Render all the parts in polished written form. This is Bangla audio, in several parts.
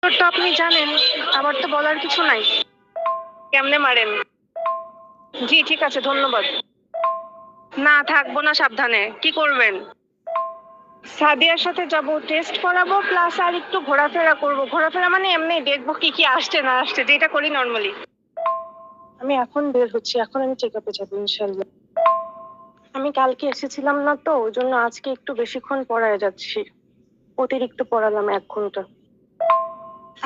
তো আপনি জানেন, আমার তো বলার কিছু নাই। কেমনে মারেন? জি ঠিক আছে, ধন্যবাদ। না থাকবো না, সাবধানে। কি করবেন? সাদিয়ার সাথে যাব, টেস্ট করাবো, প্লাস আর একটু ঘোরাফেরা করব। ঘোরাফেরা মানে এমনি দেখবো কি কি আসছে না আসছে, যেটা করি নর্মালি। আমি এখন বের হচ্ছি, এখন আমি চেক আপে যাবো ইনশাল্লাহ। আমি কালকে এসেছিলাম না, তো ওই জন্য আজকে একটু বেশিক্ষণ পড়ায় যাচ্ছি। অতিরিক্ত পড়ালাম 1 ঘন্টা।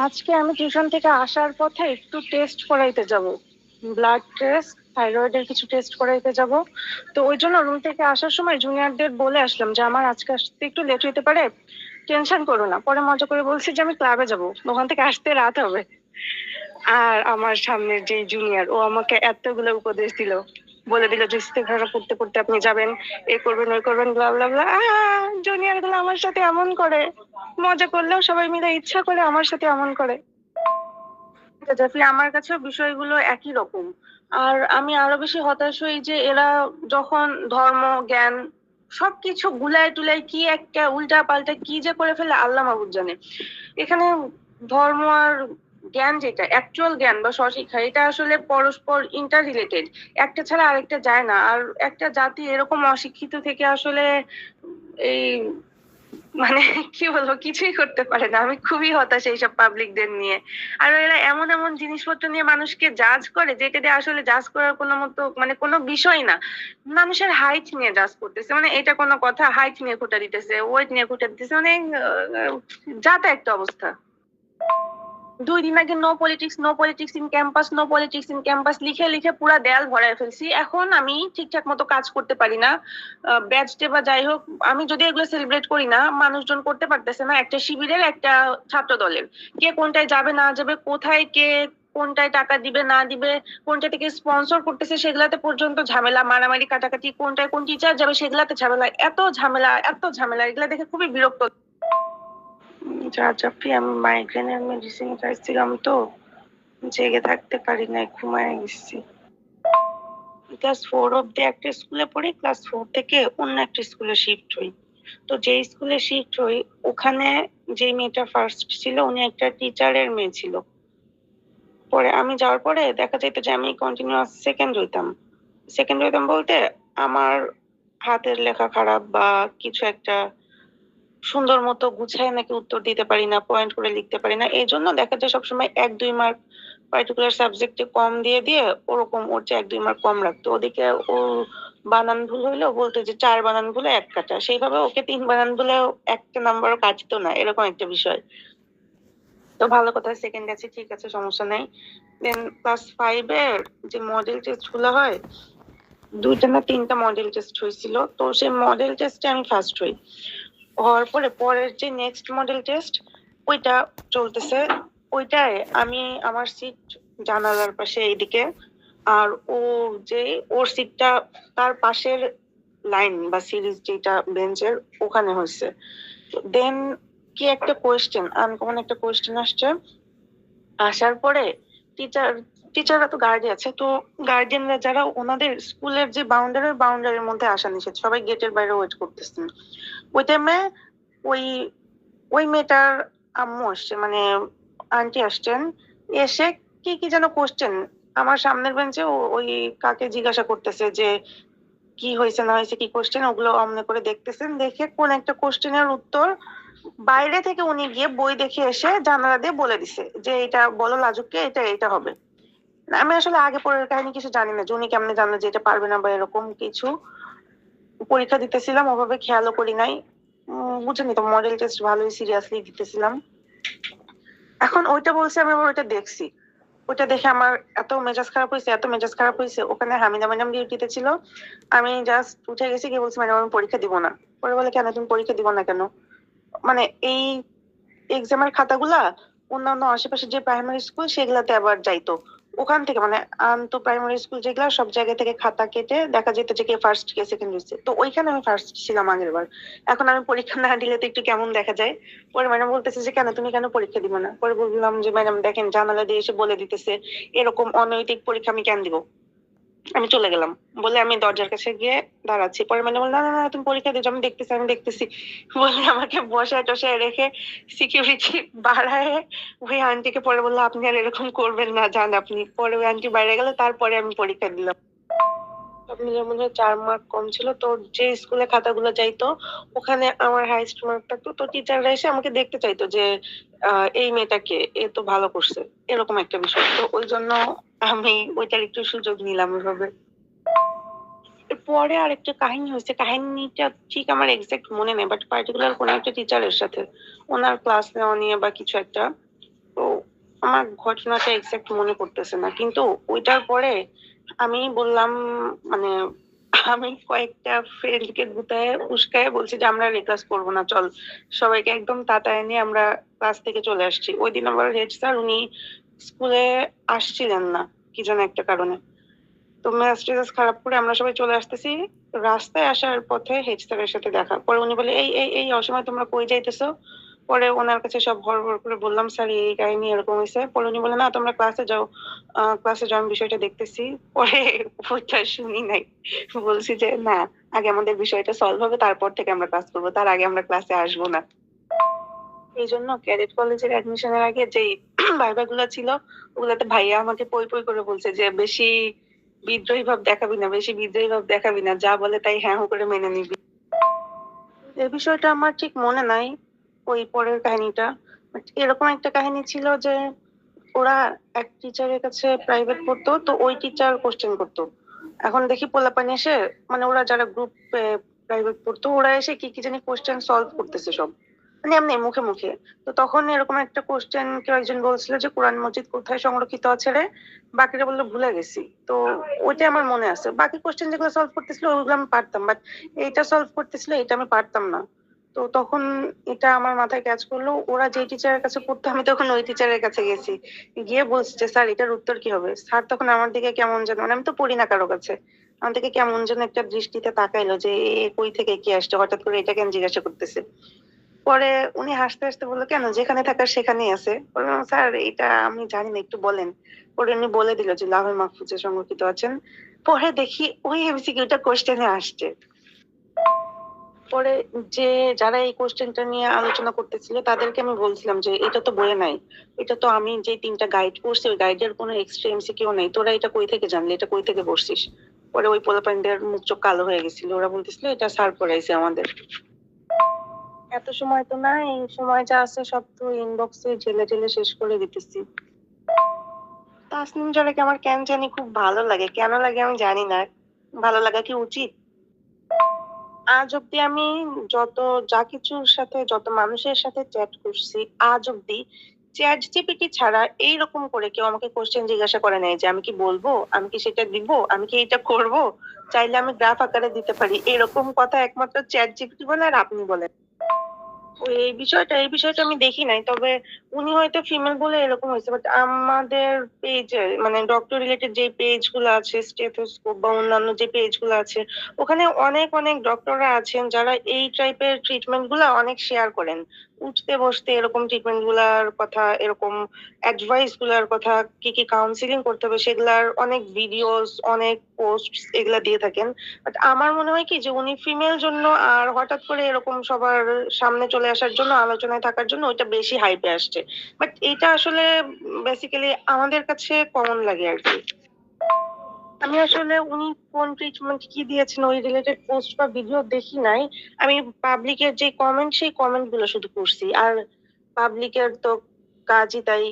আজকে আমি টিউশন থেকে আসার পথে একটু টেস্ট করাইতে যাব, ব্লাড টেস্ট, থাইরয়েডের কিছু টেস্ট করাইতে যাব। তো ওই জন্য রুম থেকে আসার সময় জুনিয়রদের বলে আসলাম যে আমার আজকে আসতে একটু লেট হইতে পারে, টেনশন করো না। পরে মজা করে বলছি যে আমি ক্লাবে যাব, ওখান থেকে আসতে রাত হবে। আর আমার সামনের যে জুনিয়র, ও আমাকে এতগুলো উপদেশ দিল, বলে দিল যে ইস্তেখারা করতে করতে আপনি যাবেন, এ করবেন ওই করবেন, ব্লা ব্লা ব্লা। জুনিয়র গুলো আমার সাথে এমন করে, মজা করলেও সবাই মিলে ইচ্ছা করে আমার সাথে এমন করে। জাফি, আমার কাছে বিষয়গুলো একই রকম। আর আমি আরো বেশি হতাশ হই যে এরা যখন ধর্ম জ্ঞান সবকিছু গুলায় টুলাই কি একটা উল্টা পাল্টা কি যে করে ফেলে আল্লাহ মাবুদ জানে। এখানে ধর্ম আর জ্ঞান, যেটা অ্যাকচুয়াল জ্ঞান বা স্বশিক্ষা, এটা আসলে পরস্পর ইন্টার রিলেটেড। একটা ছাড়া আরেকটা যায় না। আর একটা জাতি এরকম অশিক্ষিত থেকে আসলে এই মানে কি বলবো, কিছুই করতে পারে না। আমি খুবই হতাশ এইসব পাবলিকদের নিয়ে। আর এরা এমন এমন জিনিসপত্র নিয়ে মানুষকে জাজ করে, যেটা দিয়ে আসলে জাজ করার কোনো মতো মানে কোনো বিষয় না। মানুষের হাইট নিয়ে জাজ করতেছে, মানে এটা কোনো কথা? হাইট নিয়ে খোটা দিতেছে, ওয়েট নিয়ে খোটা দিতেছে, মানে যা তা একটা অবস্থা। 2 দিন আগে no politics, no politics in campus, no politics in campus লিখে লিখে পুরা দেয়াল ভরায় ফেলছি। এখন আমি ঠিকঠাক মতো কাজ করতে পারি না। ব্যাচ ডে বা যাই হোক, আমি যদি এগুলো সেলিব্রেট করি না, মানুষজন করতে পারতেছে না। একটা শিবিরের, একটা ছাত্র দলের, কে কোনটায় যাবে না যাবে, কোথায় কে কোনটায় টাকা দিবে না দিবে, কোনটা থেকে স্পন্সর করতেছে সেগুলাতে পর্যন্ত ঝামেলা, মারামারি কাটাকাটি, কোনটায় কোন টিচার যাবে সেগুলাতে ঝামেলা, এত ঝামেলা এত ঝামেলা, এগুলা দেখে খুবই বিরক্ত। যা চাপি, আমি মাইগ্রেনের মেডিসিন খাইছিলাম, তো জেগে থাকতে পারি না, ঘুমায় গেছি। ক্লাস 4 অব্দি একটা স্কুলে পড়ি, ক্লাস 4 থেকে অন্য একটা স্কুলে শিফট হই। তো যে স্কুলে শিফট হই, ওখানে যে মেয়েটা ফার্স্ট ছিল, উনি একটা টিচারের মেয়ে ছিল। পরে আমি যাওয়ার পরে দেখা যেত যে আমি কন্টিনিউয়াস সেকেন্ড হইতাম বলতে, আমার হাতের লেখা খারাপ বা কিছু একটা সুন্দর মতো গুছায় নাকি উত্তর দিতে পারি না, পয়েন্ট করে লিখতে পারি না, এই জন্য দেখা যায় সবসময় 1-2 মার্ক পার্টিকুলার সাবজেক্টে কম দিয়ে দিয়ে ওরকম ওর চেয়ে 1-2 মার্ক কম রাখতো। ওদিকে ও বানান ভুল হইলেও বলতো যে 4 বানান ভুলে 1 কাটা, সেইভাবে ওকে 3 বানান ভুলেও একটা নাম্বারও কাটতো না, এরকম একটা বিষয়। তো ভালো কথা, সেকেন্ড আছে, ঠিক আছে, সমস্যা নাই। দেন ক্লাস 5 এর যে মডেল টেস্ট গুলো হয়, 2টা না 3টা মডেল টেস্ট হয়েছিল, তো সেই মডেল টেস্টে আমি ফার্স্ট হই। হওয়ার পরে পরের যে নেক্সট মডেল টেস্ট, ওইটা চলতেছে। ওইটায় আমি, আমার সিট জানালার পাশে এইদিকে, আর ও যে ওর সিটটা তার পাশের লাইন বা সিরিজ যেটা বেঞ্চের, ওখানে হয়েছে। দেন কি একটা কোয়েশ্চেন, আনকমন একটা কোয়েশ্চেন আসছে। আসার পরে টিচার টিচাররা তো গার্ডে আছে, তো গার্ডিয়ানরা যারা, ওনাদের স্কুলের যে বাউন্ডারির মধ্যে আসা নিষেধ, সবাই গেটের বাইরে ওয়েট করতেছেন। ওই টাইমে ওই ওই মেয়েটার আম্মু আসছে, মানে আন্টি আসছেন। এসে কি কি যেন কোশ্চেন আমার সামনের বেঞ্চে ওই কাকে জিজ্ঞাসা করতেছে যে কি হয়েছে না হয়েছে, কি কোশ্চেন, ওগুলো অমনে করে দেখতেছেন। দেখে কোন একটা কোশ্চেনের উত্তর বাইরে থেকে উনি গিয়ে বই দেখে এসে জানালা দিয়ে বলে দিছে যে এটা বলো লাজুককে, এটা এটা হবে। আমি আসলে আগে পরের কাহিনী কিছু জানি না যে উনি কেমনে জানলো যে এটা পারবে না বা এরকম কিছু। পরীক্ষা দিতেছিলাম, ওভাবে খেয়ালও করি নাই। বুঝেনি তো, মডেল টেস্ট ভালোই সিরিয়াসলি দিতেছিলাম। এখন ওইটা বলছে, আমি আবার ওইটা দেখছি। ওইটা দেখে আমার এত মেজাজ খারাপ হয়েছে। ওখানে হামিদা ম্যাডাম ডিউটিতে ছিল। আমি জাস্ট উঠে গেছি, গিয়ে বলছি ম্যাডাম আমি পরীক্ষা দিব না। পরে বলে কেন তুমি পরীক্ষা দিব না কেন? মানে এই এক্সামের খাতাগুলা অন্যান্য আশেপাশে যে প্রাইমারি স্কুল সেগুলাতে আবার যাইতো, ওখান থেকে মানে আন্ত প্রাইমারি স্কুল যেগুলা, সব জায়গা থেকে খাতা কেটে দেখা যেত যে কে ফার্স্ট কে সেকেন্ড হয়েছে। তো ওইখানে আমি ফার্স্ট ছিলাম আগের বার। এখন আমি পরীক্ষা না দিলে তো একটু কেমন দেখা যায়। পরে ম্যাডাম বলতেছে যে কেন তুমি কেন পরীক্ষা দিবে না? পরে বললাম যে ম্যাডাম দেখেন জানালা দিয়ে এসে বলে দিতেছে, এরকম অনৈতিক পরীক্ষা আমি কেন দিব? আমি চলে গেলাম, বলে আমি দরজার কাছে গিয়ে দাঁড়াচ্ছি। পরে ম্যাডাম বলল, না না না তুমি পরীক্ষা দিচ্ছ, আমি দেখতেছি আমি দেখতেছি, বলে আমাকে বসায় টসায় রেখে সিকিউরিটি বাড়ায় ওই আন্টিকে পরে বললো আপনি আর এরকম করবেন না, যান আপনি। পরে ওই আন্টি বাইরে গেল, তারপরে আমি পরীক্ষা দিলাম। সব মিলে মনে হয় 4 মার্ক কম ছিল। তো যে স্কুলে খাতাগুলো চাইতো ওখানে আমার হাইস্ট মার্ক থাকতো, তো টিচাররা এসে আমাকে দেখতে চাইতো যে এই মেয়েটাকে, এ তো ভালো করছে, এরকম একটা বিষয়। তো ওই জন্য আমি ওইটার একটু সুযোগ নিলাম ওইভাবে। পরে আরেকটা কাহিনী হয়েছে, কাহিনীটা ঠিক আমার এক্সাক্ট মনে নেই, বাট পার্টিকুলার কোন একটা টিচারের সাথে ওনার ক্লাস নেওয়া নিয়ে বা কিছু একটা। তো আমার ঘটনাটা এক্সাক্ট মনে পড়তেছে না, কিন্তু ওইটার পরে আমি বললাম, মানে আমি কয়েকটা ফ্রেন্ডকে গুতায় উস্কায় বলছি যে আমরা ক্লাস করবো না, চল সবাইকে একদম তাতায় নিয়ে আমরা ক্লাস থেকে চলে আসছি। ওই দিন আমার হেড স্যার উনি স্কুলে আসছিলেন না কি যেন একটা কারণে। তো ম্যাথ টেস্ট খারাপ করে আমরা সবাই চলে আসতেছি, রাস্তায় আসার পথে হেড স্যারের সাথে দেখা। পরে উনি বলে, এই এই এই অসময় তোমরা কই যাইতেছো? পরে ওনার কাছে সব হড়বড় করে বললাম, স্যার এই কাহিনী এরকম হয়েছে। পরে উনি বলে, না তোমরা ক্লাসে যাও, ক্লাসে যাও, আমি বিষয়টা দেখতেছি। পরে ওইটা শুনি নাই, বলছি যে না, আগে আমাদের বিষয়টা সলভ হবে, তারপর থেকে আমরা ক্লাস করবো, তার আগে আমরা ক্লাসে আসবো না। এই জন্য ক্যাডেট কলেজের অ্যাডমিশনের আগে যেই ভাইবা গুলা ছিল ওগুলাতে ভাইয়া আমাকে পই পই করে বলছে যে বেশি বিদ্রোহী ভাব দেখাবি না, বেশি বিদ্রোহী ভাব দেখাবি না, যা বলে তাই হ্যাঁ হু করে মেনে নিবি। এই বিষয়টা আমার ঠিক মনে নাই, ওই পরের কাহিনীটা। But এরকম একটা কাহিনী ছিল যে ওরা এক টিচারের কাছে প্রাইভেট পড়তো, তো ওই টিচার কোশ্চেন করতো। এখন দেখি পোলাপানি এসে, মানে ওরা যারা গ্রুপ প্রাইভেট পড়তো ওরা এসে কি কি জানি কোশ্চেন সলভ করতেছে সব, মানে এমনি মুখে মুখে। তো তখন এরকম একটা কোশ্চেন কেউ একজন বলছিল যে কোরআন মজিদ কোথায় সংরক্ষিত আছে রে, বাকিরা বললো ভুলে গেছি। তো ওইটা আমার মনে আছে, বাকি কোশ্চেন যেগুলো সলভ করতেছিল ওগুলো আমি পারতাম, বাট এইটা সলভ করতেছিল এটা আমি পারতাম না। তো তখন এটা আমার মাথায় কাজ করলো, ওরা যে টিচারের কাছে পড়তো আমি তখন ওই টিচারের কাছে গেছি, গিয়ে বলছি যে স্যার এটার উত্তর কি হবে। স্যার তখন আমার দিকে কেমন যেন, মানে আমি তো পড়ি না কারো কাছে, আমার দিকে কেমন যেন একটা দৃষ্টিতে তাকাইলো যে এ কই থেকে কি আসছে, হঠাৎ করে এটা কেন জিজ্ঞাসা করতেছে। পরে উনি হাসতে হাসতে বললো, কেন যেখানে থাকার সেখানেই আছে। বললাম স্যার এটা আমি জানি না, একটু বলেন। পরে উনি বলে দিল যে লাউহে মাহফুজে সংরক্ষিত আছেন। পরে দেখি ওই এমসিকিউটা কোশ্চেনে আসছে। পরে যে যারা এই কোশ্চেনটা নিয়ে আলোচনা করতেছিল তাদেরকে আমি বলছিলাম যে এটা তো বইয়ে নাই, এটা তো আমি যে 3টা গাইড করছি ওই গাইডের কোনো এক্সট্রা এমসিকিউ নেই, তোরা এটা কই থেকে জানলি, এটা কই থেকে পড়ছিস? পরে ওই পোলাপানদের মুখ চোখ কালো হয়ে গেছিল, ওরা বলতেছিল এটা স্যার পড়াইছে আমাদের। এত সময় তো নাই, এই সময় যা আছে সব তো ইনবক্সে ঢেলে ঢেলে শেষ করে দিতেছি। তাসনিম জারাকে আমার কেন জানি খুব ভালো লাগে, কেন লাগে আমি জানি না, ভালো লাগা কি উচিত? আজ অব্দি আমি যত যা কিছুর সাথে যত মানুষের সাথে চ্যাট করছি আজ অব্দি চ্যাট জিপিটি ছাড়া এইরকম করে কেউ আমাকে কোশ্চেন জিজ্ঞাসা করে নাই যে আমি কি বলবো, আমি কি সেটা দিব, আমি কি এটা করব, চাইলে আমি গ্রাফ আকারে দিতে পারি, এরকম কথা একমাত্র চ্যাট জিপিটি বলে আর আপনি বলেন। ওই এই বিষয়টা আমি দেখি নাই, তবে উনি হয়তো ফিমেল বলে এরকম হয়েছে, বাট আমাদের পেজে মানে ডক্টর রিলেটেড যে পেজ গুলো আছে, স্টেথোস্কোপ বা অন্যান্য যে পেজ গুলো আছে, ওখানে অনেক অনেক ডক্টররা আছেন যারা এই টাইপের ট্রিটমেন্ট গুলা অনেক শেয়ার করেন। উঠতে বসতে এরকম ট্রিটমেন্ট গুলার কথা, এরকম অ্যাডভাইস গুলার কথা, কি কি কাউন্সিলিং করতে হবে সেগুলার অনেক ভিডিওস, অনেক পোস্ট এগুলা দিয়ে থাকেন। বাট আমার মনে হয় কি যে উনি ফিমেল জন্য আর হঠাৎ করে এরকম সবার সামনে চলে আসার জন্য, আলোচনায় থাকার জন্য ওইটা বেশি হাইপে আসছে। বাট এটা আসলে বেসিক্যালি আমাদের কাছে কমন লাগে আর কি। আমি আসলে উনি কোন ট্রিটমেন্ট কি দিয়েছেন ওই রিলেটেড পোস্ট বা ভিডিও দেখি নাই। আমি পাবলিকের যে কমেন্ট সেই কমেন্ট গুলো শুধু পড়ছি, আর পাবলিকের তো কাজই তাই,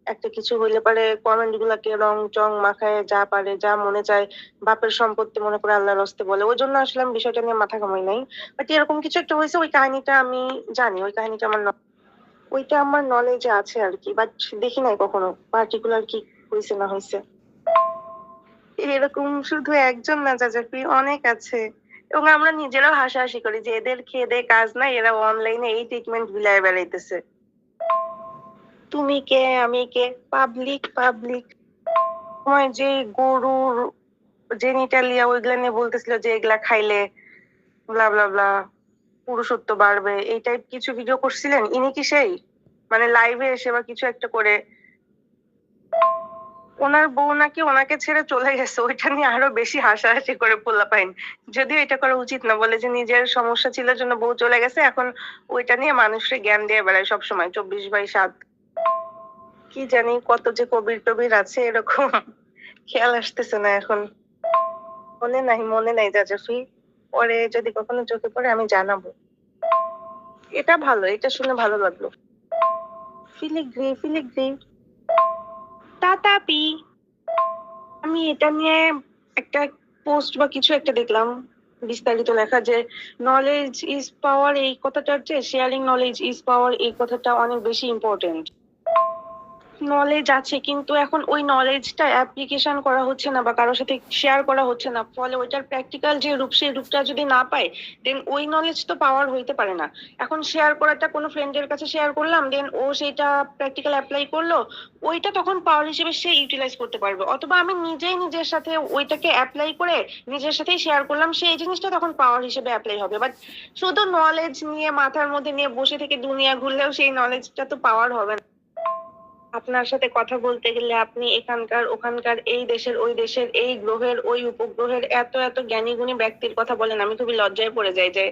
একটা কিছু হইলে পারে কমেন্ট গুলাকে রং চং মাখায় যা পারে যা মনে চায় বাপের সম্পত্তি মনে করে আল্লাহর হস্তে বলে। ওই জন্য আসলে আমি বিষয়টা নিয়ে মাথা ঘামাই নাই। বাট এরকম কিছু একটা হয়েছে, ওই কাহিনীটা আমি জানি, ওই কাহিনীটা ওইটা আমার নলেজে আছে আর কি, বাট দেখি নাই কখনো পার্টিকুলার কি হয়েছে না হয়েছে। এরকম শুধু একজন না চাচাপি, অনেক আছে। এবং আমরা নিজেরাও হাসাহাসি করি যে এদের খেয়ে দেয়ে কাজ নাই, এরা অনলাইনে এই ট্রিটমেন্ট বিলায় বেড়াইতেছে। তুমি কে আমি কে, পাবলিক পাবলিক। সময় যে গরুর জেনিটালিয়া ওইগুলা নিয়ে বলতেছিল যে এগুলা খাইলে ব্লা ব্লা ব্লা পুরুষত্ব বাড়বে, এই টাইপ কিছু ভিডিও করছিলেন, ইনি কি সেই, মানে লাইভে এসে বা কিছু একটা করে ওনার বউ নাকি ওনাকে ছেড়ে চলে গেছে, ওইটা নিয়ে আরো বেশি হাসাহাসি করে পোলাপাইন। যদিও এটা করা উচিত না, বলে যে নিজের সমস্যা ছিল জন্য বউ চলে গেছে, এখন ওইটা নিয়ে মানুষকে জ্ঞান দিয়ে বেড়ায় সবসময় 24/7। কি জানি কত যে কবির টবির আছে এরকম, খেয়াল আসতেছে না এখন। মনে নাই জাজাফি, পরে যদি কখনো চোখে পড়ে আমি জানাবো। এটা ভালো, এটা শুনে ভালো লাগলো। ফিলিগ্রি ফিলিগ্রি তাতাপি। আমি এটা নিয়ে একটা পোস্ট বা কিছু একটা দেখলাম, বিস্তারিত লেখা যে নলেজ ইজ পাওয়ার, এই কথাটার চেয়ে শেয়ারিং নলেজ ইজ পাওয়ার এই কথাটা অনেক বেশি ইম্পর্টেন্ট। নলেজ আছে কিন্তু এখন ওই নলেজটা অ্যাপ্লিকেশন করা হচ্ছে না বা কারোর সাথে শেয়ার করা হচ্ছে না, ফলে ওইটার প্র্যাকটিক্যাল যে রূপ সেই রূপটা যদি না পায়, দেন ওই নলেজ তো পাওয়ার হইতে পারে না। এখন শেয়ার করাটা কোনো ফ্রেন্ডের কাছে শেয়ার করলাম, দেন ও সেটা প্র্যাকটিক্যাল অ্যাপ্লাই করলো, ওইটা তখন পাওয়ার হিসেবে সে ইউটিলাইজ করতে পারবে। অথবা আমি নিজেই নিজের সাথে ওইটাকে অ্যাপ্লাই করে নিজের সাথেই শেয়ার করলাম, সেই জিনিসটা তখন পাওয়ার হিসেবে অ্যাপ্লাই হবে। বাট শুধু নলেজ নিয়ে মাথার মধ্যে নিয়ে বসে থেকে দুনিয়া ঘুরলেও সেই নলেজটা তো পাওয়ার হবে না। আপনার সাথে কথা বলতে গেলে আপনি এখানকার ওখানকার, এই দেশের ওই দেশের, এই গ্রহের ওই উপগ্রহের এত এত জ্ঞানী গুণী ব্যক্তির কথা বলেন, আমি খুবই লজ্জায় পড়ে যাই যে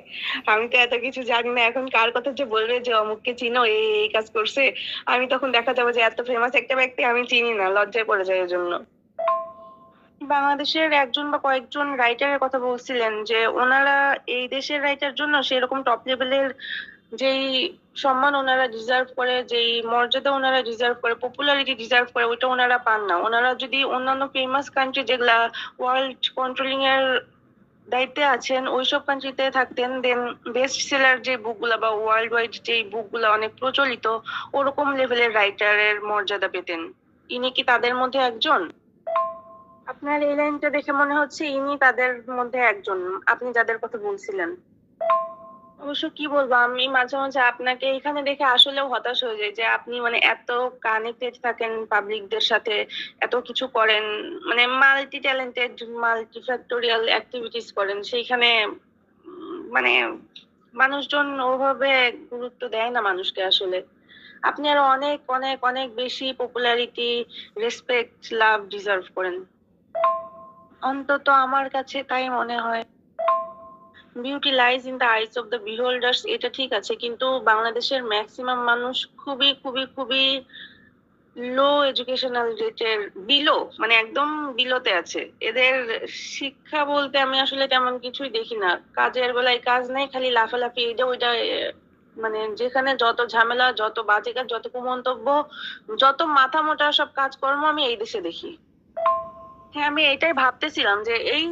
আমি তো এত কিছু জানি না, এখন কার কথা যে বলবে যে অমুককে চিনো, এই এই কাজ করছে, আমি তখন দেখা যাবে যে এত ফেমাস একটা ব্যক্তি আমি চিনি না, লজ্জায় পড়ে যায় এর জন্য। বাংলাদেশের একজন বা কয়েকজন রাইটারের কথা বলছিলেন যে ওনারা এই দেশের রাইটার জন্য সেরকম টপ লেভেলের যেই সম্মান ওনারা ডিজার্ভ করে, যেই মর্যাদা ওনারা ডিজার্ভ করে, পপুলারিটি ডিজার্ভ করে, ওইটা ওনারা পান না। ওনারা যদি অন্যান্য ফেমাস কান্ট্রি যেগুলা ওয়ার্ল্ড কন্ট্রোলিং এর দায়িত্বে আছেন ওইসব কান্ট্রিতে থাকতেন, দেন বেস্ট সেলার যে বুকগুলা বা ওয়ার্ল্ড ওয়াইড যে বুকগুলা অনেক প্রচলিত, ওরকম লেভেলের রাইটারের মর্যাদা পেতেন। ইনি কি তাদের মধ্যে একজন? আপনার এই লাইনটা দেখে মনে হচ্ছে ইনি তাদের মধ্যে একজন, আপনি যাদের কথা বলছিলেন। অবশ্য কি বলবো, আমি মাঝে মাঝে আপনাকে এখানে দেখে আসলেও হতাশ হয়ে যাই যে আপনি মানে এত কানেক্টেড থাকেন পাবলিকদের সাথে, এত কিছু করেন, মানে multi talented, multi factorial activities করেন, সেইখানে মানে মানুষজন ওভাবে গুরুত্ব দেয় না মানুষকে আসলে। আপনি আরো অনেক অনেক অনেক বেশি পপুলারিটি, রেসপেক্ট, লাভ ডিজার্ভ করেন, অন্তত আমার কাছে তাই মনে হয়। Beauty lies in the eyes of the beholders, এটা ঠিক আছে, কিন্তু বাংলাদেশের ম্যাক্সিমাম মানুষ খুবই খুবই খুবই লো এডুকেশনাল রেটের, বিলো, মানে একদম বিলোতে আছে। এদের শিক্ষা বলতে আমি আসলে তেমন কিছুই দেখি না, কাজের বেলায় কাজ নেই, খালি লাফালাফি এইটা ওইটা, মানে যেখানে যত ঝামেলা, যত বাজে কাজ, যত কুমন্তব্য, যত মাথা মোটা সব কাজকর্ম আমি এই দেশে দেখি। হ্যাঁ, আমি এটাই ভাবতেছিলাম যে এই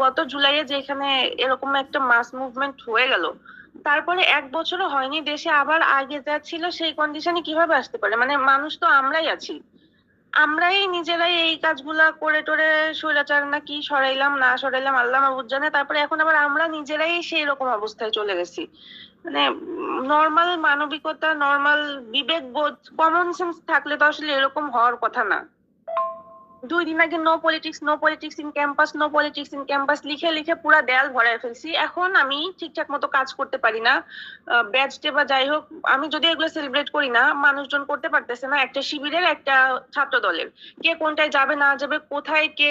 গত জুলাইয়ে যেখানে এরকম একটা মাস মুভমেন্ট হয়ে গেল, তারপরে 1 বছরও হয়নি দেশে আবার আগে যা ছিল সেই কন্ডিশনে কিভাবে আসতে পারে? মানে মানুষ তো আমরাই আছি, আমরাই নিজেরাই এই কাজগুলা করে টোরে স্বৈরাচার না কি সরাইলাম না সরাইলাম আল্লাহ মাহবুব জানে, তারপরে এখন আবার আমরা নিজেরাই সেই রকম অবস্থায় চলে গেছি। মানে নর্মাল মানবিকতা, নর্মাল বিবেক বোধ, কমন সেন্স থাকলে তো আসলে এরকম হওয়ার কথা না। 2 দিন আগে no politics, no politics in campus, no politics in campus লিখে লিখে পুরা দেয়াল ভরায় ফেলছি, এখন আমি ঠিকঠাক মতো কাজ করতে পারি না। ব্যাচ ডে বা যাই হোক, আমি যদি এগুলো সেলিব্রেট করি না, মানুষজন করতে পারতেছে না, একটা শিবিরের একটা ছাত্র দলের কে কোনটায় যাবে না যাবে, কোথায় কে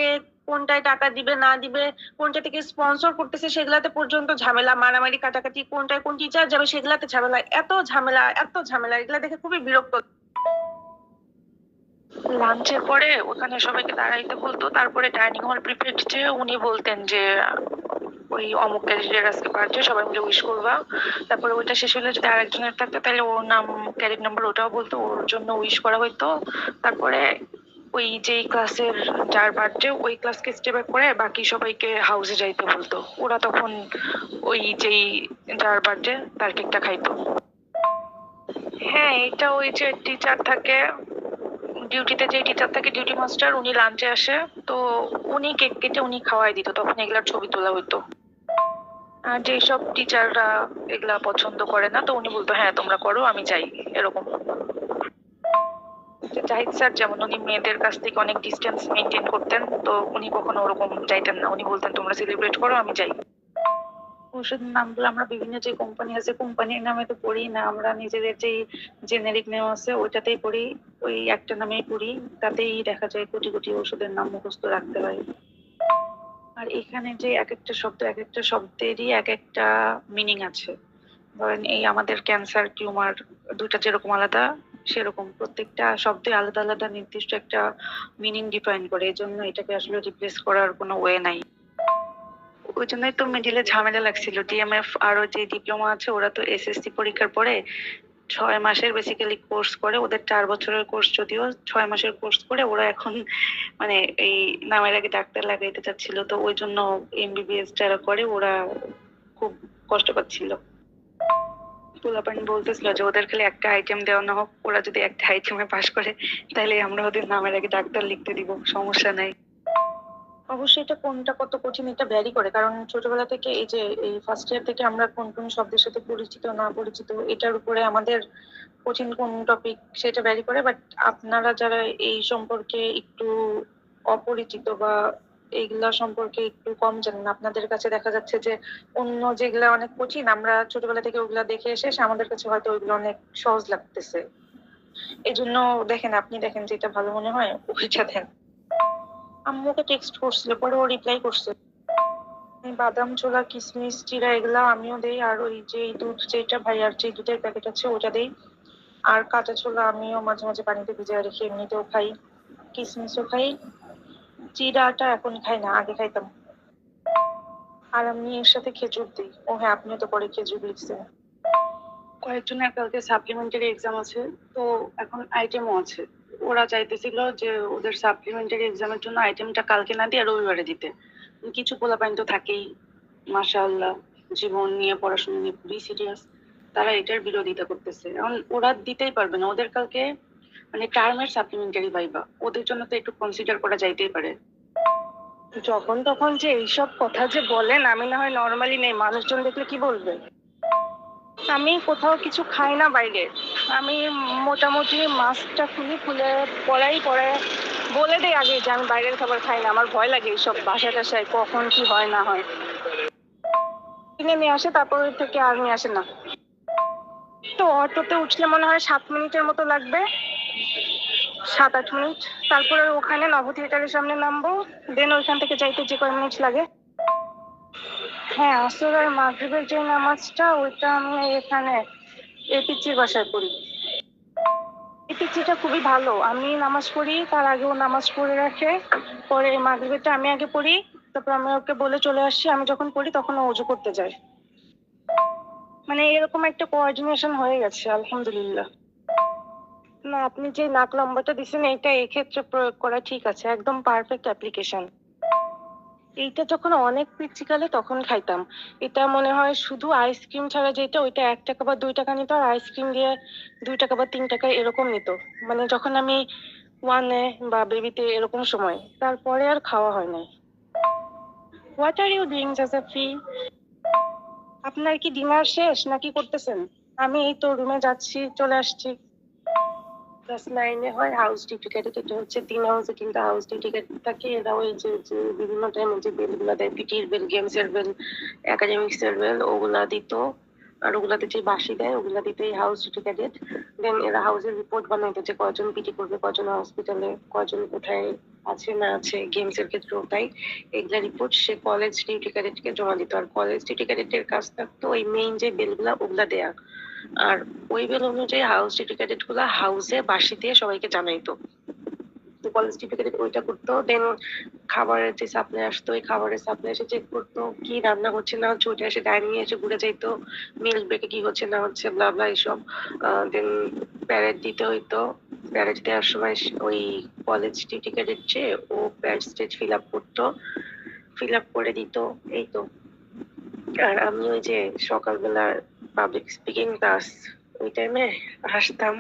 কোনটায় টাকা দিবে না দিবে, কোনটা থেকে স্পন্সর করতেছে সেগুলাতে পর্যন্ত ঝামেলা, মারামারি কাটাকাটি, কোনটায় কোন টিচার যাবে সেগুলাতে ঝামেলা, এত ঝামেলা এত ঝামেলা, এগুলা দেখে খুবই বিরক্ত। লাঞ্চের পরে ওখানে সবাইকে দাঁড়াইতে বলতো, তারপরে ডাইনিং হল প্রিপেয়ার যে উনি বলতেন যে ওই অমুক ক্যারিয়ার আজকে বাড়ছে, সবাই মিলে উইশ করবা। তারপরে ওইটা শেষ হলে যদি আরেকজনের থাকতো তাহলে ওর নাম, ক্যারিয়ার নাম্বার ওটাও বলতো, ওর জন্য উইশ করা হইতো। তারপরে ওই যেই ক্লাসের যার বার্থডে ওই ক্লাসকে স্টেপ ব্যাক করে বাকি সবাইকে হাউসে যাইতে বলতো, ওরা তখন ওই যেই যার বার্থডে তার কেকটা খাইতো। হ্যাঁ, এটা ওই যে টিচার থাকে ডিউটিতে, যে টিচার থাকে ডিউটি মাস্টার, উনি লাঞ্চে আসে, তো উনি কেক কেটে উনি খাওয়াই দিত, তখন এগুলার ছবি তোলা হইতো। আর যেসব টিচাররা এগুলা পছন্দ করে না, তো উনি বলতো হ্যাঁ তোমরা করো আমি যাই, এরকম। জাহিদ স্যার যেমন, উনি মেয়েদের কাছ থেকে অনেক ডিস্টেন্স মেনটেন করতেন, তো উনি কখনো ওরকম যাইতেন না, উনি বলতেন তোমরা সেলিব্রেট করো আমি যাই। ও ওষুধের নামগুলো আমরা বিভিন্ন যে কোম্পানি আছে কোম্পানির নামে তো পড়ি না, আমরা নিজেদের যে জেনেরিক নেম আছে ওইটাতেই পড়ি, ওই একটা নামেই পড়ি, তাতেই দেখা যায় কোটি কোটি ওষুধের নাম মুখস্থ রাখতে হয়। আর এখানে যে এক একটা শব্দেরই এক একটা মিনিং আছে। ধরেন এই আমাদের ক্যান্সার টিউমার দুইটা যেরকম আলাদা, সেরকম প্রত্যেকটা শব্দে আলাদা আলাদা নির্দিষ্ট একটা মিনিং ডিফাইন করে, এই জন্য এটাকে আসলে রিপ্লেস করার কোনো ওয়ে নাই। ওই জন্যই তো মিডিলে ঝামেলা লাগছিল। ডিএমএফ আরো যে ডিপ্লোমা আছে ওরা তো এসএসসি পরীক্ষার পরে 6 মাসের বেসিক্যালি কোর্স করে, ওদের 4 বছরের কোর্স, যদিও 6 মাসের কোর্স করে ওরা এখন মানে এই নামের আগে ডাক্তার লাগাইতে চাচ্ছিল, তো ওই জন্য এমবিবিএস যারা করে ওরা খুব কষ্ট পাচ্ছিল। পোলাপান বলতেছিল যে ওদের খালি একটা আইটেম দেওয়া না হোক, ওরা যদি একটা আইটেমে পাশ করে তাহলে আমরা ওদের নামের আগে ডাক্তার লিখতে দিব, সমস্যা নাই। অবশ্যই এটা কোনটা কত কঠিন এটা ভ্যারি করে, কারণ ছোটবেলা থেকে এই যে এই ফার্স্ট ইয়ার থেকে আমরা কোন কোন শব্দের সাথে পরিচিত না পরিচিত এটার উপরে আমাদের কঠিন কোন টপিক সেটা ভ্যারি করে। বাট আপনারা যারা এই সম্পর্কে একটু অপরিচিত বা এইগুলা সম্পর্কে একটু কম জানেন, আপনাদের কাছে দেখা যাচ্ছে যে অন্য যেগুলা অনেক কঠিন আমরা ছোটবেলা থেকে ওগুলা দেখে এসে আমাদের কাছে হয়তো ওইগুলো অনেক সহজ লাগতেছে। এই জন্য দেখেন, আপনি দেখেন যেটা ভালো মনে হয় ওইটা দেন। আম্মুকে টেক্সট করছিল, পরে ও রিপ্লাই করছে। বাদাম ছোলা কিশমিশ চিরা এগুলা আমিও দেই, আর ওই যে দুধ যেটা ভাইয়ার যে দুধের প্যাকেট আছে ওটা দেই, আর কাঁচা ছোলা আমিও মাঝে মাঝে পানিতে ভিজিয়ে রেখে এমনিতেও খাই, কিশমিশও খাই। চিরাটা এখন খাই না, আগে খাইতাম। আর আমি এর সাথে খেজুর দিই। ও হ্যাঁ, আপনিও তো পরে খেজুর লিখছেন। কয়েকজনের কালকে সাপ্লিমেন্টারি এক্সাম আছে, তো এখন আইটেমও আছে। ওরা চাইতেছিল যে ওদের সাপ্লিমেন্টারি এক্সামের জন্য আইটেমটা কালকে না দিয়ে রবিবারে দিতে। কিছু পোলাপাইন তো থাকেই মাশাআল্লাহ, জীবন নিয়ে পড়াশোনা নিয়ে খুবই সিরিয়াস, তারা এটার বিরোধিতা করতেছে। এখন ওরা দিতেই পারবে না, ওদের কালকে মানে টার্মের সাপ্লিমেন্টারি ভাইবা, ওদের জন্য তো একটু কনসিডার করা যাইতেই পারে। যখন তখন যে এইসব কথা যে বলেন, আমি না হয় নর্মালি নেই, মানুষজন দেখলে কি বলবে? আমি কোথাও কিছু খাই না বাইরে, আমি মোটামুটি মাস্কটা খুলে পড়াই বলে দেই আগে যে আমি বাইরের খাবার খাই না, আমার ভয় লাগে এইসব বাসায় টাসায় কখন কি হয় না হয়। কিনে নিয়ে আসে, তারপর থেকে আর নিয়ে আসে না। তো অটোতে উঠলে মনে হয় 7 মিনিটের মতো লাগবে, 7-8 মিনিট। তারপরে ওখানে নব থিয়েটারের সামনে নামবো, দেন ওইখান থেকে যাইতে যে কয় মিনিট লাগে। হ্যাঁ, আসর আর মাগরিবের যে নামাজটা ওইটা আমি এখানে পিচির বাসায় পড়ি। এই পিচিটা খুবই ভালো, আমি নামাজ পড়ি, তার আগেও নামাজ পড়ে রাখে, পরে মাগরিবেরটা আমি আগে পড়ি, তারপর আমি ওকে বলে চলে আসছি, আমি যখন পড়ি তখন ও ওযু করতে যায়। মানে এরকম একটা কোঅর্ডিনেশন হয়ে গেছে আলহামদুলিল্লাহ। না, আপনি যে নাক লম্বাটা দিচ্ছেন এটা এই ক্ষেত্রে প্রয়োগ করা ঠিক আছে, একদম পারফেক্ট অ্যাপ্লিকেশন। এইটা যখন অনেক পিচ্ছিকালে তখন খাইতাম, এটা মনে হয় শুধু আইসক্রিম ছাড়া যেটা ওইটা 1 টাকা বা 2 টাকা নিত, আর আইসক্রিম দিয়ে 2 টাকা বা 3 টাকা এরকম নিত, মানে যখন আমি 1-এ বা বেবিতে এরকম সময়, তারপরে আর খাওয়া হয় নাই। হোয়াট আর ইউ ডুইং জাসাফি? আপনার কি ডিনার শেষ নাকি করতেছেন? আমি এই তো রুমে যাচ্ছি, চলে আসছি। ক্লাস 9-এ হয় হাউস ডিউটি ক্যাডেট, এটা হচ্ছে 3 হাউসে 3টা হাউস ডিউটি ক্যাডেট থাকে। এরা ওই যে বিভিন্ন টাইমে যে বেলগুলা দেয়, পিটির বেল, গেমসের বেল, একাডেমিক্সের বেল, ওগুলা দিত। আর ওগুলাতে যে বাঁশি দেয় ওগুলা দিতে হাউস ডিউটি ক্যাডেট। দেন এরা হাউসের রিপোর্ট বানাইতো যে কয়জন পিটি করবে, কয়জন হসপিটালে, কয়জন কোথায় আছে না আছে, গেমসের ক্ষেত্রেও তাই। এগুলা রিপোর্ট সে কলেজ ডিউটি ক্যাডেটকে জমা দিত, আর কলেজ ডিউটি ক্যাডেটের কাজ থাকতো ওই মেইন যে বেলগুলা ওগুলা দেয়া। আর ওই বেল অনুযায়ী হাউস ডিউটি ক্যাডেট গুলা হাউসে বাঁশি দিয়ে সবাইকে জানাইতো। তো কলেজ ডিউটি ক্যাডেট ওইটা করতো। দেন খাবারের যে সাপ্লাই আসতো, ওই খাবারের সাপ্লাই এসে চেক করতো কি রান্না হচ্ছে না হচ্ছে, ওইটা এসে ডাইনিং এ এসে ঘুরে যাইতো, মিল্ক ব্রেকে কি হচ্ছে না হচ্ছে, ব্লা ব্লা এইসব। দেন প্যারেড দিতে হইতো, প্যারেড দেওয়ার সময় ওই কলেজ ডিউটি ক্যাডেট যে ও প্যারেড স্টেজ ফিল আপ করতো, ফিল আপ করে দিত, এই তো। আর আমি ওই যে সকালবেলা পাবলিক স্পিকিং ক্লাস, ওই টাইমে আসতাম,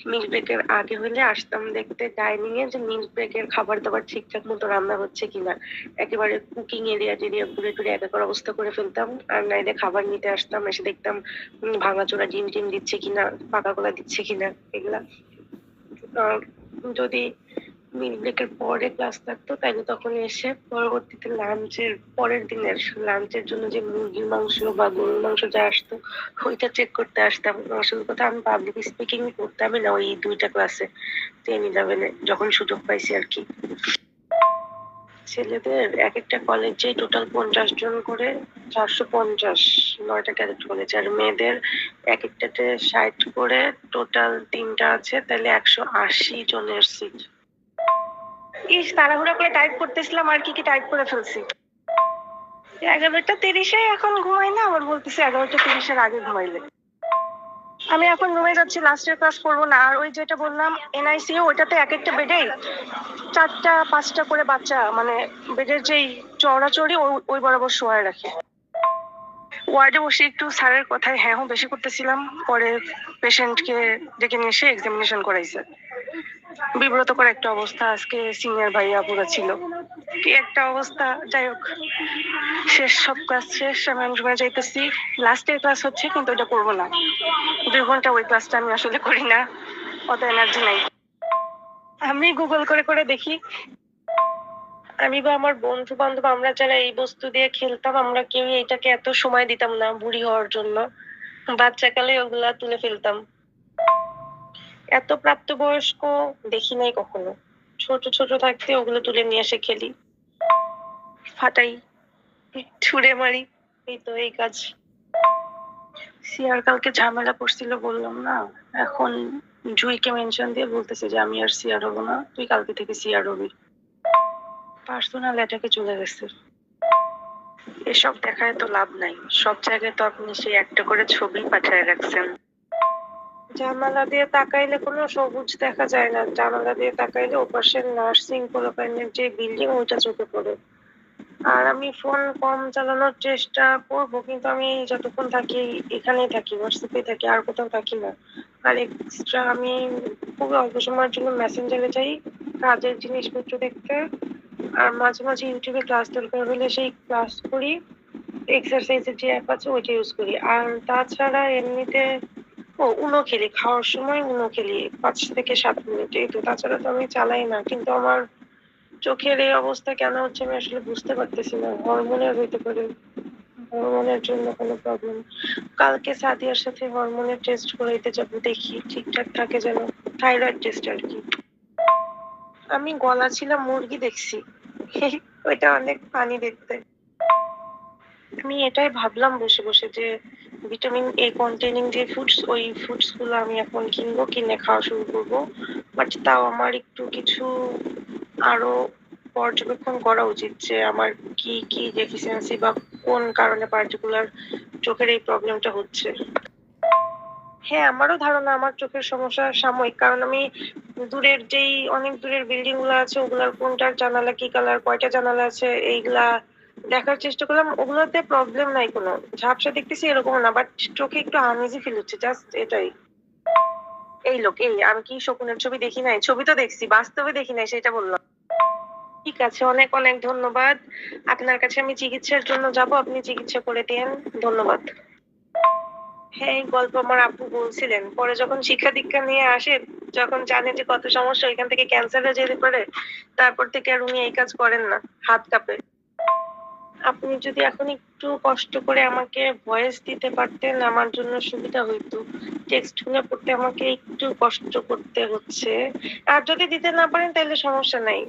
মিল্ক ব্রেকের আগে হইলে আসতাম দেখতে ডাইনিং এ যে মিল্ক ব্রেকের খাবার দাবার ঠিকঠাক মতো রান্না হচ্ছে কিনা। একেবারে কুকিং এরিয়া টেরিয়া ঘুরে ঘুরে একাকার অবস্থা করে ফেলতাম, আর নাইলে খাবার নিতে আসতাম, এসে দেখতাম ভাঙাচোরা ডিম টিম দিচ্ছে কিনা, পাকা কলা দিচ্ছে কিনা, এগুলা। যদি মিড ব্রেকের পরে ক্লাস থাকতো, তাইলে তখন এসে পরবর্তীতে লাঞ্চের পরের দিনের লাঞ্চের জন্য যে মুরগির মাংস বা গরুর মাংস যা আসতো ওইটা চেক করতে আসতাম। আসল কথা আমি পাবলিক স্পিকিং করতামই না ওই 2টা ক্লাসে, 10-11 যখন সুযোগ পাইছি আর কি। ছেলেদের এক একটা কলেজে টোটাল 50 জন করে, 450 9টা ক্যাডেট কলেজ, আর মেয়েদের এক একটাতে 60 করে, টোটাল 3টা আছে, তাহলে 180 জনের সিট। ইস, তাড়াহুড়া করে টাইপ করতেছিলাম আর কি টাইপ করে ফেলছি। 11:30 এখন ঘুমাই না, আবার বলতেছি 11:30 আগে ঘুমাইলে। আমি এখন রুমে যাচ্ছি, লাস্টের ক্লাস করবো না। আর ওই যেটা বললাম এনআইসিইউ, ওইটাতে এক একটা বেডেই 4টা 5টা করে বাচ্চা, মানে বেডের যেই চওড়াচড়ি ওই বরাবর শোয়ায় রাখে। ওয়ার্ডে বসে একটু স্যারের কথায় হ্যাঁ বেশি করতেছিলাম, পরে পেশেন্টকে ডেকে নিয়ে এসে এক্সামিনেশন করাইছে। বিব্রতকর একটা অবস্থা, আজকে সিনিয়র ভাইয়া পুরো ছিল, কি একটা অবস্থা। যাই হোক, শেষ, সব ক্লাস শেষ, আমি রুমে যাইতেছি। লাস্টের ক্লাস হচ্ছে, কিন্তু ওইটা করবো না। 2 ঘন্টা ওই ক্লাসটা আমি আসলে করি না, অত এনার্জি নাই। আমি গুগল করে করে দেখি, আমি বা আমার বন্ধু বান্ধব আমরা যারা এই বস্তু দিয়ে খেলতাম, আমরা কেউই এটাকে এত সময় দিতাম না বুড়ি হওয়ার জন্য। বাচ্চাকালে ওগুলা তুলে ফেলতাম। এত প্রাপ্তবয়স্ক দেখি নাই কখনো। ছোট ছোট থাকতে ওগুলো তুলে নিয়ে এসে খেলি, ফাটাই, ছুঁড়ে মারি, এই তো এই কাজ। সিয়ার কালকে ঝামেলা করছিল বললাম না, এখন জুইকে মেনশন দিয়ে বলতেছে যে আমি আর সিয়ার হবো না, তুই কালকে থেকে সিয়ার হবি। পার্সোনাল অ্যাটাকে চলে গেছে। এসব দেখায় তো লাভ নাই, সব জায়গায় তো আপনি সেই একটা করে ছবি পাঠায় রাখছেন। জানালা দিয়ে তাকাইলে কোনো সবুজ দেখা যায় না, জানালা দিয়ে তাকাইলে ওপাশের নার্সিং পোলাপাইনের যে বিল্ডিং ওইটা চোখে পড়ে। আর আমি ফোন কম চালানোর চেষ্টা করব, কিন্তু আমি যতক্ষণ থাকি এখানেই থাকি, হোয়াটসঅ্যাপে থাকি, আর কোথাও থাকি না। আর এক্সট্রা আমি খুবই অল্প সময়ের জন্য মেসেঞ্জারে যাই কাজের জিনিসপত্র দেখতে, আর মাঝে মাঝে ইউটিউবে ক্লাস দরকার হলে সেই ক্লাস করি। এক্সারসাইজের যে অ্যাপ আছে ওইটা ইউজ করি। আর তাছাড়া এমনিতে উনো খেলি, খাওয়ার সময় উনো খেলি 5 থেকে 7 মিনিট, এই তো। তাছাড়া তো আমি চালাই না। কিন্তু আমার চোখের এই অবস্থা কেন হচ্ছে আমি আসলে বুঝতে পারতেছি না। হরমোনের হইতে পারে, হরমোনের জন্য কোনো প্রবলেম। কালকে সাদিয়ার সাথে হরমোনের টেস্ট করাইতে যাবো, দেখি ঠিকঠাক থাকে যেন। থাইরয়েড টেস্ট আর কি। আমি গলা ছিলাম মুরগি দেখছি, ওইটা অনেক পানি দেখতে। আমি এটাই ভাবলাম বসে বসে যে ভিটামিন এ কন্টেনিং যে ফুডস, ওই ফুডস গুলো আমি এখন কিনবো, কিনে খাওয়া শুরু করবো। বাট তাও আমার একটু কিছু আরো পর্যবেক্ষণ করা উচিত যে আমার কি কি ডেফিসিয়েন্সি বা কোন কারণে পার্টিকুলার চোখের এই প্রবলেমটা হচ্ছে। হ্যাঁ, আমারও ধারণা আমার চোখের সমস্যা সাময়িক, কারণ আমি দূরের যেই অনেক দূরের বিল্ডিং গুলো আছে ওগুলার কোনটার জানালা কি কালার, কয়টা জানালা আছে, এইগুলা দেখার চেষ্টা করলাম। ওগুলোতে প্রবলেম নাই কোনো, ঝাপসা দেখতেছি এরকম না, বাট চোখে একটু আনইজি ফিল হচ্ছে, জাস্ট এটাই। এই লোক, এই আমি কি শকুনের ছবি দেখি নাই? ছবি তো দেখছি, বাস্তবে দেখি নাই, সেটা বললাম। ঠিক আছে, অনেক অনেক ধন্যবাদ। আপনার কাছে আমি চিকিৎসার জন্য যাব, আপনি চিকিৎসা করে দিয়েন। ধন্যবাদ। হ্যাঁ, এই গল্প আমার আপু বলছিলেন। পরে যখন শিক্ষা দীক্ষা নিয়ে আসে, যখন জানে যে কত সমস্যা, এখান থেকে ক্যান্সার হয়ে যেতে পারে, তারপর থেকে আর উনি এই কাজ করেন না, হাত কাঁপে। আপনি যদি এখন একটু কষ্ট করে আমাকে ভয়েস দিতে পারতেন, আমার জন্য সুবিধা হইতো। টেক্সট গুলো পড়তে আমাকে একটু কষ্ট করতে হচ্ছে। আর যদি দিতে না পারেন তাহলে সমস্যা নাই।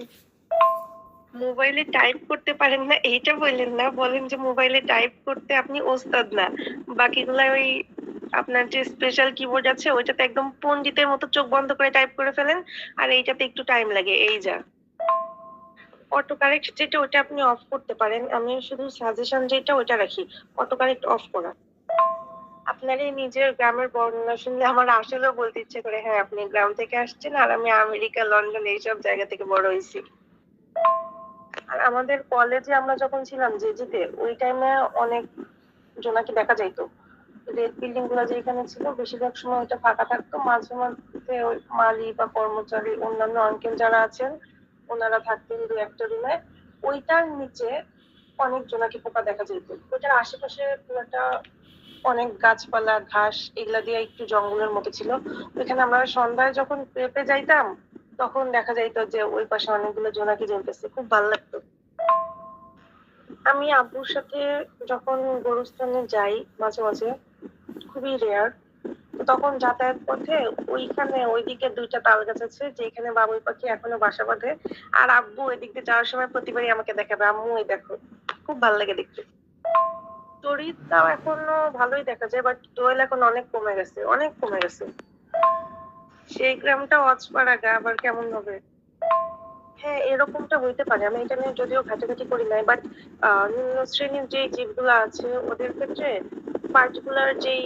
মোবাইলে টাইপ করতে পারেন না এইটা বললেন না, বলেন যে মোবাইলে টাইপ করতে আপনি ওস্তাদ না। বাকিগুলা ওই আপনার যে স্পেশাল কিবোর্ড আছে ওইটাতে একদম পণ্ডিতের মতো চোখ বন্ধ করে টাইপ করে ফেলেন, আর এইটাতে একটু টাইম লাগে, এই যা। অটো কারেক্ট যেটা ওটা আপনি অফ করতে পারেন, আমি শুধু সাজেশন যেটা ওইটা রাখি, অটো কারেক্ট অফ করা। আপনার এই নিজের গ্রামের বর্ণনা শুনলে আমার আসলেও বলতে ইচ্ছে করে, হ্যাঁ আপনি গ্রাম থেকে আসছেন, আর আমি আমেরিকা, লন্ডন এইসব জায়গা থেকে বড় হয়েছি। আর আমাদের কলেজে আমরা যখন ছিলাম জেজিতে, ওই টাইমে অনেক জোনাকি দেখা যাইতো। রেড বিল্ডিং গুলো যেখানে ছিল বেশিরভাগ সময় ওটা ফাঁকা থাকতো, মাঝে মধ্যে ওই মালি বা কর্মচারী অন্যান্য আঙ্কেল যারা আছেন ওনারা থাকতেন 2-1টা রুমে। ওইটার নিচে অনেক জোনাকি পোকা দেখা যেত। ওইটার আশেপাশে পুরোটা অনেক গাছপালা ঘাস এগুলা দিয়ে একটু জঙ্গলের মতো ছিল। ওইখানে আমরা সন্ধ্যায় যখন পেঁপে যাইতাম, তখন দেখা যাইতো যে ওই পাশে অনেকগুলো জোনাকি জ্বলতেছে, খুব ভালো লাগতো। আমি আব্বুর সাথে যখন গোরস্থানে যাই মাঝে মাঝে, খুবই রেয়ার, তো তখন যাতায়াত পথে ওইখানে ওইদিকে দুইটা তাল গাছ আছে যেখানে বাবুই পাখি এখনো বাসা বাঁধে। আর আব্বু ওই দিক দিয়ে যাওয়ার সময় প্রতিবারই আমাকে দেখাবে, আম্মু এই দেখো। খুব ভালো লাগে দেখতে। তরিটাও এখনো ভালোই দেখা যায়, বাট দোয়েল এখন অনেক কমে গেছে, অনেক কমে গেছে। সেই গ্রামটা অজপাড়াগা আবার কেমন হবে? হ্যাঁ, এরকমটা হইতে পারে। আমি এটা নিয়ে যদিও ঘাটাঘাটি করি নাই, বাট নিম্ন শ্রেণীর যে জীবগুলো আছে ওদের ক্ষেত্রে পার্টিকুলার যেই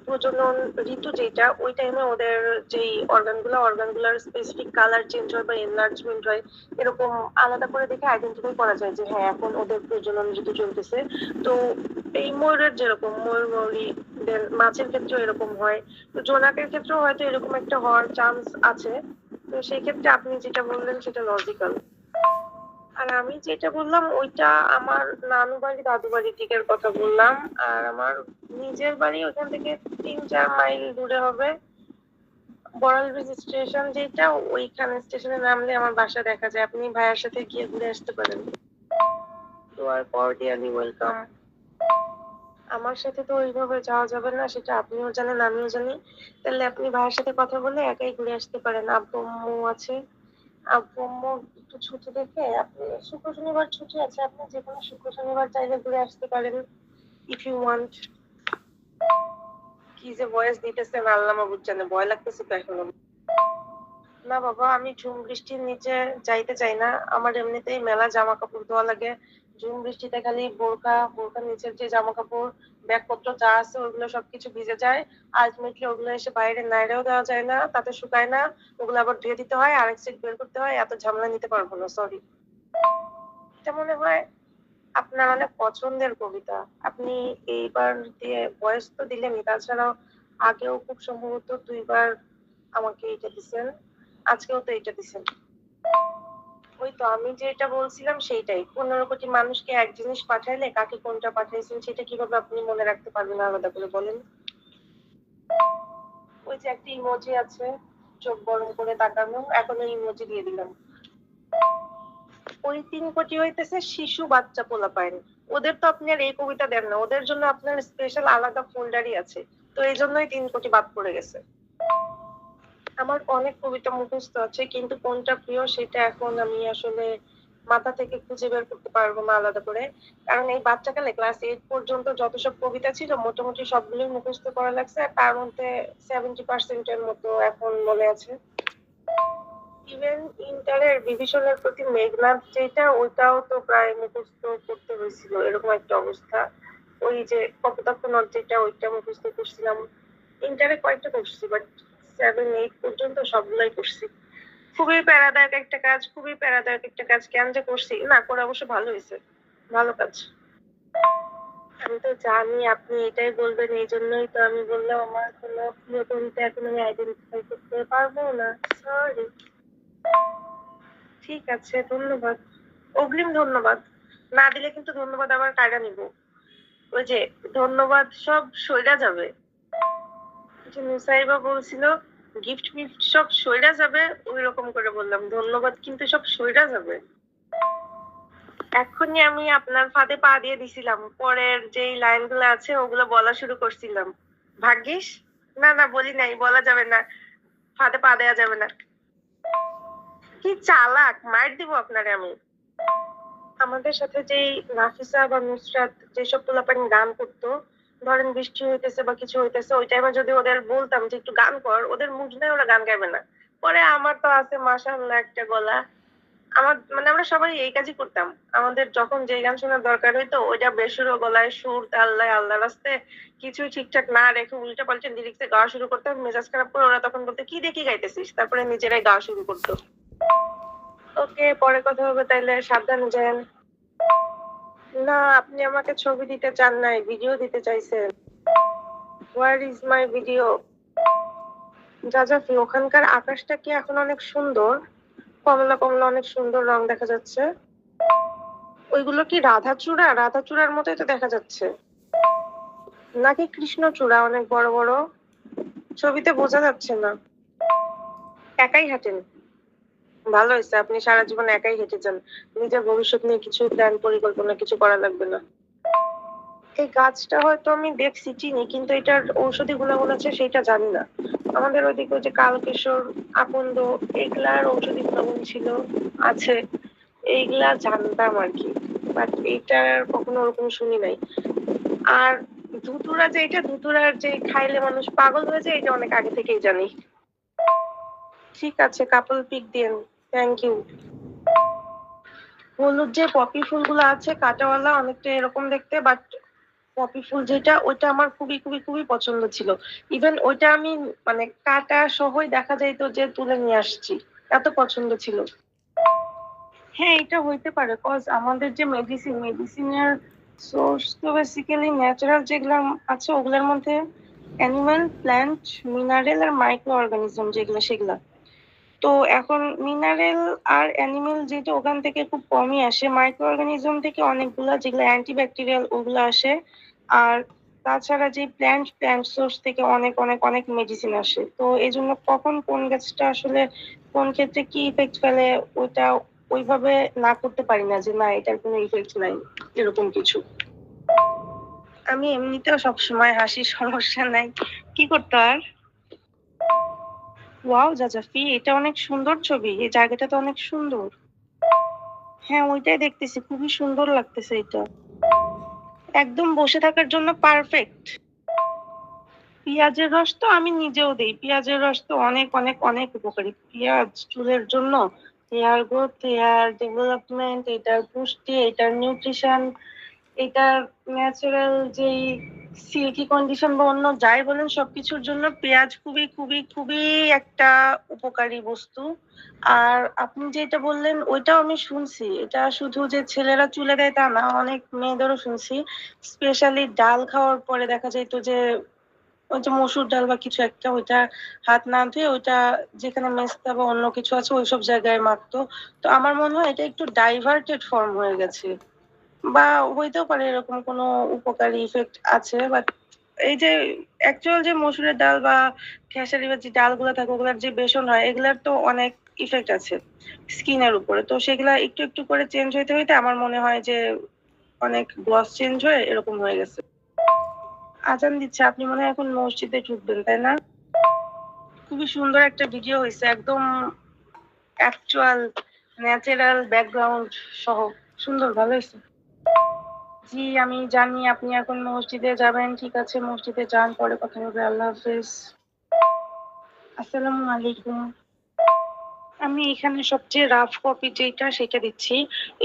প্রজনন ঋতু যেটা, ওই টাইমে ওদের যেই অর্গানগুলোর স্পেসিফিক কালার চেঞ্জ হয় বা এনলার্জমেন্ট হয়, এরকম আলাদা করে দেখে আইডেন্টিফাই করা যায় যে হ্যাঁ এখন ওদের প্রজনন ঋতু চলতেছে। তো এই ময়ূরের যেরকম ময়ূর ময়ূরীদের মাছের ক্ষেত্রেও এরকম হয়, তো জোনাকের ক্ষেত্রেও হয়তো এরকম একটা হওয়ার চান্স আছে। তো সেই ক্ষেত্রে আপনি যেটা বললেন সেটা লজিক্যাল। আর আমি যেটা বললাম ওইটা আমার নানু বাড়ি দাদু বাড়ির দিকের কথা বললাম। আর আমার নিজের বাড়ি ওখান থেকে 3-4 মাইল দূরে হবে। বড়াল ব্রিজ স্টেশন যেটা, ওইখানে স্টেশনে নামলে আমার বাসা দেখা যায়, আপনি ভাইয়ার সাথে গিয়ে ঘুরে আসতে পারেন। You are cordially welcome. আমার সাথে তো ওইভাবে যাওয়া যাবে না, সেটা আপনিও জানেন আমিও জানি। তাহলে আপনি ভাইয়ের সাথে কথা বলে একাই ঘুরে আসতে পারেন, আব্বু আম্মু আছে। আব্বু আম্মু একটু ছুটি দেখে, আপনি শুক্র শনিবার ছুটি আছে, আপনি যে কোনো শুক্র শনিবার চাইলে ঘুরে আসতে পারেন ইফ ইউ ওয়ান্ট। কি যে ভয়েস দিতেছেন আল্লাহ মাবুদ জানে, ভয় লাগতেছে তো এখনো। না বাবা, আমি ঝুম বৃষ্টির নিচে যাইতে চাই না। আমার এমনিতেই মেলা জামা কাপড় ধোয়া লাগে। ঝুম বৃষ্টিতে খালি বোরকার নিচের যে জামা কাপড় ব্যাগপত্র যা আছে ওগুলো সবকিছু ভিজে যায়। আলটিমেটলি ওগুলো এসে বাইরে নাইড়েও দেওয়া যায় না, তাতে শুকায় না। ওগুলো আবার ধুয়ে দিতে হয়, আরেক সেট বের করতে হয়, এত ঝামেলা নিতে পারবো না, সরি। এটা মনে হয় আপনার অনেক পছন্দের কবিতা। আপনি এইবার দিয়ে ভয়েস তো দিলেনই, তাছাড়াও আগেও খুব সম্ভবত 2বার আমাকে এটা দিছেন, আজকেও তো এটা দিছেন। ওই তো আমি যেটা বলছিলাম সেইটাই, 15 কোটি মানুষকে এক জিনিস পাঠাইলে কাকে কোনটা পাঠাইছেন সেটা কিভাবে আপনি মনে রাখতে পারবেন আলাদা করে বলেন? ওই যে একটা ইমোজি আছে, চোখ বড় করে তাকানো, এখন ওই ইমোজি দিয়ে দিলাম। ওই 3 কোটি হইতেছে শিশু বাচ্চা পোলাপাইন। ওদের তো আপনি আর এই কবিতা দেন না, ওদের জন্য আপনার স্পেশাল আলাদা ফোল্ডারই আছে। তো এই জন্যই 3 কোটি বাদ পড়ে গেছে। আমার অনেক কবিতা মুখস্থ আছে, কিন্তু কোনটা প্রিয় সেটা এখন আমি আসলে মাথা থেকে খুঁজে বের করতে পারবো না আলাদা করে। কারণ এই বাচ্চাকালে ক্লাস 8 পর্যন্ত যত সব কবিতা ছিল মোটামুটি সবগুলোই মুখস্থ করা লাগছে, আর তার মধ্যে 70% মতো এখন মনে আছে। ইভেন ইন্টারের বিভীষণের প্রতি মেঘনাদ যেটা, ওইটাও তো প্রায় মুখস্থ করতে হয়েছিল, এরকম একটা অবস্থা। ওই যে কপোতাক্ষ নদ যেটা, ওইটা মুখস্থ করছিলাম। ইন্টারে কয়েকটা করছি, বাট 7-8 পর্যন্ত সবগুলাই করছি। খুবই প্যারাদায়ক একটা কাজ, খুবই প্যারাদায়ক একটা কাজ, কেন যে করছি না, করে অবশ্য ভালো হয়েছে, ভালো কাজ। আমি তো জানি আপনি এটাই বলবেন, এই জন্যই তো আমি বললাম আমার কোনো প্রিয় কবিতা এখন আমি আইডেন্টিফাই করতে পারবো না, সরি। ঠিক আছে, ধন্যবাদ, অগ্রিম ধন্যবাদ। না দিলে কিন্তু ধন্যবাদ আবার কায়দা নিব। ওই যে ধন্যবাদ সব সইরা যাবে। যে মুসাইবা বলছিল গিফট মিফট সব সইরা যাবে, ওই রকম করে বললাম ধন্যবাদ কিন্তু সব সইরা যাবে। এখনই আমি আপনার ফাঁদে পা দিয়ে দিছিলাম, পরের যেই লাইনগুলো আছে ওগুলো বলা শুরু করছিলাম। ভাগ্যিস। না না, বলি নাই, বলা যাবে না, ফাঁদে পা দেওয়া যাবে না। কি চালাক, মার দিব আপনারে আমি। আমাদের সাথে যেই নাফিসা বা নুসরাত যেসব পোলাপান গান করতো, ধরেন বৃষ্টি হইতেছে বা কিছু হইতেছে, ওই টাইমে যদি ওদের বলতাম যে একটু গান কর, ওদের মুড নেই, ওরা গান গাইবে না। পরে আমার তো আছে মাশাআল্লাহ একটা গলা। আমার মানে আমরা সবাই এই কাজই করতাম। আমাদের যখন যে গান শোনার দরকার হইতো ওইটা বেসুরো গলায় সুর তাল লয় আল্লাহ রাস্তে কিছুই ঠিকঠাক না রেখে উল্টা পাল্টা লিরিক্সে গাওয়া শুরু করতাম, মেজাজ খারাপ করে ওরা তখন বলতো কি দেখি গাইতেছিস, তারপরে নিজেরাই গাওয়া শুরু করতো। ওকে, পরে কথা হবে তাইলে, সাবধানে যান। না, আপনি আমাকে ছবি দিতে চান নাই, ভিডিও দিতে চাইছেন। Where is my video? জাজাফি, ওখানকার আকাশটা কি এখন অনেক সুন্দর? কমলা কমলা অনেক সুন্দর রং দেখা যাচ্ছে। ওইগুলো কি রাধাচূড়া? রাধাচূড়ার মতোই তো দেখা যাচ্ছে। নাকি কৃষ্ণচূড়া অনেক বড় বড়? ছবিতে বোঝা যাচ্ছে না। একাই হাঁটেন? ভালো হয়েছে, আপনি সারা জীবন একাই হেঁটে যান। নিজের ভবিষ্যৎ নিয়ে কিছু প্ল্যান পরিকল্পনা কিছু করা লাগবে না। এই গাছটা হয়তো আমি দেখছি, চিনি, কিন্তু এটার ঔষধি গুণাগুণ আছে সেটা জানি না। আমাদের ওইদিকে ওই যে কালকেশর, আকন্দ, এগুলার ঔষধি গুণাগুণ ছিল, আছে, এইগুলা জানতাম আর কি, বাট এইটার কখনো ওরকম শুনি নাই। আর ধুতুরা, যে এটা ধুতুরার যে খাইলে মানুষ পাগল হয়ে যায়, এটা অনেক আগে থেকেই জানি। ঠিক আছে, কাপল পিক দিন। Thank you. হলুদ যে পপি ফুলগুলো আছে কাঁটাওয়ালা, অনেকটা এরকম দেখতে, বাট পপি ফুল যেটা, ওইটা আমার খুবই খুবই খুবই পছন্দ ছিল। ইভেন ওইটা আমি মানে কাটা সহই দেখা যাইতো যে তুলে নিয়ে আসছি, এত পছন্দ ছিল। হ্যাঁ, এটা হইতে পারে, কজ আমাদের যে মেডিসিনের সোর্স তো বেসিক্যালি ন্যাচারাল যেগুলো আছে ওগুলোর মধ্যে অ্যানিমাল, প্ল্যান্ট, মিনারেল আর মাইক্রো অর্গানিজম যেগুলো সেগুলা। তো এখন মিনারেল আর অ্যানিমেল যেটা ওখান থেকে খুব কমই আসে, মাইক্রো অর্গানিজম থেকে অনেকগুলা যেগুলো অ্যান্টিব্যাকটেরিয়াল ওগুলো আসে। আর তাছাড়া যে প্ল্যান্ট সোর্স থেকে অনেক অনেক অনেক মেডিসিন আসে। তো এই জন্য কখন কোন গাছটা আসলে কোন ক্ষেত্রে কি ইফেক্ট ফেলে ওটা ওইভাবে না করতে পারি না যে না এটার কোনো ইফেক্ট নাই, এরকম কিছু। আমি এমনিতেও সবসময় হাসি, সমস্যা নাই, কি করতে আর। ওয়াও জাজাফি, এটা অনেক সুন্দর ছবি, এই জায়গাটা তো অনেক সুন্দর। হ্যাঁ, ওইটাই দেখতেছি, খুবই সুন্দর লাগতেছে এটা, একদম বসে থাকার জন্য পারফেক্ট। পেঁয়াজের রস তো আমি নিজেও দেই, পেঁয়াজের রস তো অনেক অনেক অনেক উপকারী। পেঁয়াজ চুলের জন্য, হেয়ার গ্রোথ, হেয়ার ডেভেলপমেন্ট, এটার পুষ্টি, এটার নিউট্রিশন, এটার ন্যাচারাল যেই সিল্কি কন্ডিশন বা অন্য যাই বলেন সবকিছুর জন্য পেঁয়াজ খুবই খুবই খুবই একটা উপকারী বস্তু। আর আপনি যেটা বললেন ওইটাও আমি শুনছি, এটা শুধু যে ছেলেরা চুলে দেয় তা না, অনেক মেয়েদেরও শুনছি। স্পেশালি ডাল খাওয়ার পরে দেখা যাইতো যে ওই যে মসুর ডাল বা কিছু একটা, ওইটা হাত না ধুয়ে ওইটা যেখানে মেস্তা বা অন্য কিছু আছে ওইসব জায়গায় মাখতো। তো আমার মনে হয় এটা একটু ডাইভার্টেড ফর্ম হয়ে গেছে, বা হইতেও পারে এরকম কোনো উপকারী ইফেক্ট আছে, বাট এই যে অ্যাকচুয়াল যে মসুরের ডাল বা খেসারি বা যে ডালগুলো থাকে ওগুলার যে বেসন হয় এগুলার তো অনেক ইফেক্ট আছে স্কিনের উপরে। তো সেগুলা একটু একটু করে চেঞ্জ হইতে হইতে আমার মনে হয় যে অনেক গ্লস চেঞ্জ হয়ে এরকম হয়ে গেছে। আজান দিচ্ছে, আপনি মনে হয় এখন মসজিদে ঢুকবেন, তাই না? খুবই সুন্দর একটা ভিডিও হয়েছে, একদম অ্যাকচুয়াল ন্যাচারাল ব্যাকগ্রাউন্ড সহ, সুন্দর, ভালো হয়েছে। জি, আমি জানি আপনি এখন মসজিদে যাবেন, ঠিক আছে মসজিদে যান, পরে কথা হবে, আল্লাহ হাফেজ। আসসালামু আলাইকুম। আমি এখানে সবচেয়ে রাফ কপি যেটা সেটা দিচ্ছি।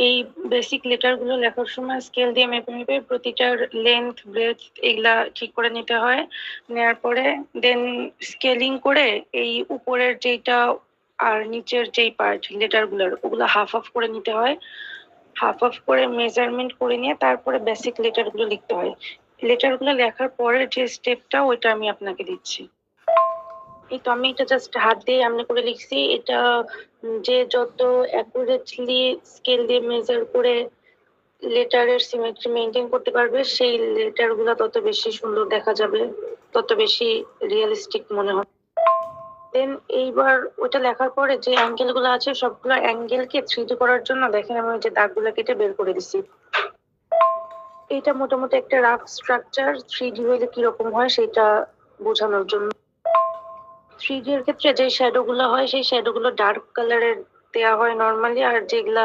এই বেসিক লেটার গুলো লেখার সময় স্কেল দিয়ে মেপে মেপে প্রতিটার লেন্থ, ব্রেথ এগুলা ঠিক করে নিতে হয়। নেওয়ার পরে দেন স্কেলিং করে এই উপরের যেটা আর নিচের যেই পার্ট লেটার গুলোর ওগুলো হাফ হাফ করে নিতে হয়। হাফ হাফ করে মেজারমেন্ট করে নিয়ে তারপরে বেসিক লেটার গুলো লিখতে হয়। লেটার গুলো লেখার পরে যে স্টেপটা ওইটা আমি আপনাকে দিচ্ছি। এই তো আমি এটা জাস্ট হাত দিয়ে এমনি করে লিখছি। এটা যে যত অ্যাকুরেটলি স্কেল দিয়ে মেজার করে লেটারের সিমেট্রি মেনটেন করতে পারবে সেই লেটার গুলো তত বেশি সুন্দর দেখা যাবে, তত বেশি রিয়েলিস্টিক মনে হবে। দেন এইবার ওইটা লেখার পরে যে অ্যাঙ্গেল গুলো আছে সবগুলো অ্যাঙ্গেলকে থ্রিডি করার জন্য দেখেন আমি ওই যে দাগগুলো কেটে বের করে দিছি। এটা মোটামুটি একটা রাফ স্ট্রাকচার, থ্রিডি হইলে কিরকম হয় সেটা বোঝানোর জন্য। থ্রিডি এর ক্ষেত্রে যে শ্যাডো গুলো হয় সেই শ্যাডো গুলো ডার্ক কালারের দেয়া হয় নর্মালি, আর যেগুলা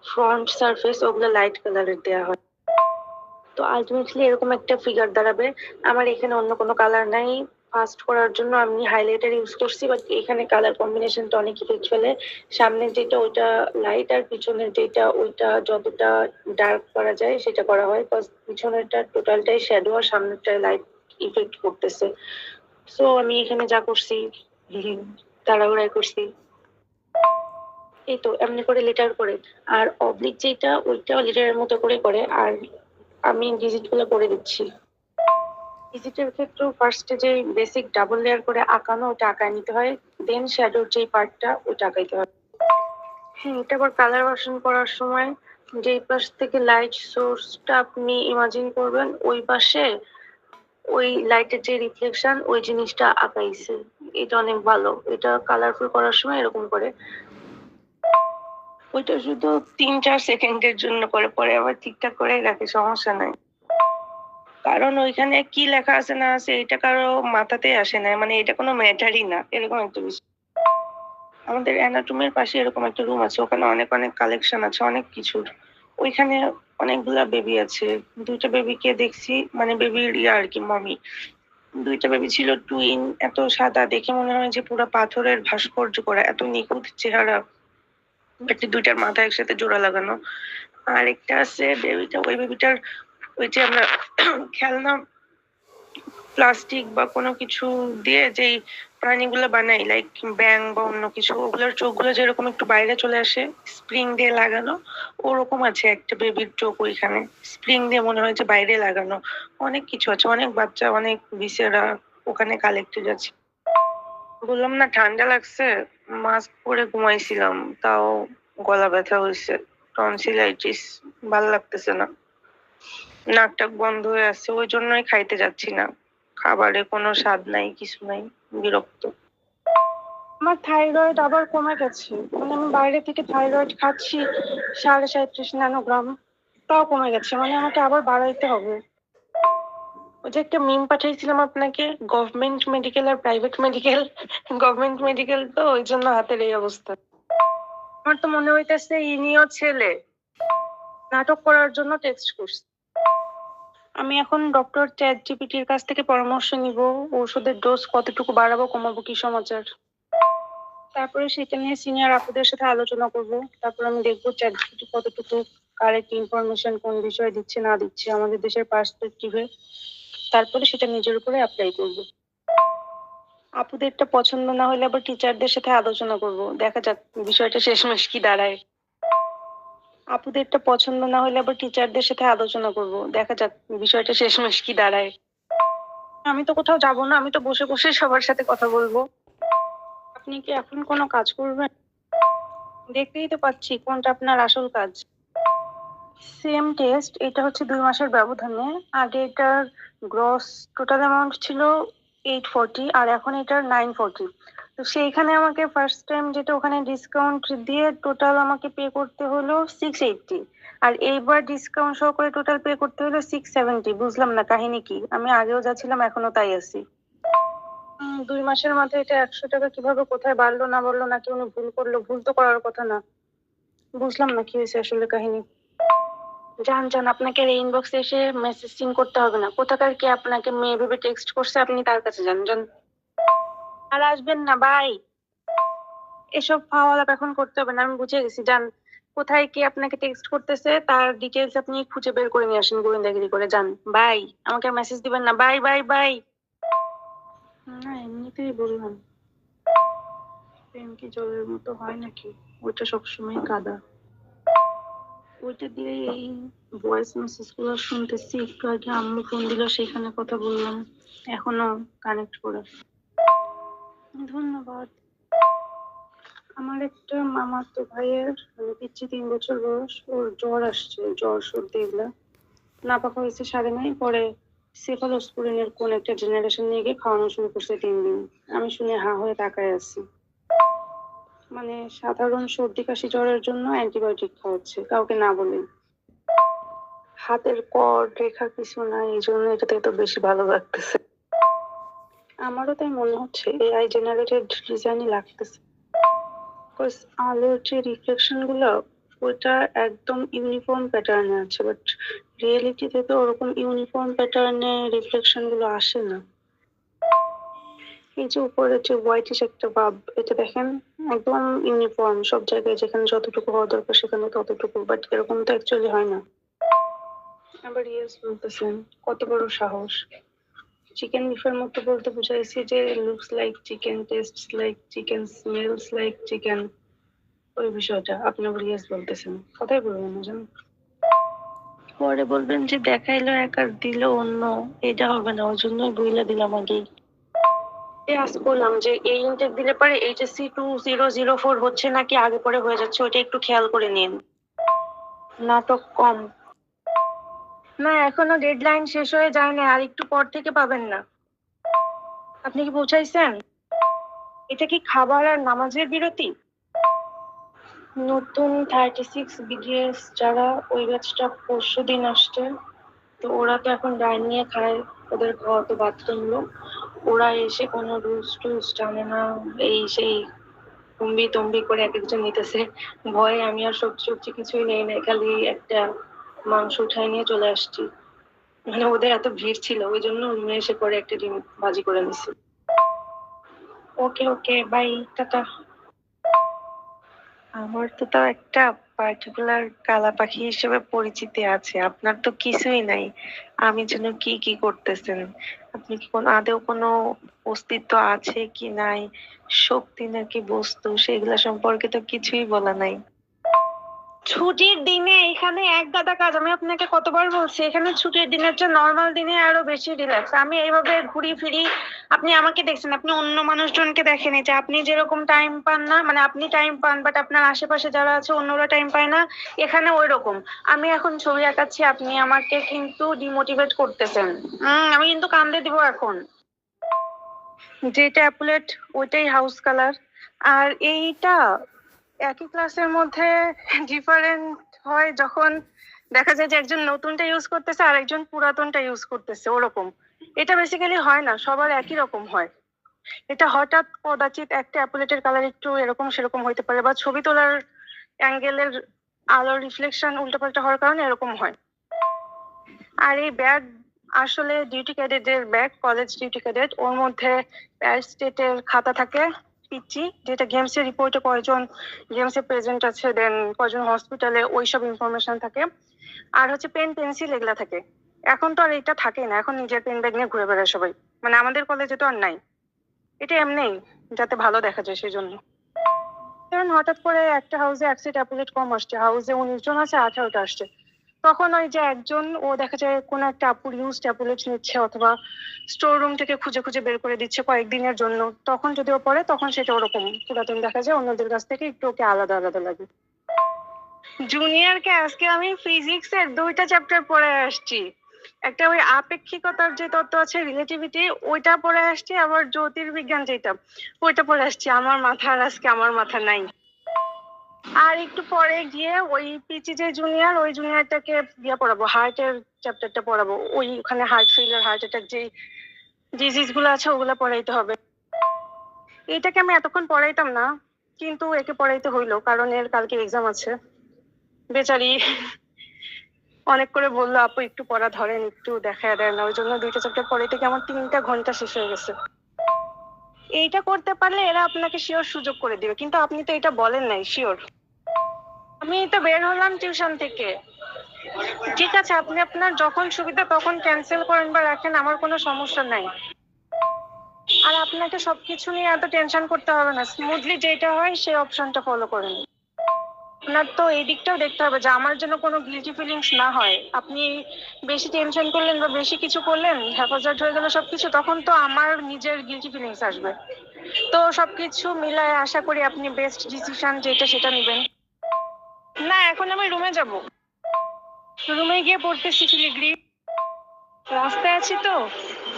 ফ্রন্ট সারফেস ওগুলো লাইট কালারের দেয়া হয়। তো আলটিমেটলি এরকম একটা ফিগার দাঁড়াবে। আমার এখানে অন্য কোনো কালার নাই, ফাস্ট করার জন্য আমি হাইলাইটার ইউজ করছি, বাট এখানে কালার কম্বিনেশনটা অনেক ইফেক্ট ফেলে। সামনের যেটা ওইটা লাইট আর পিছনের যেটা ওইটা যতটা ডার্ক করা যায় সেটা করা হয়, বিকজ পিছনেরটা টোটালটাই শ্যাডো আর সামনেরটাই লাইট ইফেক্ট করতেছে। সো আমি এখানে যা করছি তাড়াহুড়াই করছি। এই তো এমনি করে লেটার করে, আর অবলিক যেটা ওইটাও লেটারের মতো করে করে, আর আমি ডিজিট গুলো করে দিচ্ছি। ডিজিটের ক্ষেত্রেও ফার্স্টে যে বেসিক ডাবল লেয়ার করে আঁকানো ওটা আঁকায় নিতে হয়, দেন শ্যাডোর যে পার্টটা ওটা আঁকাইতে হয়। হ্যাঁ, এটা আবার কালার ভার্সন করার সময় যেই পাশ থেকে লাইট সোর্সটা আপনি ইমাজিন করবেন ওই পাশে ওই লাইটের যে রিফ্লেকশন ওই জিনিসটা আঁকাইছে। এটা অনেক ভালো, এটা কালারফুল করার সময় এরকম করে। ওইটা শুধু 3-4 সেকেন্ডের জন্য করে, পরে আবার ঠিকঠাক করে রাখে, সমস্যা নাই। কারণ ওইখানে কি লেখা আছে না আছে এটা কারো মাথাতে আসে না, মানে এটা কোনো ম্যাটারই না, এরকম একটা বিষয়। আমাদের অ্যানাটমির পাশে এরকম একটা রুম আছে, ওখানে অনেক অনেক কালেকশন আছে অনেক কিছুর। ওইখানে অনেকগুলা বেবি আছে। 2টা বেবিকে দেখছি, মানে বেবির ইয়া আর কি, মমি। 2টা বেবি ছিল টুইন, এত সাদা, দেখে মনে হয় যে পুরো পাথরের ভাস্কর্য করা, এত নিখুঁত চেহারা। বাট 2টার মাথা একসাথে জোড়া লাগানো। আর একটা আছে বেবিটা, ওই বেবিটার ওই যে আমরা খেলনা প্লাস্টিক বা কোনো কিছু দিয়ে যেই প্রাণীগুলো বানাই, লাইক ব্যাং বা অন্য কিছু, ওগুলোর চোখগুলো যেরকম একটু বাইরে চলে আসে, স্প্রিং দিয়ে লাগানো, ওরকম আছে একটা বেবির চোখ ওইখানে, স্প্রিং দিয়ে মনে হয় যে বাইরে লাগানো। অনেক কিছু আছে, অনেক বাচ্চা, অনেক ভিসেরা ওখানে কালেক্টেড আছে। বললাম না ঠান্ডা লাগছে, মাস্ক পরে ঘুমাইছিলাম, তাও গলা ব্যথা হয়েছে, টনসিলাইটিস, ভাল লাগতেছে না, নাক টাক বন্ধ হয়ে আছে, ওই জন্যই খাইতে যাচ্ছি না, খাবারে কোনো স্বাদ নাই, কিছু নাই, বিরক্ত। আমার থাইরয়েড আবার কমে গেছে, মানে আমি বাইরে থেকে থাইরয়েড খাচ্ছি 37.5 ন্যানোগ্রাম, তাও কমে গেছে, মানে আমাকে আবার বাড়াইতে হবে। ওই যে একটা মিম পাঠিয়েছিলাম আপনাকে, গভর্নমেন্ট মেডিকেল আর প্রাইভেট মেডিকেল, গভর্নমেন্ট মেডিকেল তো ওই জন্য হাতের এই অবস্থা। আমার তো মনে হইতেছে ইনিও ছেলে, নাটক করার জন্য টেক্সট করছে। আমি এখন ডক্টর চ্যাট জিপিটির কাছ থেকে পরামর্শ নিব, ওষুধের ডোজ কতটুকু বাড়াবো কমাবো, কি সমাচার। তারপরে সেটা নিয়ে সিনিয়র আপুদের সাথে আলোচনা করব। তারপর আমি দেখবো চ্যাট জিপিটি কতটুকু কারেক্ট ইনফরমেশন কোন বিষয়ে দিচ্ছে না দিচ্ছে আমাদের দেশের পার্সপেক্টিভে। তারপরে সেটা নিজের উপরে অ্যাপ্লাই করব। আপুদেরটা পছন্দ না হলে আবার টিচারদের সাথে আলোচনা করব, দেখা যাক বিষয়টা শেষমেশ কি দাঁড়ায়। আপুদেরটা পছন্দ না হলে আবার টিচারদের সাথে আলোচনা করব, দেখা যাক বিষয়টা শেষমেশ কি দাঁড়ায়। আমি তো কোথাও যাব না, আমি তো বসে বসে সবার সাথে কথা বলবো। আপনি কি এখন কোনো কাজ করবেন? দেখতেই তো পাচ্ছি কোনটা আপনার আসল কাজ। সেম টেস্ট, এটা হচ্ছে 2 মাসের ব্যবধানে। আগে এটার গ্রস টোটাল অ্যামাউন্ট ছিল 840 আর এখন এটার 940। তো সেইখানে আমাকে ফার্স্ট টাইম যেটা ওখানে ডিসকাউন্ট দিয়ে টোটাল আমাকে পে করতে হলো 680, আর এইবার ডিসকাউন্ট সহ করে টোটাল পে করতে হলো 670। বুঝলাম না কাহিনী কি, আমি আগেও যা ছিলাম এখনো তাই আছি। 2 মাসের মাথায় এটা 100 টাকা কিভাবে কোথায় বাড়লো না বাড়লো, নাকি উনি ভুল করলো? ভুল তো করার কথা না। বুঝলাম না কি হয়েছে আসলে কাহিনী। যান যান, আপনাকে আর ইনবক্সে এসে মেসেজ সিন করতে হবে না, কোথাকার কে আপনাকে মেয়ে ভেবে টেক্সট করছে, আপনি তার কাছে যান যান। আর আসবেন না, বাই। এসব ফাওয়ালাপ এখন করতে হবে না, আমি বুঝে গেছি, যান। কোথায় কে আপনাকে টেক্সট করতেছে তার ডিটেলস আপনি খুঁজে বের করে নিয়ে আসেন গোয়েন্দাগিরি করে, যান বাই। আমাকে মেসেজ দিবেন না, বাই বাই বাই। না এমনিতেই বললাম, প্রেম কি জলের মতো হয় নাকি, ওইটা সবসময় কাদা। ওইটা দিয়ে এই ভয়েস মেসেজ গুলো শুনতেছি, একটু আগে আম্মু ফোন দিল সেখানে কথা বললাম, এখনো কানেক্ট করে। ধন্যবাদ। আমার একটা মামাতো ভাইয়ের, মানে পিচ্ছি 3 বছর বয়স, ওর জ্বর আসছে, জ্বর সর্দি এগুলা, নাপাকা হয়েছে 9.5, পরে সেফালোস্পুরিনের কোন একটা জেনারেশন নিয়ে গিয়ে খাওয়ানো শুরু করছে 3 দিন। আমি শুনে হা হয়ে তাকায় আছি। মানে সাধারণ সর্দি কাশি জ্বরের জন্য অ্যান্টিবায়োটিক খাওয়াচ্ছে কাউকে না বলে। হাতের কর্ড রেখা কিছু নাই, এই জন্য এটাতে তো বেশি ভালো লাগতেছে। আমারও তাই মনে হচ্ছে এআই জেনারেটেড ডিজাইনই লাগতেছে। আলোর যে রিফ্লেকশন গুলো, ওটা একদম ইউনিফর্ম প্যাটার্নে আছে, বাট রিয়েলিটিতে তো ওরকম ইউনিফর্ম প্যাটার্নে রিফ্লেকশন গুলো আসে না। এই যে উপরে যে হোয়াইটিশ একটা ভাব, এটা দেখেন একদম ইউনিফর্ম, সব জায়গায় যেখানে যতটুকু হওয়া দরকার সেখানে ততটুকু, বাট এরকম তো অ্যাকচুয়ালি হয় না। আবার ইয়েস বলতেছেন, কত বড় সাহস! চিকেন বিফের মতো বলতে বুঝাইছি যে looks like chicken, tastes like chicken, smells like chicken, ওই বিষয়টা আপনি আবার ইয়েস বলতেছেন, কথাই বলবেন না জান। পরে বলবেন যে দেখাইলো এক আর দিল অন্য, এটা হবে না, ওই জন্যই বইলা দিলাম আগেই। আজ করলাম যে এই ইনটেক দিলে পারে এইচএসসি 2004 হচ্ছে নাকি আগে পরে হয়ে যাচ্ছে, ওইটা একটু খেয়াল করে নিন। নাটক কম। না এখনো ডেডলাইন শেষ হয়ে যায় না, আর একটু পর থেকে পাবেন না। আপনি কি পৌঁছাইছেন? এটা কি খাবার আর নামাজের বিরতি? নতুন 36 BDS যারা ওই ব্যাচটা পরশু দিন আসছে, তো ওরা তো এখন ডাইন নিয়ে খায়, ওদের খাওয়া তো বাধ্যতামূলক। ওরা এসে কোনো রুলস টুলস জানে না, এই সেই তম্বি তম্বি করে এক একজন নিতেছে। ভয়ে আমি আর সবজি সবজি কিছুই নেই না, খালি একটা মাংস উঠাই নিয়ে চলে আসছি। মানে ওদের এত ভিড় ছিল, ওই জন্য রুমে এসে পরে একটা ডিম ভাজি করে নিছি। ওকে ওকে, বাই, টাটা। আমার তো তাও একটা পার্টিকুলার কালা পাখি হিসেবে পরিচিতি আছে, আপনার তো কিছুই নাই। আমি যেন কি কি করতেছেন, আপনি কি কোনো আদেও কোনো অস্তিত্ব আছে কি নাই, শক্তি নাকি বস্তু, সেগুলা সম্পর্কে তো কিছুই বলা নাই। ছুটির দিনে এখানে এক গাদা কাজ, আমি আপনাকে কতবার বলছি এখানে ছুটির দিনের চেয়ে নর্মাল দিনে আরো বেশি রিল্যাক্স। আমি এইভাবে ঘুরি ফিরি, আপনি আমাকে দেখছেন, আপনি অন্য মানুষজনকে দেখেনি যে আপনি যেরকম টাইম পান না, মানে আপনি টাইম পান বাট আপনার আশেপাশে যারা আছে অন্যরা টাইম পায় না, এখানে ওই রকম। আমি এখন ছবি আঁকাচ্ছি, আপনি আমাকে কিন্তু ডিমোটিভেট করতেছেন। আমি কিন্তু কান্দে দিব এখন। যেটা অ্যাপুলেট ওইটাই হাউস কালার, আর এইটা একই ক্লাসের মধ্যে ডিফারেন্ট হয় যখন দেখা যায় যে একজন নতুনটা ইউজ করতেছে আর একজন পুরাতনটা ইউজ করতেছে, ওরকম। এটা বেসিক্যালি হয় না, সবার একই রকম হয়। এটা হঠাৎ কদাচিৎ একটা অ্যাপুলেটের কালার একটু এরকম সেরকম হইতে পারে, বা ছবি তোলার অ্যাঙ্গেলের আলোর রিফ্লেকশন উল্টাপাল্টা হওয়ার কারণে এরকম হয়। আর এই ব্যাগ আসলে ডিউটি ক্যাডেটের ব্যাগ, কলেজ ডিউটি ক্যাডেট। ওর মধ্যে স্টেটের খাতা থাকে, পিচি, যেটা গেমস এর রিপোর্টে কয়জন গেমসে প্রেজেন্ট আছে, দেন কয়জন হসপিটালে, ওইসব ইনফরমেশন থাকে। আর হচ্ছে পেন পেন্সিল এগুলা থাকে। এখন তো আর এটা থাকে না, এখন নিজের পেন ব্যাগ নিয়ে ঘুরে বেড়ায় সবাই, মানে আমাদের কলেজে তো আর নাই। এটা এমনি যাতে ভালো দেখা যায় সেই জন্য। কারণ হঠাৎ করে একটা হাউসে এক সেট অ্যাপুলেট কম আসছে, হাউসে 19 জন আছে, 18টা আসছে। তখন ওই যে একজন ও দেখা যায় কোন একটা আপুর ইউজ ট্যাবলেট নিচ্ছে, অথবা স্টোর রুম থেকে খুঁজে খুঁজে বের করে দিচ্ছে কয়েকদিনের জন্য, তখন যদি ও পড়ে তখন সেটা ওরকম পুরাতন দেখা যায়, অন্যদের কাছ থেকে একটু ওকে আলাদা আলাদা লাগে। জুনিয়রকে আজকে আমি ফিজিক্স এর 2টা চ্যাপ্টার পড়ে আসছি। একটা ওই আপেক্ষিকতার যে তত্ত্ব আছে, রিলেটিভিটি, ওইটা পড়ে আসছি, আবার জ্যোতির্বিজ্ঞান যেটা, ওইটা পড়ে আসছি। আমার মাথা নাই। আর একটু পরে গিয়ে ওই পিচি যে জুনিয়র, ওই জুনিয়রটাকে পড়াবো, হার্টের চ্যাপ্টারটা পড়াবো। ওই ওখানে হার্ট ফেলিয়ার, হার্ট অ্যাটাক যে ডিজিজ গুলো আছে ওগুলা পড়াইতে হবে। এইটাকে আমি এতক্ষণ পড়াইতাম না, কিন্তু একে পড়াইতে হইলো কারণ এর কালকে এক্সাম আছে। বেচারি অনেক করে বললো, আপু একটু পড়া ধরেন, একটু দেখা দেয় না, ওই জন্য 2টা চ্যাপ্টার পড়াইতে গিয়ে আমার 3টা ঘন্টা শেষ হয়ে গেছে। এইটা করতে পারলে এরা আপনাকে শিওর সুযোগ করে দিবে, কিন্তু আপনি তো এটা বলেন নাই শিওর। আমি তো বের হলাম টিউশন থেকে। ঠিক আছে, আপনি আপনার যখন সুবিধা তখন ক্যান্সেল করেন বা রাখেন, আমার কোনো সমস্যা নাই। আর আপনাকে সবকিছু নিয়ে এত টেনশন করতে হবে না, স্মুথলি যেটা হয় সেই অপশনটা ফলো করেন। আপনার তো এই দিকটাও দেখতে হবে যে আমার জন্য কোনো গিলটি ফিলিংস না হয়। আপনি বেশি টেনশন করলেন বা বেশি কিছু করলেন, হ্যাপাজার্ড হয়ে গেল সবকিছু, তখন তো আমার নিজের গিলটি ফিলিংস আসবে। তো সবকিছু মিলায় আশা করি আপনি বেস্ট ডিসিশন যেটা সেটা নেবেন। না, এখন আমি রুমে যাব, রুমে গিয়ে পড়তেছি ফিলিগ্রি। রাস্তায় আছি তো,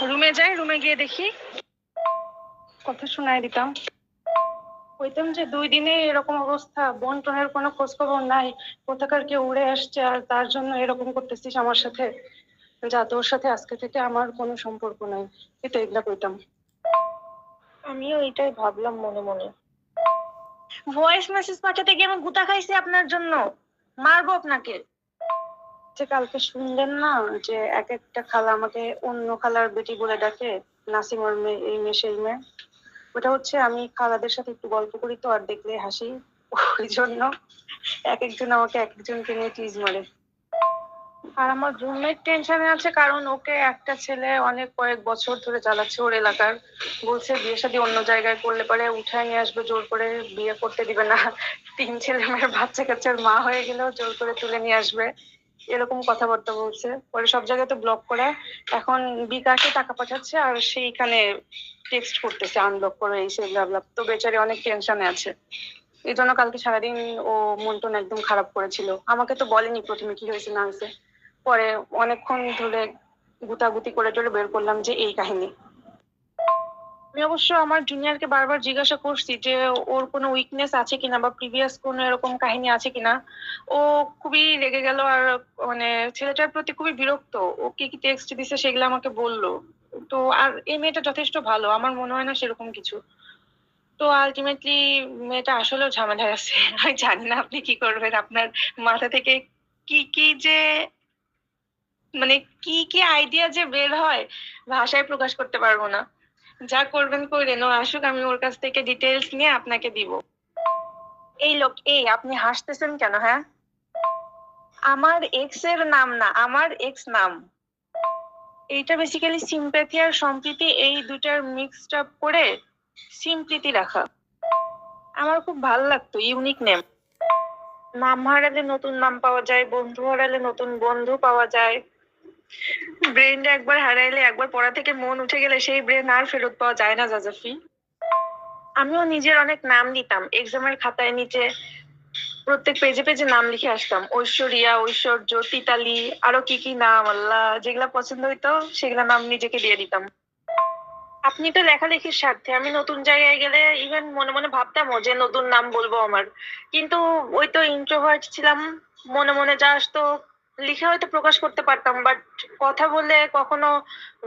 রুমে যাই, রুমে গিয়ে দেখি। কথা শোনায় দিতাম, কইতাম যে 2 দিনে এরকম অবস্থা, বোন টোনের কোনো খোঁজ খবর নাই, কোথাকার কেউ উড়ে আসছে আর তার জন্য এরকম করতেছিস আমার সাথে, যা তোর সাথে আজকে থেকে আমার কোনো সম্পর্ক নাই। এটা এগুলা কইতাম। আমিও এটাই ভাবলাম মনে মনে। ভয়েস মেসেজ পাঠাতে গিয়ে আমি গুতা খাইছি আপনার জন্য, মারবো আপনাকে। যে কালকে শুনলেন না যে এক একটা খালা আমাকে অন্য খালার বেটি বলে ডাকে, নাসিমার মেয়ে, এই মেয়ে সেই মেয়ে। ওটা হচ্ছে আমি খালাদের সাথে একটু গল্প করি তো, আর দেখলে হাসি, ওই জন্য এক একজন আমাকে এক একজনকে নিয়ে টিজ মারে। আর আমার রুমমেট টেনশনে আছে, কারণ ওকে একটা ছেলে অনেক কয়েক বছর ধরে জ্বালাচ্ছে ওর এলাকার। বলছে বিয়ে শাদী অন্য জায়গায় করলে পরে উঠায় নিয়ে আসবে, জোর করে বিয়ে করতে দিবে না, 3 ছেলে মেয়ের বাচ্চা কাচ্চার মা হয়ে গেলেও জোর করে তুলে নিয়ে আসবে, এরকম কথাবার্তা বলছে। পরে সব জায়গায় তো ব্লক করে, এখন বিকাশে টাকা পাঠাচ্ছে আর সেইখানে টেক্সট করতেছে আনব্লক করে, এই সেই ব্লা ব্লা। তো বেচারি অনেক টেনশনে আছে, এই জন্য কালকে সারাদিন ও মন টন একদম খারাপ করেছিল। আমাকে তো বলেনি প্রথমে কি হয়েছে না হয়েছে, পরে অনেকক্ষণ ধরে গুতাগুতি করে টরে বের করলাম যে এই কাহিনী। আমি অবশ্য আমার জুনিয়রকে বারবার জিজ্ঞাসা করছি যে ওর কোনো উইকনেস আছে কিনা বা প্রিভিয়াস কোনো এরকম কাহিনী আছে কিনা। ও খুবই রেগে গেল আর মানে ছেলেটার প্রতি খুবই বিরক্ত। ও কি কি টেক্সট দিছে সেগুলো আমাকে বললো। তো আর এই মেয়েটা যথেষ্ট ভালো, আমার মনে হয় না সেরকম কিছু। তো আলটিমেটলি মেয়েটা আসলেও ঝামেলায় আছে। আমি জানি না আপনি কি করবেন, আপনার মাথা থেকে কি কি যে মানে কি কি আইডিয়া যে বের হয় ভাষায় প্রকাশ করতে পারবো না। যা করবেন কইরেন, ও আসুক, আমি ওর কাছ থেকে ডিটেলস নিয়ে আপনাকে দিব। এই লোক, এই আপনি হাসতেছেন কেন? হ্যাঁ, আমার এক্স এর নাম না, আমার এক্স নাম। এইটা বেসিক্যালি সিম্প্যাথি আর সম্প্রীতি এই দুটার মিক্সড আপ করে সিম্প্রীতি রাখা। আমার খুব ভালো লাগতো, ইউনিক নেম। নাম হারালে নতুন নাম পাওয়া যায়, বন্ধু হারালে নতুন বন্ধু পাওয়া যায়। ব্রেনটা একবার হারাইলে, একবার পড়া থেকে মন উঠে গেলে সেই ব্রেন আর ফেরত পাওয়া যায় না জাজাফি। আমিও নিজের অনেক নাম দিতাম এক্সামের খাতায়, নিচে প্রত্যেক পেজে পেজে নাম লিখে আসতাম, ঐশ্বরিয়া, ঐশ্বর্য, তিতালি, আরো কি কি নাম, আল্লাহ, যেগুলা পছন্দ হইতো সেগুলা নাম নিজেকে দিয়ে দিতাম। আপনি তো লেখালেখির স্বার্থে, আমি নতুন জায়গায় গেলে ইভেন মনে মনে ভাবতামও যে নতুন নাম বলবো আমার। কিন্তু ওই তো ইন্ট্রোভার্ট ছিলাম, মনে মনে যা আসতো লিখে হয়তো প্রকাশ করতে পারতাম, বাট কথা বলে কখনো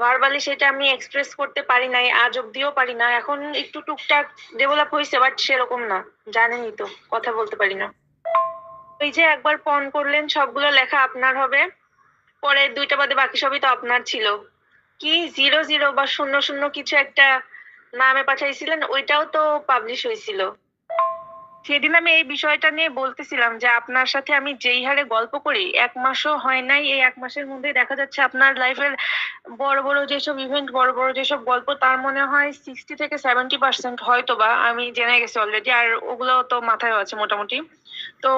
ভার্বালি সেটা আমি এক্সপ্রেস করতে পারি নাই, আজ অব্দিও পারি না। এখন একটু টুকটাক ডেভেলপ হয়েছে, বাট সেরকম না, জানেনই তো কথা বলতে পারি না। ওই যে একবার পণ করলেন সবগুলো লেখা আপনার হবে, পরে দুইটা বাদে বাকি সবই তো আপনার ছিল। কি জিরো জিরো বা শূন্য শূন্য কিছু একটা নামে পাঠাইছিলেন, ওইটাও তো পাবলিশ হয়েছিল। সেদিন আমি এই বিষয়টা নিয়ে বলতেছিলাম যে আপনার সাথে আমি যেই হারে গল্প করি, 1 মাসও হয় নাই, এই 1 মাসের মধ্যে দেখা যাচ্ছে আপনার লাইফের বড় বড় যেসব ইভেন্ট, বড় বড় যেসব গল্প, তার মনে হয় 60 থেকে 70% হয়তো বা আমি জেনে গেছি অলরেডি, আর ওগুলো তো মাথায় আছে মোটামুটি। তো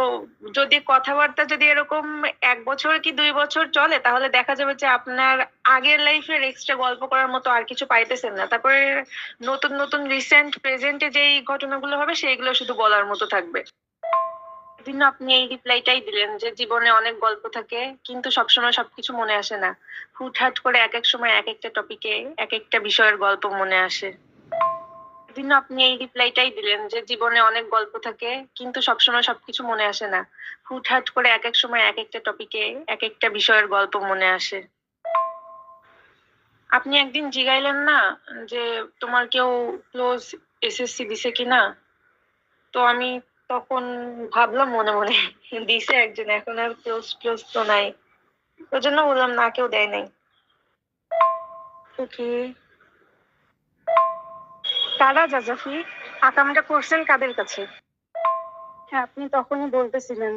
যদি কথাবার্তা যদি এরকম 1 বছর কি 2 বছর চলে, তাহলে দেখা যাবে যে আপনার আগের লাইফের এক্সট্রা গল্প করার মতো আর কিছু পাইতেছেন না। তারপরে নতুন নতুন রিসেন্ট প্রেজেন্টে যেই ঘটনাগুলো হবে সেইগুলো শুধু বলার মতো থাকবে। দিন আপনি এই রিপ্লাইটাই দিলেন যে জীবনে অনেক গল্প থাকে কিন্তু সবসময় সবকিছু মনে আসে না। হুটহাট করে এক এক সময় এক একটা টপিকে এক একটা বিষয়ের গল্প মনে আসে। দিন আপনি এই রিপ্লাইটাই দিলেন যে জীবনে অনেক গল্প থাকে কিন্তু সবসময় সবকিছু মনে আসে না। হুটহাট করে এক এক সময় এক একটা টপিকে এক একটা বিষয়ের গল্প মনে আসে। আপনি একদিন জিগাইলেন না যে তোমার কেউ ক্লোজ এসএসসি দিছে কিনা? তো আমি তখন ভাবলাম মনে মনে দিছে একজন, এখন আর ক্লোজ ক্লোজ তো নাই, ওই জন্য বললাম না, কেউ দেয় নাই। ওকে, কারা জাজাফি? আকামটা করছেন কাদের কাছে? হ্যাঁ, আপনি তখনই বলতেছিলেন।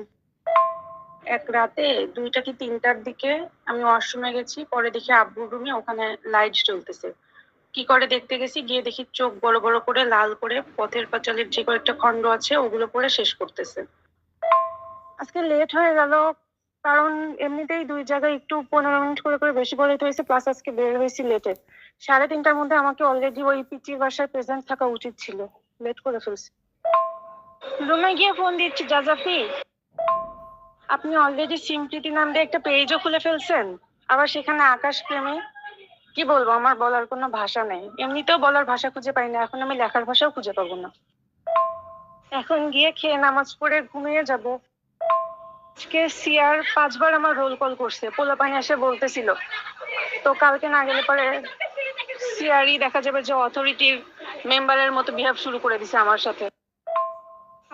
এক রাতে 2টা কি 3টার দিকে আমি ওয়াশরুমে গেছি, পরে দেখি আব্বুর রুমে ওখানে লাইট জ্বলতেছে। কি করে দেখতে গেছি, গিয়ে দেখি চোখ বড় বড় করে লাল করে পথের পাঁচালীর যে কয়েকটা খণ্ড আছে ওগুলো পড়ে শেষ করতেছে। আজকে লেট হয়ে গেল, কারণ এমনিতেই 2 জায়গায় একটু 15 মিনিট করে করে বেশি বলে হয়েছে, প্লাস আজকে বের হয়েছি লেটে। 3:30টার মধ্যে আমাকে অলরেডি ওই পিচির বাসায় প্রেজেন্ট থাকা উচিত ছিল, লেট করে ফেলছি। রুমে গিয়ে ফোন দিচ্ছি জাজাফি। আপনি অলরেডি সিম্প্লিটি নাম দিয়ে একটা পেজও খুলে ফেলছেন, আবার সেখানে আকাশ প্রেমী। কি বলবো, আমার বলার কোনো ভাষা নেই, এমনিতেও বলার ভাষা খুঁজে পাই না, এখন আমি লেখার ভাষাও খুঁজে পাবো না। এখন গিয়ে খেয়ে নামাজ পড়ে ঘুমিয়ে যাব। আজকে সিআর 5বার আমার রোল কল করছে, পোলাপানি এসে বলতেছিল। তো কালকে না গেলে পরে সিআরই দেখা যাবে যে অথরিটির মেম্বারের মতো বিহেভ শুরু করে দিছে আমার সাথে।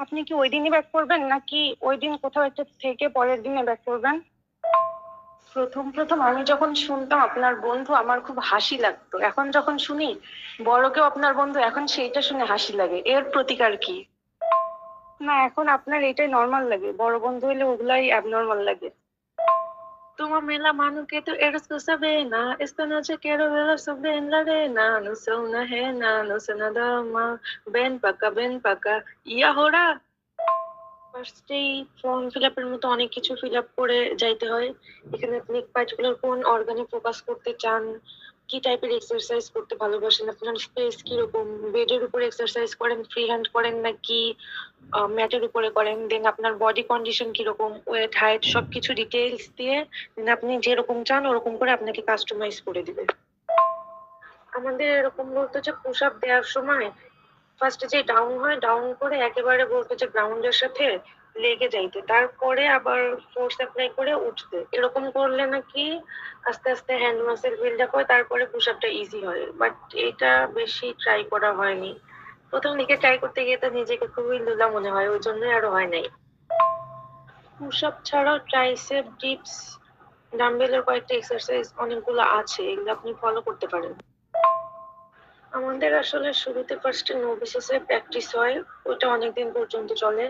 আপনি কি ওই দিনই ব্যাক করবেন নাকি ওই দিন কোথাও একটা থেকে পরের দিনে ব্যাক করবেন? প্রথম প্রথম আমি যখন শুনতাম আপনার বন্ধু, আমার খুব হাসি লাগতো, এখন যখন শুনি বড় কেউ আপনার বন্ধু, এখন সেইটা শুনে হাসি লাগে। এর প্রতিকার কি? না, এখন আপনার এটাই নর্মাল লাগে, বড় বন্ধু হইলে ওগুলাই অ্যাবনর্মাল লাগে। Tuma mela mano que tu eres cosa buena. Esta noche quiero ver a su bien la arena. No sé una ajena, no sé nada más. Ven pa' acá. Y ahora ফার্স্টেই ফর্ম ফিল আপের মতো অনেক কিছু ফিল আপ করে যাইতে হয়। এখানে আপনি পার্টিকুলার কোন অর্গানে ফোকাস করতে চান, কি টাইপের এক্সারসাইজ করতে ভালোবাসেন, আপনার স্পেস কিরকম, বেডের উপরে এক্সারসাইজ করেন, ফ্রি হ্যান্ড করেন নাকি ম্যাটের উপরে করেন, দেন আপনার বডি কন্ডিশন কিরকম, ওয়েট, হাইট, সবকিছু ডিটেইলস দিয়ে দেন আপনি যেরকম চান ওরকম করে আপনাকে কাস্টমাইজ করে দিবে। আমাদের এরকম বলতো যে পুশ আপ দেওয়ার সময় ফার্স্টে যে ডাউন হয়, ডাউন করে একেবারে বলতো যে গ্রাউন্ডের সাথে লেগে যাইতে, তারপরে আবার ফোর্স অ্যাপ্লাই করে উঠতে। এরকম করলে নাকি আস্তে আস্তে হ্যান্ড মাসেল বিল্ড আপ হয়, তারপরে পুশ আপটা ইজি হয়। বাট এটা বেশি ট্রাই করা হয়নি। প্রথম দিকে ট্রাই করতে গিয়ে তো নিজেকে খুবই লুলা মনে হয়, ওই জন্যই আরো হয় নাই। পুশ আপ ছাড়াও ট্রাইসেপ, ডিপস, ডাম্বেলের কয়েকটা এক্সারসাইজ অনেকগুলো আছে, এগুলো আপনি ফলো করতে পারেন। আমাদের আসলে শুরুতে ফার্স্টে নো বেসিসে প্র্যাকটিস হয়, ওইটা অনেকদিন পর্যন্ত চলে।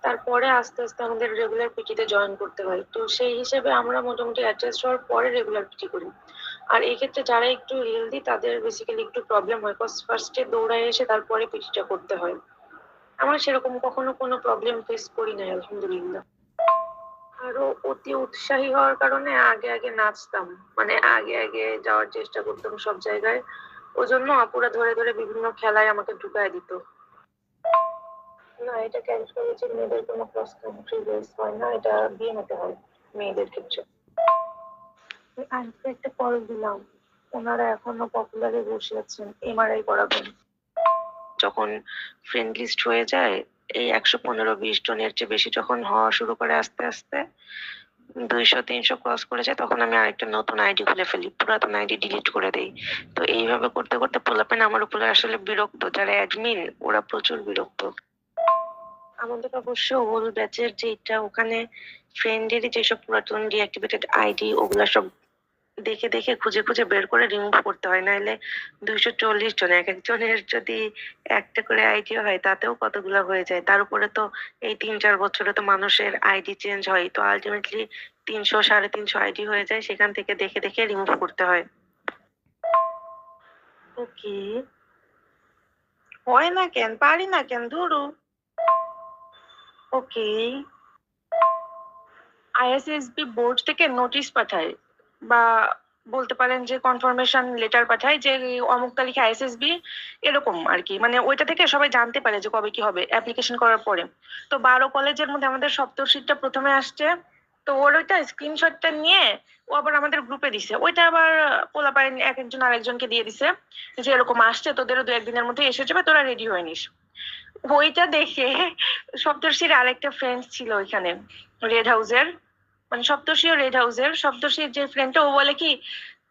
তারপরে আস্তে আস্তে আমাদের রেগুলার পিটিতে জয়েন করতে হয়। তো সেই হিসেবে আমরা মোটামুটি অ্যাডজাস্ট হওয়ার পরে রেগুলার পিটি করি। আর এই ক্ষেত্রে যারা একটু হেলদি তাদের বেসিক্যালি একটু প্রবলেম হয়, কজ ফার্স্টে দৌড়ায় এসে তারপরে পিটিটা করতে হয়। আমার সেরকম কখনো কোনো প্রবলেম ফেস করি নাই, আলহামদুলিল্লাহ। আরো অতি উৎসাহী হওয়ার কারণে আগে আগে নাচতাম, মানে আগে আগে যাওয়ার চেষ্টা করতাম সব জায়গায়। ওই জন্য আপুরা ধরে ধরে বিভিন্ন খেলায় আমাকে ঢুকায় দিত। না, এটা ক্যালিফোর্নিয়া যে মেয়েদের কোনো ক্রস কান্ট্রি রেস হয় না, এটা বিএমএতে হয় মেয়েদের ক্ষেত্রে। আজকে একটা কল দিলাম, ওনারা এখনো পপুলারে বসে আছেন, এমআরআই করাবেন। যখন ফ্রেন্ড লিস্ট হয়ে যায়, এই 115-20 জনের চেয়ে বেশি যখন হওয়া শুরু করে আস্তে আস্তে 200-300 ক্রস করে যায়, তখন আমি আরেকটা নতুন আইডি খুলে ফেলি, পুরাতন আইডি ডিলিট করে দেই। তো এইভাবে করতে করতে পোলাপেন আমার উপরে আসলে বিরক্ত, যারা অ্যাডমিন ওরা প্রচুর বিরক্ত। আমাদের অবশ্য হোল ব্যাচের যেটা ওখানে ফ্রেন্ডেরই যেসব পুরাতন ডিঅ্যাক্টিভেটেড আইডি, ওগুলা সব দেখে দেখে খুঁজে খুঁজে বের করে রিমুভ করতে হয়, নাইলে 240 জন, এক একজনের যদি একটা করে আইডি হয় তাতেও কতগুলা হয়ে যায়। তার উপরে তো এই 3-4 বছরে তো মানুষের আইডি চেঞ্জ হয়, তো আলটিমেটলি 300-350 আইডি হয়ে যায়, সেখান থেকে দেখে দেখে রিমুভ করতে হয়। ওকে, হয় না কেন, পারি না কেন, ধরু। ওকে, আইএসএসবি বোর্ড থেকে নোটিশ পাঠায়, বা বলতে পারেন যে কনফার্মেশন লেটার পাঠায় যে অমুক তারিখে আইএসএসবি, এরকম আর কি। মানে ওইটা থেকে সবাই জানতে পারে যে কবে কি হবে অ্যাপ্লিকেশন করার পরে। তো 12 কলেজের মধ্যে আমাদের সপ্তর্ষিটা প্রথমে আসছে। তো ওর ওইটা স্ক্রিনশটটা নিয়ে ও আবার আমাদের গ্রুপে দিছে, ওইটা আবার পোলাপাইন এক একজন আরেকজনকে দিয়ে দিছে যে এরকম আসছে, তোদেরও 2-1 দিনের মধ্যে এসে যাবে, তোরা রেডি হয়ে নিস। ওইটা দেখে সপ্তর্ষির আরেকটা ফ্রেন্ড ছিল ওইখানে রেড হাউসের, মানে সপ্তর্ষিও রেড হাউসের, সপ্তর্ষির যে ফ্রেন্ডটা, ও বলে কি,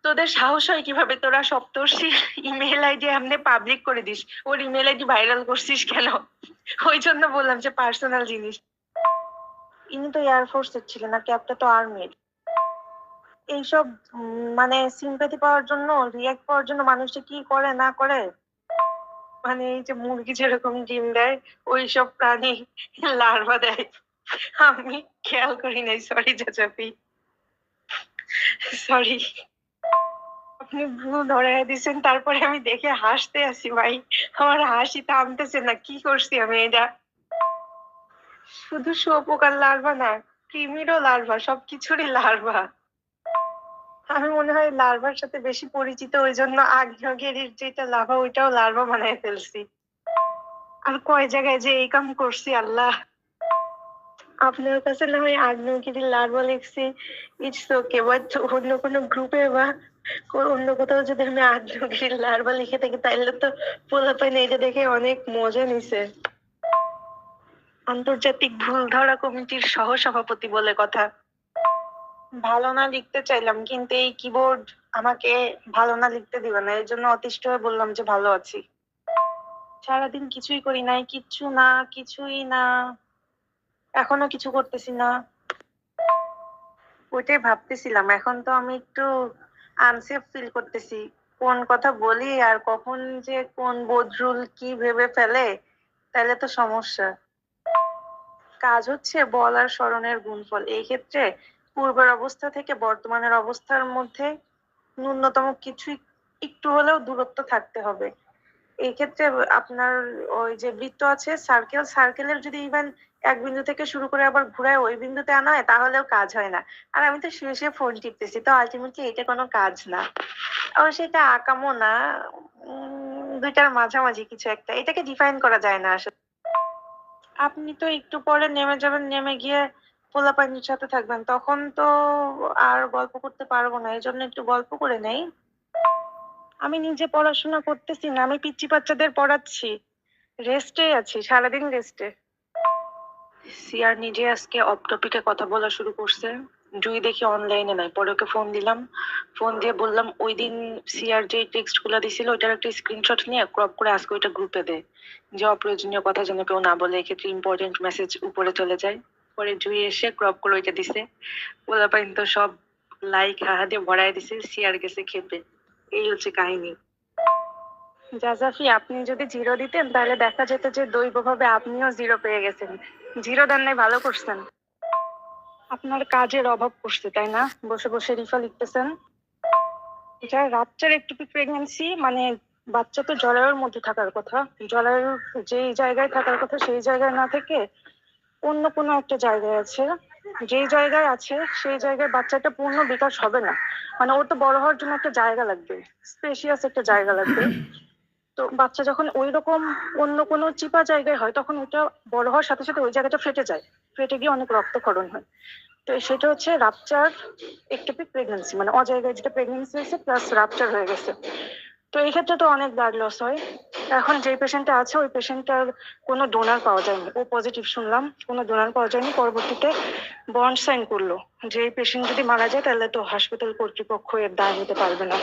তোদের সাহস হয় কিভাবে তোরা সপ্তর্ষির ইমেল আইডি এমনি পাবলিক করে this, or email ID viral করছিস কেন? ওই জন্য বললাম যে পার্সোনাল জিনিস। ইনি তো এয়ারফোর্সের ছিলেন, আর ক্যাপটা তো আর্মির। এইসব মানে সিম্পাথি পাওয়ার জন্য, রিয়াক্ট পাওয়ার জন্য মানুষ যে কি করে না করে, মানে এই যে মুরগি যেরকম ডিম দেয়, ওইসব প্রাণী লার্ভা দেয়। আমি খেয়াল করি নাই, সরি চাচাপি, সরি। আপনি ভুল ধরে দিচ্ছেন, তারপরে আমি দেখে হাসতে আছি ভাই, আমার হাসি থামতেছে না, কি করছি আমি এটা? শুধু শুঁয়োপোকার লার্ভা না, কৃমিরও লার্ভা, সবকিছুরই লার্ভা। আমি মনে হয় লার্ভার সাথে বেশি পরিচিত, ওই জন্য আগ্নেয়গিরির যেটা লার্ভা ওইটাও লার্ভা বানায় ফেলছি। আর কয় জায়গায় যে এই কাম করছি আল্লাহ। আপনার কাছে না হয় আগ্নেয়গিরির লার্ভা লিখছি, ইটস ওকে, বাট অন্য কোনো গ্রুপে বা অন্য কোথাও যদি আমি আগ্নেয়গিরির লার্ভা লিখে থাকি, তাইলে তো পোলাপাইন এটা দেখে অনেক মজা নিছে। আন্তর্জাতিক ভুল ধরা কমিটির সহ সভাপতি বলে কথা। ভালো না লিখতে চাইলাম, কিন্তু এই কিবোর্ড আমাকে ভালো না লিখতে দিবে না, এর জন্য অতিষ্ঠ হয়ে বললাম যে ভালো আছি। সারাদিন কিছুই করি নাই, কিচ্ছু না, কিছুই না, এখনো কিছু করতেছি না। ওইটাই ভাবতেছিলাম, এখন তো আমি একটু আনসেফ ফিল করতেছি, কোন কথা বলি আর কখন যে কোন বদরুল কি ভেবে ফেলে, তাহলে তো সমস্যা। কাজ হচ্ছে বল আর স্মরণের গুণফল। এই ক্ষেত্রে পূর্বের অবস্থা থেকে বর্তমানের অবস্থার মধ্যে ন্যূনতম কিছু একটু হলেও দূরত্ব থাকতে হবে। এই ক্ষেত্রে আপনার ওই যে বৃত্ত আছে, সার্কেল, সার্কেলের যদি ইভেন এক বিন্দু থেকে শুরু করে আবার ঘুরায় ওই বিন্দুতে আনা হয়, তাহলেও কাজ হয় না। আর আমি তো শুয়ে শুয়ে ফোন টিপতেছি, তো আলটিমেটলি এটা কোনো কাজ না। অবশ্যই এটা আকামও না, দুইটার মাঝামাঝি কিছু একটা, এটাকে ডিফাইন করা যায় না আসলে। আপনি তো একটু পরে নেমে যাবেন, নেমে গিয়ে পোলাপানির সাথে থাকবেন, তখন তো আর গল্প করতে পারবো না, এই জন্য একটু গল্প করে নেই। আমি নিজে পড়াশোনা করতেছি না, আমি পিচ্চি বাচ্চাদের পড়াচ্ছি। রেস্টে আছি, সারাদিন রেস্টে। সিয়ার নিজে আজকে অফ টপিকে কথা বলা শুরু করছে। জুই দেখি অনলাইনে নাই, পরে ওকে ফোন দিলাম। ফোন দিয়ে বললাম ওই দিন সিয়ার যে টেক্সট গুলা দিছিল ওইটার একটা স্ক্রিনশট নিয়ে ক্রপ করে আজকে ওইটা গ্রুপে দে, যে অপ্রয়োজনীয় কথা যেন কেউ না বলে, এক্ষেত্রে ইম্পর্টেন্ট মেসেজ উপরে চলে যায়। পরে জুই এসে ক্রপ করে ওইটা দিছে। পোলাপাইন তো সব লাইক হাহা দিয়ে ভরাই দিছে, সিয়ার গেছে খেপে। এই হচ্ছে কাহিনী। জাজাফি, আপনি যদি জিরো দিতেন তাহলে দেখা যেত যে দৈবভাবে আপনিও জিরো পেয়ে গেছেন। জিরো দেন নাই, ভালো করছেন। আপনার কাজের অভাব পড়ছে তাই না, বসে বসে রিফা লিখতেছেন। এটা রাপচার একটু প্রেগন্যান্সি, মানে বাচ্চা তো জরায়ুর মধ্যে থাকার কথা, জরায়ুর যেই জায়গায় থাকার কথা সেই জায়গায় না থেকে অন্য কোনো একটা জায়গায় আছে। যেই জায়গায় আছে সেই জায়গায় বাচ্চাটা পূর্ণ বিকাশ হবে না, মানে ওর তো বড় হওয়ার জন্য একটা জায়গা লাগবে, স্পেশিয়াস একটা জায়গা লাগবে। তো বাচ্চা যখন ওই রকম অন্য কোনো চিপা জায়গায় হয় তখন ওটা বড় হওয়ার সাথে সাথে ওই জায়গাটা ফেটে যায়, ফেটে গিয়ে অনেক রক্তক্ষরণ হয়। তো সেটা হচ্ছে রাপচার একটোপিক প্রেগন্যান্সি, মানে অজায়গায় যেটা প্রেগন্যান্সি হয়েছে প্লাস রাপচার হয়ে গেছে। তো এই ক্ষেত্রে তো অনেক ব্লাড লস হয়। এখন যে পেশেন্টটা আছে ওই পেশেন্টটার কোনো ডোনার পাওয়া যায়নি, ও পজিটিভ শুনলাম, কোনো ডোনার পাওয়া যায়নি। পরবর্তীতে বন্ড সাইন করলো যে এই পেশেন্ট যদি মারা যায় তাহলে তো হাসপাতাল কর্তৃপক্ষ এর দায় নিতে পারবে না।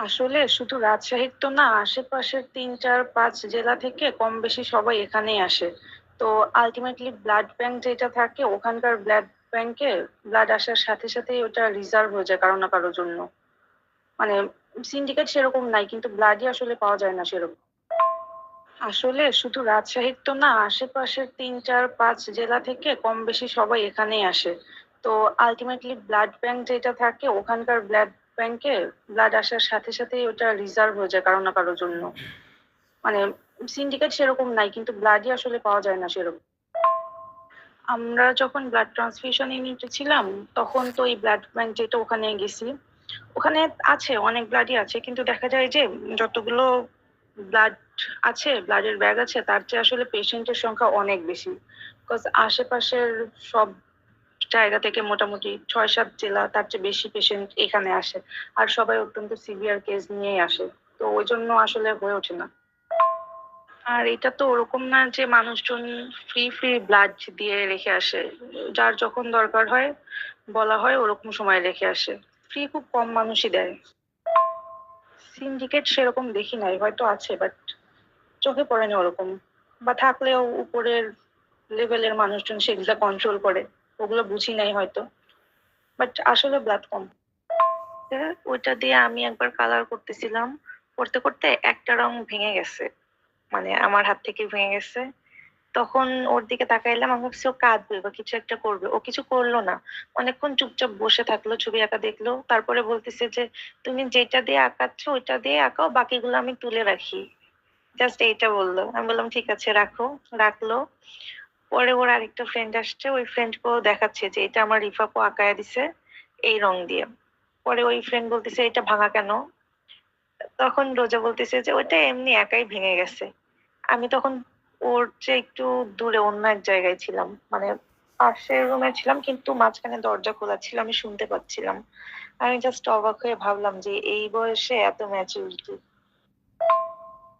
আসলে শুধু রাজশাহীর তো না, আশেপাশের 3, 4, 5 জেলা থেকে কম বেশি সবাই এখানেই আসে। তো আলটিমেটলি ব্লাড ব্যাংক যেটা থাকে ওখানকার ব্লাড ব্যাংকে ব্লাড আসার সাথে সাথে ওটা রিজার্ভ হয়ে যায় কারো না কারোর জন্য। মানে সিন্ডিকেট সেরকম নাই, কিন্তু ব্লাডই আসলে পাওয়া যায় না সেরকম। আসলে শুধু রাজশাহীর তো না, আশেপাশের 3, 4, 5 জেলা থেকে কম বেশি সবাই এখানেই আসে। তো আলটিমেটলি ব্লাড ব্যাংক যেটা থাকে ওখানকার ব্লাড ব্যাংকে ব্লাড আসার সাথে সাথে ওটা রিজার্ভ হয়ে যায় কারো না কারোর জন্য। মানে সিন্ডিকেট সেরকম নাই, কিন্তু ব্লাডই আসলে পাওয়া যায় না সেরকম। আমরা যখন ব্লাড ট্রান্সফিউশন ইউনিটে ছিলাম তখন তো এই ব্লাড ব্যাংক যেটা ওখানে গেছি, ওখানে আছে অনেক ব্লাডই আছে, কিন্তু দেখা যায় যে যতগুলো ব্লাড আছে, ব্লাডের ব্যাগ আছে, তার চেয়ে আসলে পেশেন্টের সংখ্যা অনেক বেশি। বিকজ আশেপাশের সব জায়গা থেকে মোটামুটি 6, 7 জেলা তার চেয়ে বেশি পেশেন্ট এখানে আসে, আর সবাই অত্যন্ত সিভিয়ার কেস নিয়েই আসে। তো ওই জন্য আসলে হয়ে ওঠে না। আর এটা তো ওরকম না যে মানুষজন ফ্রি ফ্রি ব্লাড দিয়ে রেখে আসে, যার যখন দরকার হয় বলা হয় ওরকম সময় রেখে আসে। ফ্রি খুব কম মানুষই দেয়। সিন্ডিকেট সেরকম দেখি নাই, হয়তো আছে বাট চোখে পড়েনি ওরকম, বা থাকলেও উপরের লেভেলের মানুষজন সেগুলা কন্ট্রোল করে, ওগুলো বুঝি নাই হয়তো। বাট আসলে ব্লাড কম। ওইটা দিয়ে আমি একবার কালার করতেছিলাম, করতে করতে একটা রং ভেঙে গেছে, মানে আমার হাত থেকে ভেঙে গেছে। তখন ওর দিকে তাকাইলাম, আমি ভাবছি ও কাঁদবে বা কিছু একটা করবে, ও কিছু করলো না। অনেকক্ষণ চুপচাপ বসে থাকলো, ছবি আঁকা দেখলো, তারপরে বলতেছে যে তুমি যেটা দিয়ে আঁকাচ্ছ ওইটা দিয়ে আঁকাও, বাকিগুলো আমি তুলে রাখি। জাস্ট এইটা বললো, আমি বললাম ঠিক আছে রাখো। রাখলো। পরে ওর আরেকটা ফ্রেন্ড আসছে, ওই ফ্রেন্ডকেও দেখাচ্ছে যে এটা আমার রিফাপও আঁকায় দিছে এই রং দিয়ে। পরে ওই ফ্রেন্ড বলতেছে এটা ভাঙা কেন? তখন রোজা বলতেছে যে ওইটা এমনি একাই ভেঙে গেছে। আমি তখন ওর চেয়ে একটু দূরে অন্য এক জায়গায় ছিলাম, মানে পাশের রুমে ছিলাম, কিন্তু মাঝখানে দরজা খোলা ছিল, আমি শুনতে পাচ্ছিলাম। আমি জাস্ট অবাক হয়ে ভাবলাম যে এই বয়সে এত ম্যাচুরিটি।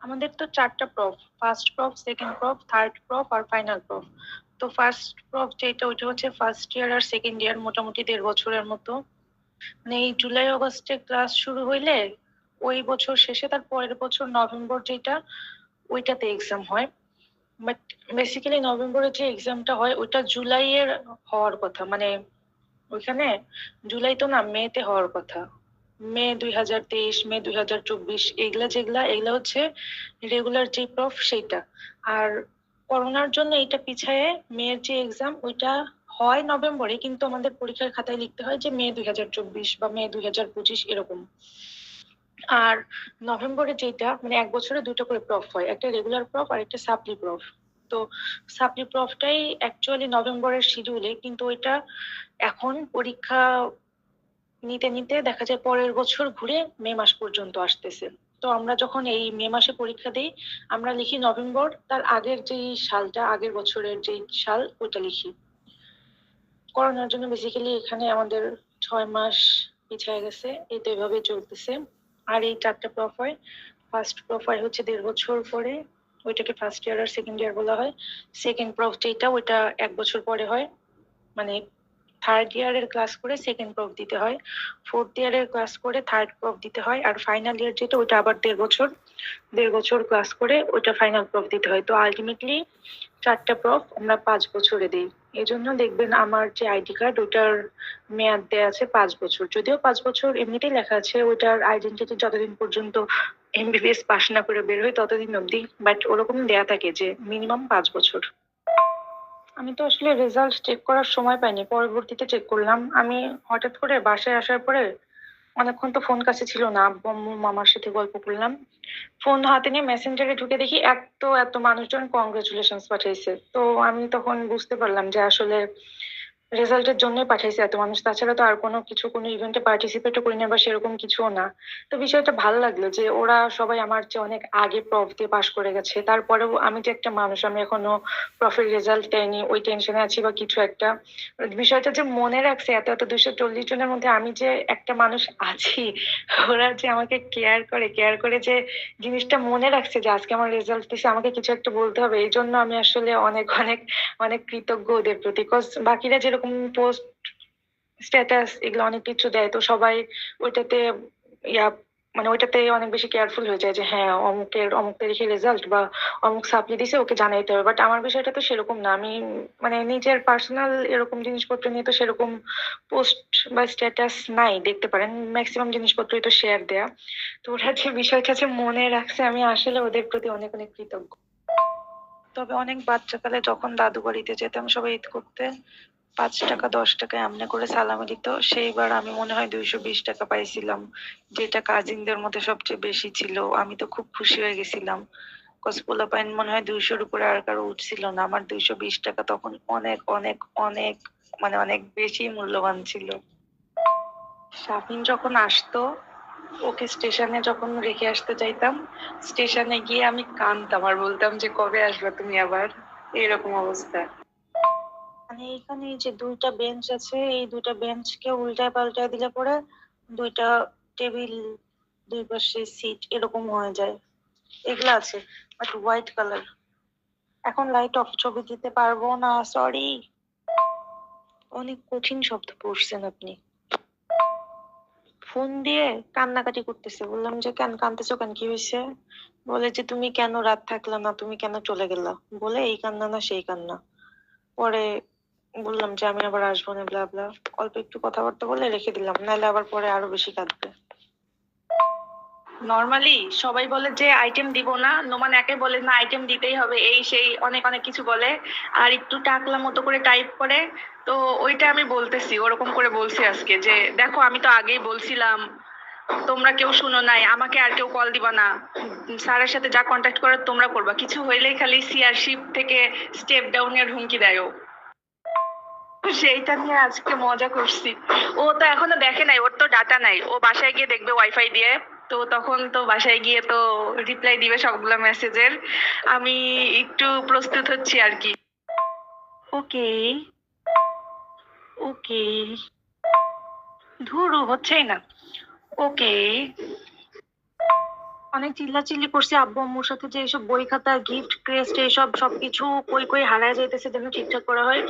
আমাদের তো 4টা prof, first prof, second prof, third prof আর ফাইনাল প্রফ। তো ফার্স্ট প্রফ যেটা ওইটা হচ্ছে ফার্স্ট ইয়ার আর সেকেন্ড ইয়ার মোটামুটি 1.5 বছরের মতো। মানে এই জুলাই অগস্টে ক্লাস শুরু হইলে ওই বছর শেষে তার পরের বছর নভেম্বর যেটা ওইটাতে এক্সাম হয়। বাট বেসিক্যালি নভেম্বরে যে এক্সামটা হয় ওটা জুলাইয়ের হওয়ার কথা, মানে ওইখানে জুলাই তো না, মেতে হওয়ার কথা। মে 2023, মে 2024, এগুলা যেগুলা এগুলা হচ্ছে রেগুলার যে প্রফ সেইটা। আর করোনার জন্য এটা পিছায়ে মেয়ের যে এক্সাম ওইটা হয় নভেম্বরে, কিন্তু আমাদের পরীক্ষার খাতায় লিখতে হয় যে মে 2024 বা মে 2025 এরকম। আর নভেম্বরে যেটা, মানে 1 বছরে 2টা করে প্রফ হয়, একটা রেগুলার প্রফ আর একটা সাপ্লি প্রফ। তো সাপ্লি প্রফটাই অ্যাকচুয়ালি নভেম্বরের শিডিউলে, কিন্তু ওইটা এখন পরীক্ষা নিতে নিতে দেখা যায় পরের বছর ঘুরে মে মাস পর্যন্ত আসতেছে। তো আমরা যখন এই মে মাসে পরীক্ষা দিই আমরা লিখি নভেম্বর, তার আগের যেই সালটা, আগের বছরের যেই সাল ওটা লিখি। করোনার জন্য বেসিক্যালি এখানে আমাদের 6 মাস পিছিয়ে গেছে, এই তো এভাবে চলতেছে। আর এই 4টা প্রফ হয়। ফার্স্ট প্রফ হয় হচ্ছে 1.5 বছর পরে, ওইটাকে ফার্স্ট ইয়ার আর সেকেন্ড ইয়ার বলা হয়। সেকেন্ড প্রফ যেটা ওইটা 1 বছর পরে হয়, মানে থার্ড ইয়ারের ক্লাস করে সেকেন্ড প্রফ দিতে হয়, ফোর্থ ইয়ারের ক্লাস করে থার্ড প্রফ দিতে হয়, আর ফাইনাল ইয়ার যেটা ওইটা আবার 1.5 বছর ক্লাস করে ওইটা ফাইনাল প্রফ দিতে হয়। তো আলটিমেটলি 4টা প্রফ আমরা 5 বছরে দিই। এই জন্য দেখবেন আমার যে আইডি কার্ড ওইটার মেয়াদ দেয়া আছে 5 বছর, যদিও 5 বছর এমনিতেই লেখা আছে, ওইটার আইডেন্টিটি যতদিন পর্যন্ত এমবিবিএস পাস না করে বের হয় ততদিন অবধি, বাট ওরকম দেয়া থাকে যে মিনিমাম 5 বছর। আমি তো আসলে রেজাল্ট চেক করার সময় পাইনি, পরবর্তীতে চেক করলাম। আমি হঠাৎ করে বাসায় আসার পরে অনেকক্ষণ তো ফোন কাছে ছিল না, আব্বু আম্মু মামার সাথে গল্প করলাম। ফোন হাতে নিয়ে মেসেঞ্জারে ঢুকে দেখি এত এত মানুষজন কংগ্রেচুলেশনস পাঠাইছে। তো আমি তখন বুঝতে পারলাম যে আসলে রেজাল্টের জন্যই পাঠাইছে এত মানুষ, তাছাড়া তো আর কোনো কিছু কোনো ইভেন্টে পার্টিসিপেটও করি না বা সেরকম কিছুও না। তো বিষয়টা ভালো লাগলো যে ওরা সবাই আমার চেয়ে অনেক আগে প্রফ দিয়ে পাশ করে গেছে, তারপরেও আমি যে একটা মানুষ, আমি এখনো প্রফের রেজাল্ট দেয়নি ওই টেনশনে আছি বা কিছু একটা। বিষয়টা যে মনে রাখছে এত এত 240 জনের মধ্যে আমি যে একটা মানুষ আছি, ওরা যে আমাকে কেয়ার করে যে জিনিসটা মনে রাখছে যে আজকে আমার রেজাল্ট দিছে, আমাকে কিছু একটা বলতে হবে, এই জন্য আমি আসলে অনেক অনেক অনেক কৃতজ্ঞ ওদের প্রতি। কজ বাকিরা যেরকম পোস্ট স্ট্যাটাস এগুলো অনেক কিছু দেয়, তো সবাই ওইটাতে ইয়া মানে ওইটাতে অনেক বেশি কেয়ারফুল হয়ে যায় যে হ্যাঁ অমুক তারিখে রেজাল্ট বা অমুক সাপ্লি দিছে ওকে জানাইতে হবে। বাট আমার বিষয়টা তো সেরকম না, আমি মানে নিজের পার্সোনাল এরকম জিনিসপত্র নিয়ে তো সেরকম পোস্ট বা স্ট্যাটাস নাই, দেখতে পারেন ম্যাক্সিমাম জিনিসপত্রই তো শেয়ার দেয়া। তো ওরা যে বিষয়টা যে মনে রাখছে, আমি আসলে ওদের প্রতি অনেক অনেক কৃতজ্ঞ। তবে অনেক বাচ্চাকালে যখন দাদু বাড়িতে যেতাম সবাই ঈদ করতে, 5 টাকা 10 টাকা এমনি করে সালামি দিত, সেইবার আমি মনে হয় 220 টাকা পাইছিলাম, যেটা কাজিনদের মধ্যে সবচেয়ে বেশি ছিল। আমি তো খুব খুশি হয়ে গেছিলাম, কজ পোলাপাইন মনে হয় 200-র উপরে আর কারো উঠছিল না। আমার 220 টাকা তখন অনেক অনেক অনেক মানে অনেক বেশি মূল্যবান ছিল। শাফিন যখন আসতো, ওকে স্টেশনে যখন রেখে আসতে চাইতাম, স্টেশনে গিয়ে আমি কাঁদতাম আর বলতাম যে কবে আসবে তুমি আবার, এরকম অবস্থা। মানে এখানে এই যে 2টা বেঞ্চ আছে, এই 2টা বেঞ্চকে উল্টায় পাল্টায় দিলে পরে 2টা টেবিল, 2 পাশে সিট এরকম হয়ে যায়, এগুলা আছে, বাট হোয়াইট কালার। এখন লাইট অফ, ছবি দিতে পারবো না, সরি। অনেক কঠিন শব্দ পড়ছেন আপনি। ফোন দিয়ে কান্নাকাটি করতেছে, বললাম যে কেন কাঁদতেছো, কেন কি হয়েছে? বলে যে তুমি কেন রাত থাকলা না, তুমি কেন চলে গেলা, বলে এই কান্না না সেই কান্না। পরে বললাম যে আমি আবার আসবো না, ব্লা ব্লা, অল্প একটু কথাবার্তা বলে রেখে দিলাম, নাহলে আবার পরে আরো বেশি কাঁদবে। নর্মালি সবাই বলে যে আইটেম দিব না, নোমান একে বলে না আইটেম দিতেই হবে, এই সেই অনেক অনেক কিছু বলে, আর একটু টাকলা মতো করে টাইপ করে। তো ওইটা আমি বলতেছি, ওরকম করে বলছি আজকে যে দেখো আমি তো আগেই বলছিলাম, তোমরা কেউ শুনো নাই, আমাকে আর কেউ কল দিবা না, স্যারের সাথে যা কন্ট্যাক্ট করার তোমরা করবা, কিছু হইলেই খালি সিআরশিপ থেকে স্টেপ ডাউনের হুমকি দেয় ও। সেইটা নিয়ে আজকে মজা করছি। ও তো এখনো দেখে নাই, ওর তো ডাটা নাই, ও বাসায় গিয়ে দেখবে ওয়াইফাই দিয়ে, তো তখন তো বাসায় গিয়ে তো রিপ্লাই দিবে সবগুলো মেসেজের। আমি একটু প্রস্তুত হচ্ছি আর কি। ওকে ওকে, ধুরু হচ্ছেই না। ওকে। অনেক চিল্লাচিল্লি করছি আব্বু আম্মুর সাথে যে এইসব বই খাতা গিফট ক্রেস্ট এইসব সবকিছু কই কই হারায় যাইতেছে, যেন ঠিকঠাক করা হয়।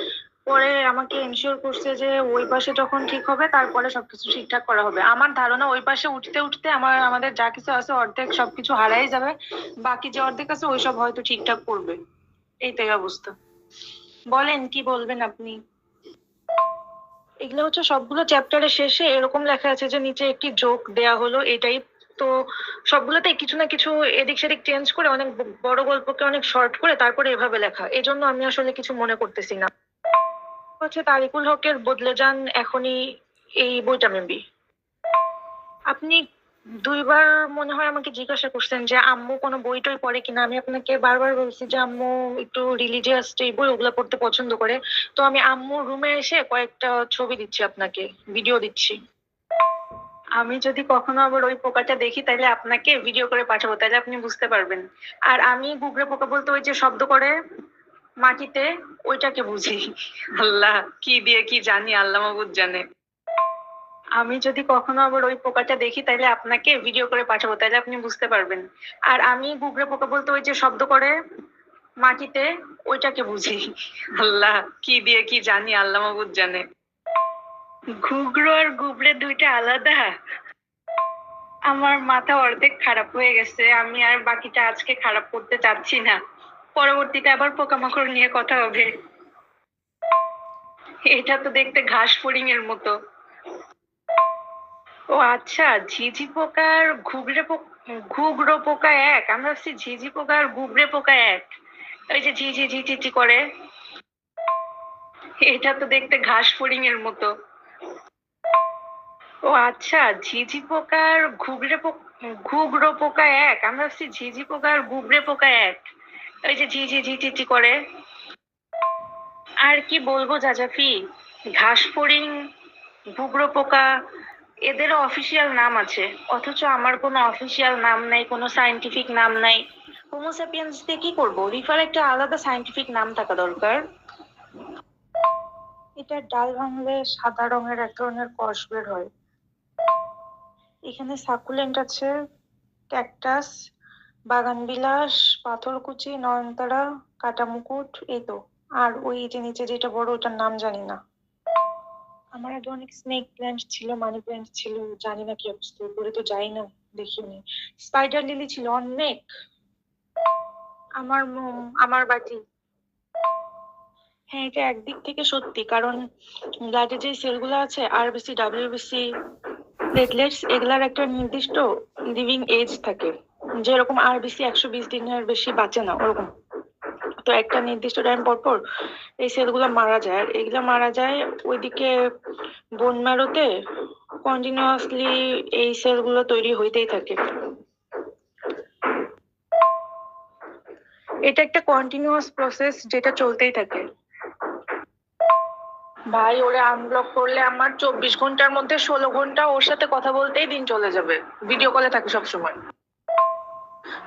পরে আমাকে এনশিওর করছে যে ওই পাশে যখন ঠিক হবে তারপরে সবকিছু ঠিকঠাক করা হবে। আমার ধারণা ওই পাশে উঠতে উঠতে আমাদের যা কিছু আছে অর্ধেক সবকিছু হারাই যাবে, বাকি যে অর্ধেক আছে ওইসব হয়তো ঠিকঠাক করবে। এইটাই অবস্থা। বলেন কি বলবেন আপনি? এগুলো হচ্ছে সবগুলো চ্যাপ্টারের শেষে এরকম লেখা আছে যে নিচে একটি জোক দেয়া হলো, এটাই। তো সবগুলোতে কিছু না কিছু এদিক সেদিক চেঞ্জ করে অনেক বড় গল্পকে অনেক শর্ট করে তারপরে এভাবে লেখা, এই জন্য আমি আসলে কিছু মনে করতেছি না। হচ্ছে তারিকুল হকের বদলে যান এখনই, এই বইটা মেবি। আপনি 2বার মনে হয় আমাকে জিজ্ঞাসা করছেন যে আম্মু কোনো বই টই পড়ে কিনা, আমি আপনাকে বারবার বলছি যে আম্মু একটু রিলিজিয়াস যে বই ওগুলো পড়তে পছন্দ করে। তো আমি আম্মুর রুমে এসে কয়েকটা ছবি দিচ্ছি আপনাকে, ভিডিও দিচ্ছি। আমি যদি কখনো আবার ওই পোকাটা দেখি তাহলে আপনাকে ভিডিও করে পাঠাবো, তাহলে আপনি বুঝতে পারবেন। আর আমি গুগরে পোকা বলতে ওই যে শব্দ করে মাটিতে, ওইটাকে বুঝি। আল্লাহ কি দিয়ে কি জানি, আল্লাহ মাবুদ জানে। আমি যদি কখনো আবার ওই পোকাটা দেখি তাহলে আপনাকে ভিডিও করে পাঠাবো, তাহলে আপনি বুঝতে পারবেন। আর আমি গুগরে পোকা বলতে ওই যে শব্দ করে মাটিতে, ওইটাকে বুঝি। আল্লাহ, কি দিয়ে কি জানি, আল্লাহ মাবুদ জানে। ঘুঘরু আর গুবরে দুইটা আলাদা। আমার মাথা অর্ধেক খারাপ হয়ে গেছে, আমি আর বাকিটা আজকে খারাপ করতে চাচ্ছি না। পরবর্তীতে আবার পোকামাকড় নিয়ে কথা হবে। এটা তো দেখতে ঘাস ফড়িং এর মতো। ও আচ্ছা, ঝিঝি পোকা আর ঘুঘরো পোকা এক? আমরা ভাবছি ঝিঝি পোকা আর গুবরে পোকা এক। ওই যে ঝিঝি ঝিঝি করে। এটা তো দেখতে ঘাস ফড়িং এর মতো। ও আচ্ছা, ঝিঝি পোকা আর ঘুঘরো পোকা এক? আমরা ভাবছি ঝিঝি পোকা আর গুবরে পোকা এক। ওই যে ঝিঝি ঝিঝি করে। আর কি বলবো জাজাফি, ঘাস ফড়িং, ঘুঘরো পোকা, এদেরও অফিসিয়াল নাম আছে, অথচ আমার কোনো অফিসিয়াল নাম নাই, কোনো সায়েন্টিফিক নাম নাই। হোমো স্যাপিয়েন্স দিয়ে কি করবো? রিফার একটা আলাদা সায়েন্টিফিক নাম থাকা দরকার। এটা ডাল ভাঙলে সাদা রঙের এক ধরনের কষ বের হয়। এখানে সাকুলেন্ট আছে, ক্যাকটাস, বাগানবিলাস, পাথরকুচি, নয়নতারা, কাটামুকুট, এই তো। আর ওই যে নিচে যেটা বড়, ওটার নাম জানি না। আমার আগে অনেক স্নেক প্ল্যান্ট ছিল, মানি প্ল্যান্ট ছিল, জানি না কি অবস্থা, উপরে তো যাই না, দেখিনি। স্পাইডার লিলি ছিল অনেক। আমার আমার বাটি। হ্যাঁ, এটা একদিক থেকে সত্যি, কারণ ব্লাডে যে সেলগুলো আছে, আরবিসি, ডাব্লিউবিসি, প্লেটলেটস, এগুলার একটা নির্দিষ্ট লিভিং এজ থাকে। যেরকম আরবিসি 120 দিনের বেশি বাঁচে না, ওরকম। তো একটা নির্দিষ্ট টাইম পর পর এই সেলগুলো মারা যায়, আর এগুলা মারা যায় ওইদিকে বোন ম্যারোতে কন্টিনিউয়াসলি এই সেলগুলো তৈরি হইতেই থাকে। এটা একটা কন্টিনিউয়াস প্রসেস, যেটা চলতেই থাকে। ভাই, ওরে আনব্লক করলে আমার 24 ঘন্টার মধ্যে 16 ঘন্টা ওর সাথে কথা বলতেই দিন চলে যাবে। ভিডিও কলে থাকে সবসময়।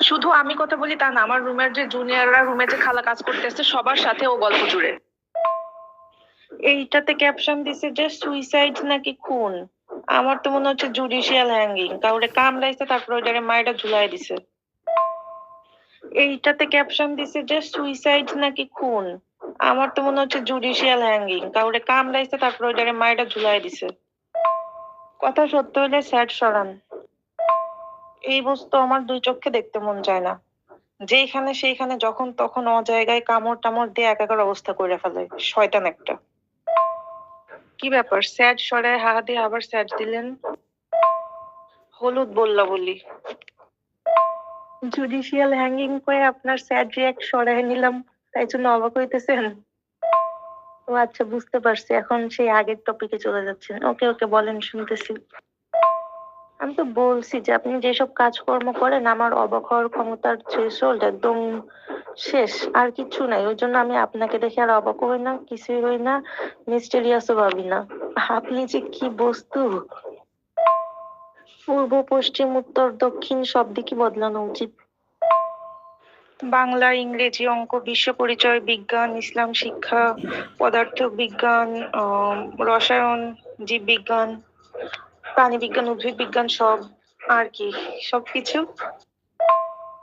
শুধু আমি কথা বলি তা না, আমার রুমের যে জুনিয়ররা রুমে যে খালা কাজ করতেছে সবার সাথে ও গল্প জুড়ে। এইটাতে ক্যাপশন দিছে যে সুইসাইড নাকি খুন। আমার তো মনে হচ্ছে জুডিশিয়াল হ্যাঙ্গিং, কাউরে কামড়াইছে তারপর ওইটারে মায়েরা ঝুলাই দিছে। এইটাতে ক্যাপশন দিছে যে সুইসাইড নাকি খুন। আমার তো মনে হচ্ছে জুডিশিয়াল হ্যাঙ্গিং, কাউরে কামড়াইছে তারপর ওইটারে মায়েরা ঝুলাই দিছে। কথা সত্য হলে স্যাড সরান। এই বস্তু আমার দুই চোখে দেখতে মন চায় না। যেখানে সেইখানে যখন তখন অজায়গায় কামড় টামড় দিয়ে একাকার অবস্থা করে ফেলে, শয়তান একটা। কি ব্যাপার, স্যাড সরায় হা দিয়ে আবার স্যাড দিলেন? হলুদ বললা বলি। জুডিশিয়াল হ্যাঙ্গিং করে আপনার স্যাড রিয়াক্ট সরায় নিলাম, তাই জন্য অবাক হইতেছেন? ও আচ্ছা, বুঝতে পারছি, এখন সেই আগের টপিকে চলে যাচ্ছেন। ওকে ওকে, বলেন, শুনতেছি। আমি তো বলছি যে আপনি যেসব কাজকর্ম করেন, আমার অবাক হওয়ার ক্ষমতার থ্রেশহোল্ড একদম শেষ, আর কিচ্ছু নাই। ওই জন্য আমি আপনাকে দেখে আর অবাক হই না, কিছুই হই না, মিস্টেরিয়াসও ভাবি না। আপনি যে কি বস্তু! পূর্ব পশ্চিম উত্তর দক্ষিণ সব দিকই বদলানো উচিত। বাংলা, ইংরেজি, অঙ্ক, বিশ্ব পরিচয়, বিজ্ঞান, ইসলাম শিক্ষা, পদার্থ বিজ্ঞান, রসায়ন, জীববিজ্ঞান, প্রাণী বিজ্ঞান, উদ্ভিদ বিজ্ঞান, সব আর কি, সবকিছু।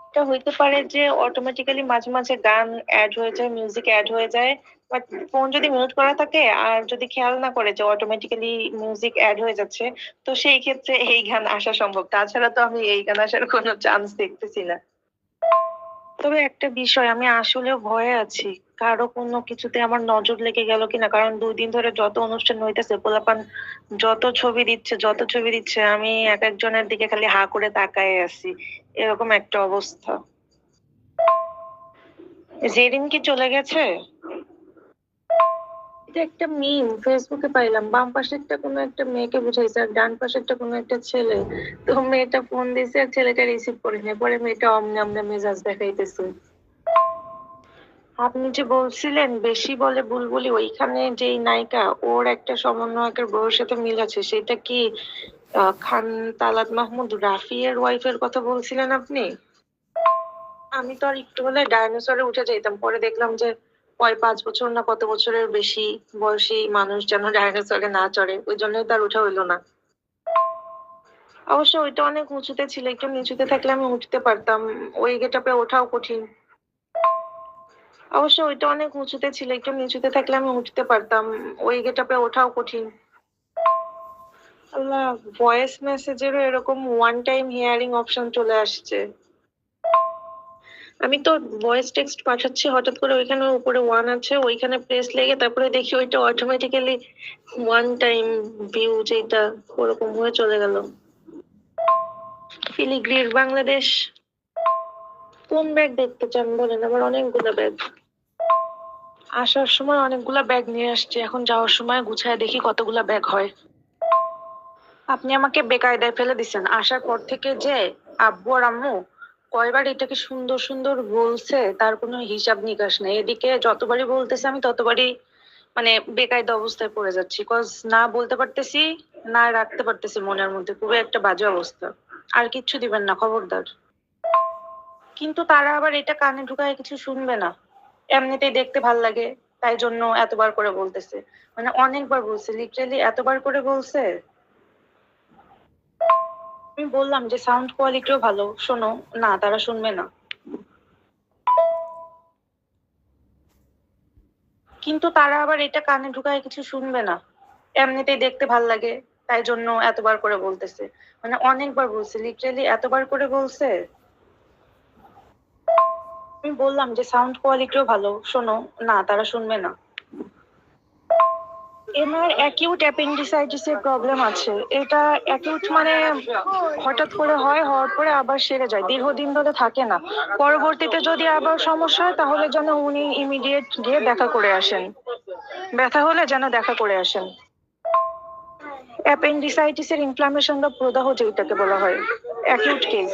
এটা হইতে পারে যে অটোমেটিক্যালি মাঝে মাঝে গান অ্যাড হয়ে যায়, মিউজিক অ্যাড হয়ে যায়, বাট ফোন যদি মিউট করা থাকে আর যদি খেয়াল না করে যে অটোমেটিক্যালি মিউজিক অ্যাড হয়ে যাচ্ছে, তো সেই ক্ষেত্রে এই গান আসা সম্ভব। তাছাড়া তো আমি এই গান আসার কোনো চান্স দেখতেছি না। তবে একটা বিষয়, আমি আসলেও ভয়ে আছি কারো কোনো কিছুতে আমার নজর লেগে গেল কিনা, কারণ 2 দিন ধরে যত অনুষ্ঠান হইতেছে, পোলাপান যত ছবি দিচ্ছে, আমি এক একজনের দিকে খালি হা করে তাকায় আছি, এরকম একটা অবস্থা। জেরিন কি চলে গেছে? এটা একটা মিম ফেসবুকে পাইলাম, বাম পাশেরটা কোনো একটা মেয়েকে বুঝাইছে আর ডান পাশেরটা কোনো একটা ছেলে। তো মেয়েটা ফোন দিছে আর ছেলেটা রিসিভ করে নেয়, পরে মেয়েটা অমনে অমনে মেজাজ দেখাইতেছে। আপনি যে বলছিলেন বেশি বলে বুলবুলি, ওইখানে যেই নায়িকা, ওর একটা সমন্বয়কের বউয়ের সাথে মিল আছে, সেটা কি খান তালাত মাহমুদ রাফিয়ের ওয়াইফের কথা বলছিলেন আপনি? আমি তো আর একটু হলে ডাইনোসরে উঠে যেতাম, পরে দেখলাম যে 5 বছর না কত বছরের বেশি বয়সী মানুষ যেন ডাইনোসরে না চড়ে, ওই জন্যই তার উঠা হইলো না। অবশ্য ওইটা অনেক উঁচুতে ছিল, একটু নিচুতে থাকলে আমি উঠতে পারতাম। ওই গেটআপে ওঠাও কঠিন। অবশ্য ওইটা অনেক উঁচুতে ছিল, একটু নিচুতে থাকলে আমি উঠতে পারতাম। ওই গেটআপে ওঠাও কঠিন। আল্লাহ, ভয়েস মেসেজেরও এরকম ওয়ান টাইম হিয়ারিং অপশন চলে আসছে। আমি তো ভয়েস টেক্সট পাঠাচ্ছি, হঠাৎ করে ওইখানে উপরে ওয়ান আছে, ওইখানে প্রেস লেগে তারপরে দেখি ওইটা অটোমেটিক্যালি ওয়ান টাইম ভিউ যেটা ওরকম হয়ে চলে গেল। ফিলিগ্রির বাংলাদেশ। কোন ব্যাগ দেখতে চান বলেন? আমার অনেকগুলো ব্যাগ। আসার সময় অনেকগুলা ব্যাগ নিয়ে আসছি, এখন যাওয়ার সময় গুছায় দেখি কতগুলা ব্যাগ হয়। আপনি আমাকে বেকায়দায় ফেলে দিচ্ছেন। আসার পর থেকে যে আব্বু আর আম্মু কয়বার এটাকে সুন্দর সুন্দর বলছে তার কোনো হিসাব নিকাশ নেই। এদিকে যতবারই বলতেছে আমি ততবারই মানে বেকায়দা অবস্থায় পড়ে যাচ্ছি, কজ না বলতে পারতেছি না রাখতে পারতেছি মনের মধ্যে। খুবই একটা বাজে অবস্থা। আর কিচ্ছু দিবেন না, খবরদার। কিন্তু তারা আবার এটা কানে ঢুকায় কিছু শুনবে না। এমনিতেই দেখতে ভাল লাগে, তাই জন্য এতবার করে বলতেছে। মানে অনেকবার বলছে, লিটারালি এতবার করে বলছে। আমি বললাম যে সাউন্ড কোয়ালিটিও ভালো, শোনো। না, তারা শুনবে না। কিন্তু তারা আবার এটা কানে ঢুকায় কিছু শুনবে না। এমনিতেই দেখতে ভাল লাগে, তাই জন্য এতবার করে বলতেছে। মানে অনেকবার বলছে, লিটারালি এতবার করে বলছে। আমি বললাম যে সাউন্ড কোয়ালিটিও ভালো, শোনো। না, তারা শুনবে না। এনার অ্যাকিউট অ্যাপেন্ডিসাইটিসের প্রবলেম আছে। এটা অ্যাকিউট মানে হঠাৎ করে হয়, হওয়ার পরে আবার সেরে যায়, দীর্ঘদিন ধরে থাকে না। পরবর্তীতে যদি আবার সমস্যা হয় তাহলে যেন উনি ইমিডিয়েট গিয়ে দেখা করে আসেন। ব্যথা হলে যেন দেখা করে আসেন। অ্যাপেন্ডিসাইটিসের ইনফ্লামেশন বা প্রদাহ যেটাকে বলা হয়, অ্যাকিউট কেস।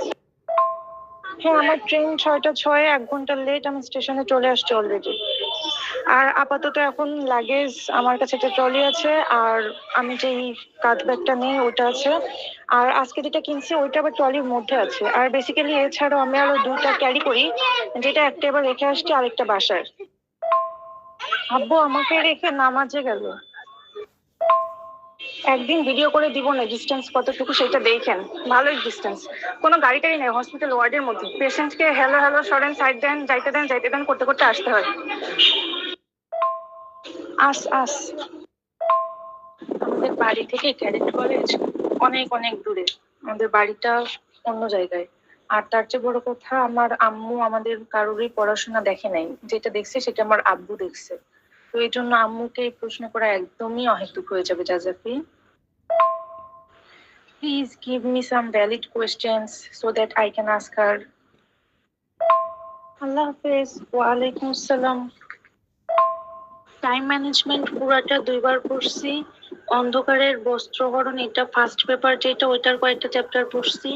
হ্যাঁ, আমার ট্রেন 6টা 6, 1 ঘন্টা লেট। আমি স্টেশনে চলে আসছি অলরেডি। আর আপাতত এখন লাগেজ আমার কাছে একটা ট্রলি আছে, আর আমি যেই কাঁধ ব্যাগটা নেই ওটা আছে, আর আজকে যেটা কিনছি ওইটা আবার ট্রলির মধ্যে আছে। আর বেসিক্যালি এছাড়াও আমি আরো 2টা ক্যারি করি, যেটা একটা এবার রেখে আসছি, আরেকটা বাসায়। আব্বু আমাকে রেখে নামাজে গেল। একদিন ভিডিও করে দিব না ডিস্টেন্স কতটুকু সেটা দেখেন। ভালোই ডিস্টেন্স, কোনো গাড়ি টাড়ি নেই। হসপিটাল ওয়ার্ডের মধ্যে পেশেন্টকে হ্যালো হ্যালো সরেন, সাইড দেন, যাইতে দেন, যাইতে দেন করতে করতে আসতে হয়। আস আস। আমাদের বাড়ি থেকে ক্যাডেট কলেজ অনেক অনেক দূরে। আমাদের বাড়িটা অন্য জায়গায়। আর তার চেয়ে বড় কথা, আমার আম্মু আমাদের কারোরই পড়াশোনা দেখে নাই। যেটা দেখছে সেটা আমার আব্বু দেখছে। তো এই জন্য আম্মুকে এই প্রশ্ন করা একদমই অহেতুক হয়ে যাবে জাজাফি। Please give me some valid questions so that I can ask her. আল্লাহ হাফেজ। ওয়ালাইকুম আসসালাম। টাইম ম্যানেজমেন্ট পুরাটা 2বার পড়ছি। অন্ধকারের বস্ত্রহরণ এটা ফার্স্ট পেপার যেটা, ওইটার কয়েকটা চ্যাপ্টার পড়ছি।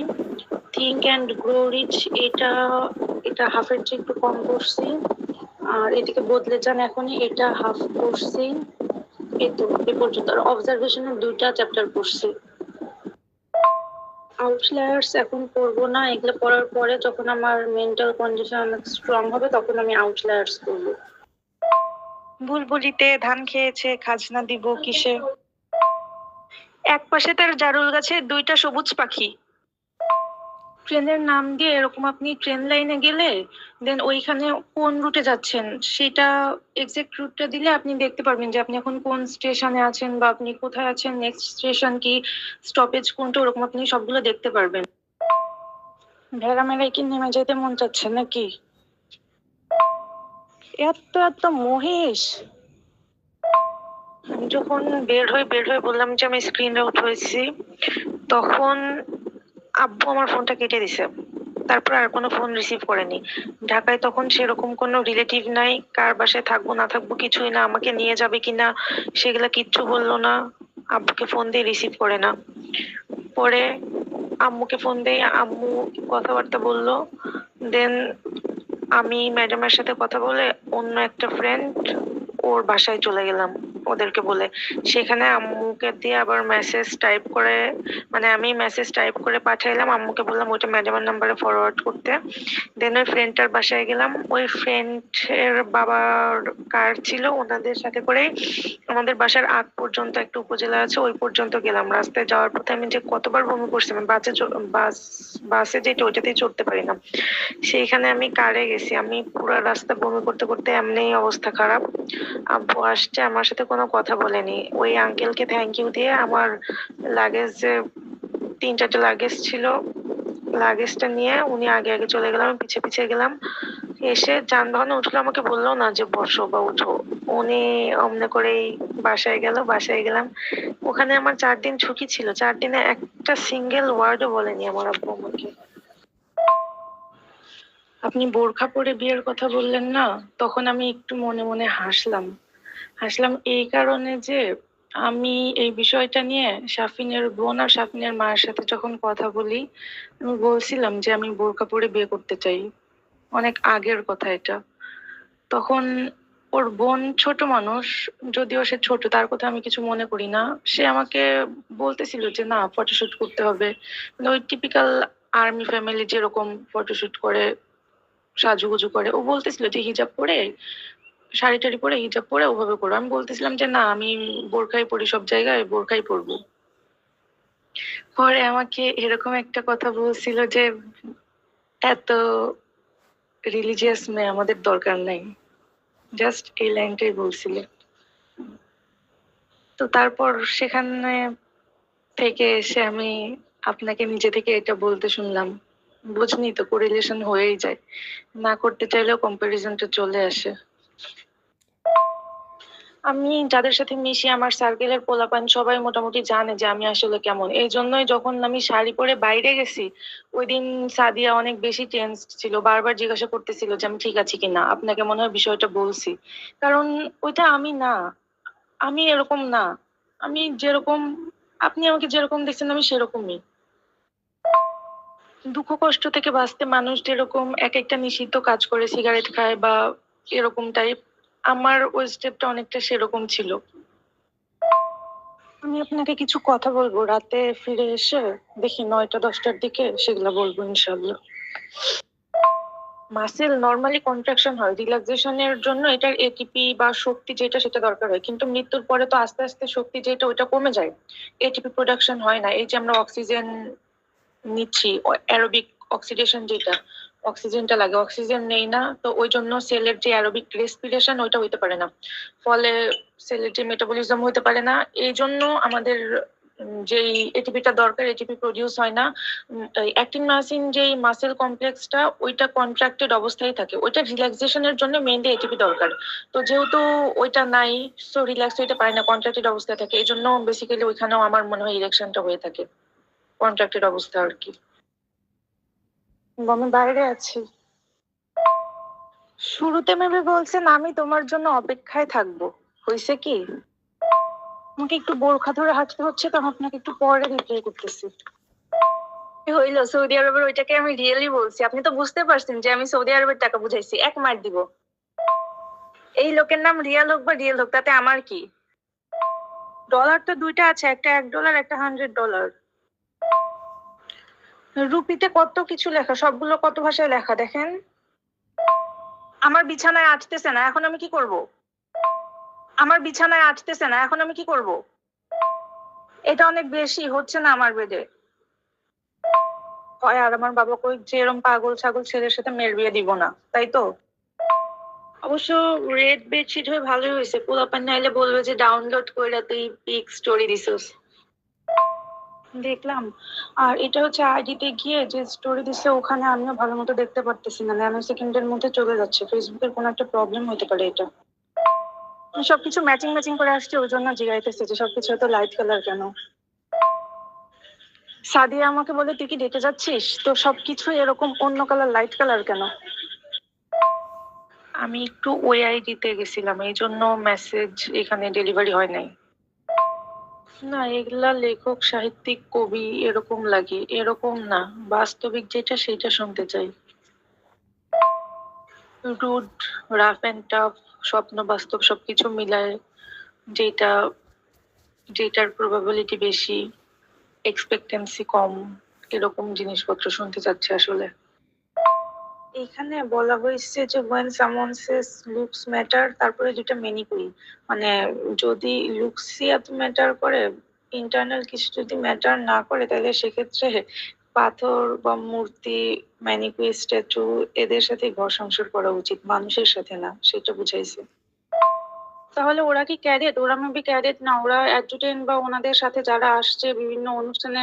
থিঙ্ক অ্যান্ড গ্রো রিচ এটা এটা হাফের চেয়ে একটু কম পড়ছি। আর এদিকে বদলে যান এখনই, এটা হাফ পড়ছি। এই তো এ পর্যন্ত। আর অবজারভেশনের 2টা চ্যাপ্টার পড়ছি। আউটলায়ার্স এখন পড়বো না, এগুলো পড়ার পরে যখন আমার মেন্টাল কন্ডিশন অনেক স্ট্রং হবে তখন আমি আউটলায়ার্স পড়বো। বুলবুলিতে ধান খেয়েছে, খাজনা দিব কিসে? এক পাশে তার জারুল গাছে 2টা সবুজ পাখি। ট্রেনের নাম দিয়ে এরকম আপনি ট্রেন লাইনে গেলে দেন ওইখানে কোন রুটে যাচ্ছেন সেটা এক্সাক্ট রুটটা দিলে আপনি দেখতে পারবেন যে আপনি এখন কোন স্টেশনে আছেন বা আপনি কোথায় আছেন, নেক্সট স্টেশন কি, স্টপেজ কোনটা, ওরকম আপনি সবগুলো দেখতে পারবেন। ভেড়া মেলায় কি নেমে যেতে মন চাচ্ছে নাকি? এত এত মহিষ। আমি যখন বের হয়ে বললাম যে আমি স্ক্রিন আউট হয়েছি, তখন আব্বু আমার ফোনটা কেটে দিছে। তারপর আর কোনো ফোন রিসিভ করেনি। ঢাকায় তখন সেরকম কোনো রিলেটিভ নাই, কার বাসায় থাকবো না থাকবো কিছুই না, আমাকে নিয়ে যাবে কিনা সেগুলা কিচ্ছু বললো না। আব্বুকে ফোন দিয়ে রিসিভ করে না। পরে আম্মুকে ফোন দিয়ে আম্মু কথাবার্তা বললো। দেন আমি ম্যাডামের সাথে কথা বলে অন্য একটা ফ্রেন্ড ওর বাসায় চলে গেলাম। ওদেরকে বলে। সেখানে আম্মুকে দিয়ে আবার মেসেজ টাইপ করে, মানে আমি মেসেজ টাইপ করে পাঠাইলাম, আম্মুকে বললাম ওইটা ম্যাডামের নাম্বারে ফরওয়ার্ড করতে। দেন ওই ফ্রেন্ডটার বাসায় গেলাম, ওই ফ্রেন্ডের বাবার কার ছিল, ওনাদের সাথে করে আমাদের বাসার আগ পর্যন্ত একটা উপজেলা আছে, ওই পর্যন্ত গেলাম। রাস্তায় যাওয়ার পথে আমি যে কতবার বমি করছি, আমি বাসে যেটা ওইটাতেই চড়তে পারি না, সেইখানে আমি কারে গেছি, আমি পুরো রাস্তা বমি করতে করতে এমনি অবস্থা খারাপ। আব্বু আসছে, আমার সাথে কোনো কথা বলেনি, ওই আঙ্কেলকে থ্যাংক ইউ দিয়ে আমার লাগেজ যে 3-4টা লাগেজ ছিল, লাগেজটা নিয়ে উনি আগে আগে চলে গেলাম, আমি পিছে পিছে গেলাম। এসে যানবাহনে উঠলো, আমাকে বললো না যে বসো বা উঠো, উনি অমনে করেই বাসায় গেল। বাসায় গেলাম, ওখানে আমার 4 দিন ছুটি ছিল, 4 দিনে একটা সিঙ্গেল ওয়ার্ডও বলেনি আমার আব্বু আমাকে। আপনি বোরখা পরে বিয়ের কথা বললেন না, তখন আমি একটু মনে মনে হাসলাম। হাসলাম এই কারণে যে আমি এই বিষয়টা নিয়ে শাফিনের বোন আর শাফিনের মায়ের সাথে যখন কথা বলি, আমি বলছিলাম যে আমি বোরখা পরে বিয়ে করতে চাই। অনেক আগের কথা এটা। তখন ওর বোন ছোট মানুষ, যদিও সে ছোট, তার কথা আমি কিছু মনে করি না। সে আমাকে বলতেছিল যে না, ফটোশুট করতে হবে, মানে ওই টিপিক্যাল আর্মি ফ্যামিলি যেরকম ফটোশুট করে, সাজুগুজু করে, ও বলতেছিল যে হিজাব পরে, শাড়ি টাড়ি পরে, হিজাব পরে ওভাবে করো। আমি বলতেছিলাম যে না, আমি বোরখাই পরি, সব জায়গায় বোরখাই পরবো। পরে আমাকে এরকম একটা কথা বলছিল যে এত রিলিজিয়াস মেয়ে আমাদের দরকার নাই, জাস্ট এই লাইনটাই বলছিল। তো তারপর সেখানে থেকে এসে আমি আপনাকে নিজে থেকে এটা বলতে শুনলাম। বুঝনি তো, কোরিলেশন হয়েই যায়, না করতে চাইলেও কম্পারিজনটা চলে আসে। আমি যাদের সাথে মিশি, আমার সার্কেলের পোলাপান সবাই মোটামুটি জানে যে আমি আসলে কেমন। এই জন্যই যখন আমি শাড়ি পরে বাইরে গেছি, ওই দিন সাদিয়া অনেক বেশি টেন্স ছিল, বারবার জিজ্ঞাসা করতেছিল যে আমি ঠিক আছি কিনা, আপনাকে মনে হয় বিষয়টা বলছি। কারণ ওইটা আমি না, আমি এরকম না, আমি যেরকম, আপনি আমাকে যেরকম দেখছেন আমি সেরকমই। দুঃখ কষ্ট থেকে বাঁচতে মানুষ যেরকম এক একটা নিষিদ্ধ কাজ করে, সিগারেট খায় বা এরকম টাইপ, আমার ওই স্টেপটা অনেকটা সেরকম ছিল। আমি আপনাকে কিছু কথা বলবো, রাতে ফিরে এসে দেখি 9টা-10টার দিকে, সেগুলো বলবো ইনশাল্লাহ। মাসেল নর্মালি কন্ট্রাকশন হয়, রিল্যাক্সেশনের জন্য এটার এটিপি বা শক্তি যেটা সেটা দরকার হয়, কিন্তু মৃত্যুর পরে তো আস্তে আস্তে শক্তি যেটা ওইটা কমে যায়, এটিপি প্রোডাকশন হয় না। এই যে আমরা অক্সিজেন নিচ্ছি, অ্যারোবিক অক্সিডেশন যেটা, অক্সিজেনটা লাগে, অক্সিজেন নেই না, তো ওই জন্য সেলের যে অ্যারোবিক রেসপিরেশন ওইটা হইতে পারে না, ফলে সেলের যে মেটাবলিজম হইতে পারে না। এই জন্য আমাদের যেই এটিপিটা দরকার, এটিপি প্রডিউস হয় না। অ্যাক্টিন মায়োসিন যেই মাসেল কমপ্লেক্সটা, ওইটা কন্ট্রাক্টেড অবস্থায় থাকে, ওইটা রিল্যাক্সেশনের জন্য মেইনলি এটিপি দরকার। তো যেহেতু ওইটা নাই, সো রিল্যাক্স হইতে পারে না, কন্ট্রাক্টেড অবস্থায় থাকে, এই জন্য বেসিক্যালি ওইখানেও আমার মনে হয় ইরেকশনটা হয়ে থাকে, কন্ট্রাক্টেড অবস্থা আর কি। আমি বাইরে আছি। শুরুতে মেবি বলছেন আমি তোমার জন্য অপেক্ষায় থাকবো, হয়েছে কি আমাকে একটু বোরখা ধরে হাঁটতে হচ্ছে, তো আমি আপনাকে একটু পরে রিপ্লাই করতেছি। হইলো, সৌদি আরবের ওইটাকে আমি রিয়েলি বলছি, আপনি তো বুঝতে পারছেন যে আমি সৌদি আরবের টাকা বুঝাইছি, 1 মার দিব। এই লোকের নাম রিয়াল হোক বা রিয়েল হোক, তাতে আমার কি। ডলার তো দুইটা আছে, একটা $1, একটা $100। রুপিতে কত কিছু লেখা, সবগুলো কত ভাষায় লেখা দেখেন। আমার বিছানায় আটতেছে না, এখন আমি কি করব। আমার বিছানায় আটতেছে না, এখন আমি কি করব। এটা অনেক বেশি হচ্ছে না আমার বেডে। হয় আর আমার বাবা কই যে এরকম পাগল ছাগল ছেলের সাথে মেয়ের বিয়ে দিব না, তাই তো। অবশ্য রেড বেডশিট হয়ে ভালোই হয়েছে, পোলাপান নাইলে বলবে যে ডাউনলোড করে তুই পিক স্টোরি দিছিস। দেখলাম। আর এটা হচ্ছে আইডিতে গিয়ে যে স্টোরি দিছে, ওখানে আমিও ভালো মতো দেখতে পারতেছি না, ন্যানো সেকেন্ডের মধ্যে চলে যাচ্ছে। ফেসবুকের কোনো একটা প্রবলেম হতে পারে এটা। সবকিছু ম্যাচিং ম্যাচিং করে আসছে, ওই জন্য জিজ্ঞাইতেছে যে সবকিছু এত লাইট কালার কেন। সাদিয়া আমাকে বলে তুই কি ডেটে যাচ্ছিস, তো সবকিছু এরকম অন্য কালার, লাইট কালার কেন। আমি একটু ওই আইডিতে গেছিলাম, এই জন্য মেসেজ এখানে ডেলিভারি হয় নাই। না, এগুলা লেখক সাহিত্যিক কবি এরকম লাগে, এরকম না, বাস্তবিক যেটা সেটা শুনতে চাই। রুড, রাফ এন্ড টাফ, স্বপ্ন বাস্তব সবকিছু মিলায় যেটা যেটার প্রবাবিলিটি বেশি, এক্সপেক্টেন্সি কম, এরকম জিনিসপত্র শুনতে চাচ্ছি আসলে। এখানে বলা হয়েছে যে when someone says looks matter, তারপরে যেটা মেনিকুই, মানে যদি লুকসই এত ম্যাটার করে, ইন্টারনাল কিছু যদি ম্যাটার না করে, তাহলে সেক্ষেত্রে পাথর বা মূর্তি, ম্যানিকুই, স্ট্যাচু, এদের সাথে ঘর সংসার করা উচিত, মানুষের সাথে না, সেটা বুঝাইছে। তাহলে ওরা কি ক্যাডেট? ওরা মেবি ক্যাডেট না, ওরা অ্যাডজুটেন্ট বা ওনাদের সাথে যারা আসছে বিভিন্ন অনুষ্ঠানে,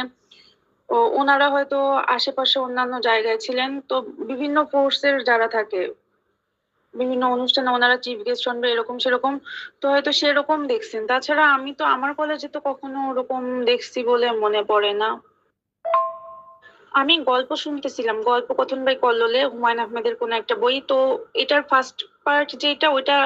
ওনারা হয়তো আশেপাশে অন্যান্য জায়গায় ছিলেন, তো বিভিন্ন ফোর্সের যারা থাকে বিভিন্ন অনুষ্ঠানে ওনারা চিফ গেস্ট হন বা এরকম সেরকম, তো হয়তো সেরকম দেখছেন। তাছাড়া আমি তো আমার কলেজে তো কখনো ওরকম দেখছি বলে মনে পড়ে না। আমি গল্প শুনতেছিলাম, গল্প কথন বাই কল্লোলে, হুমায়ুন আহমেদের কোন একটা বই। তো এটার ফার্স্ট পার্ট যেটা, ওইটা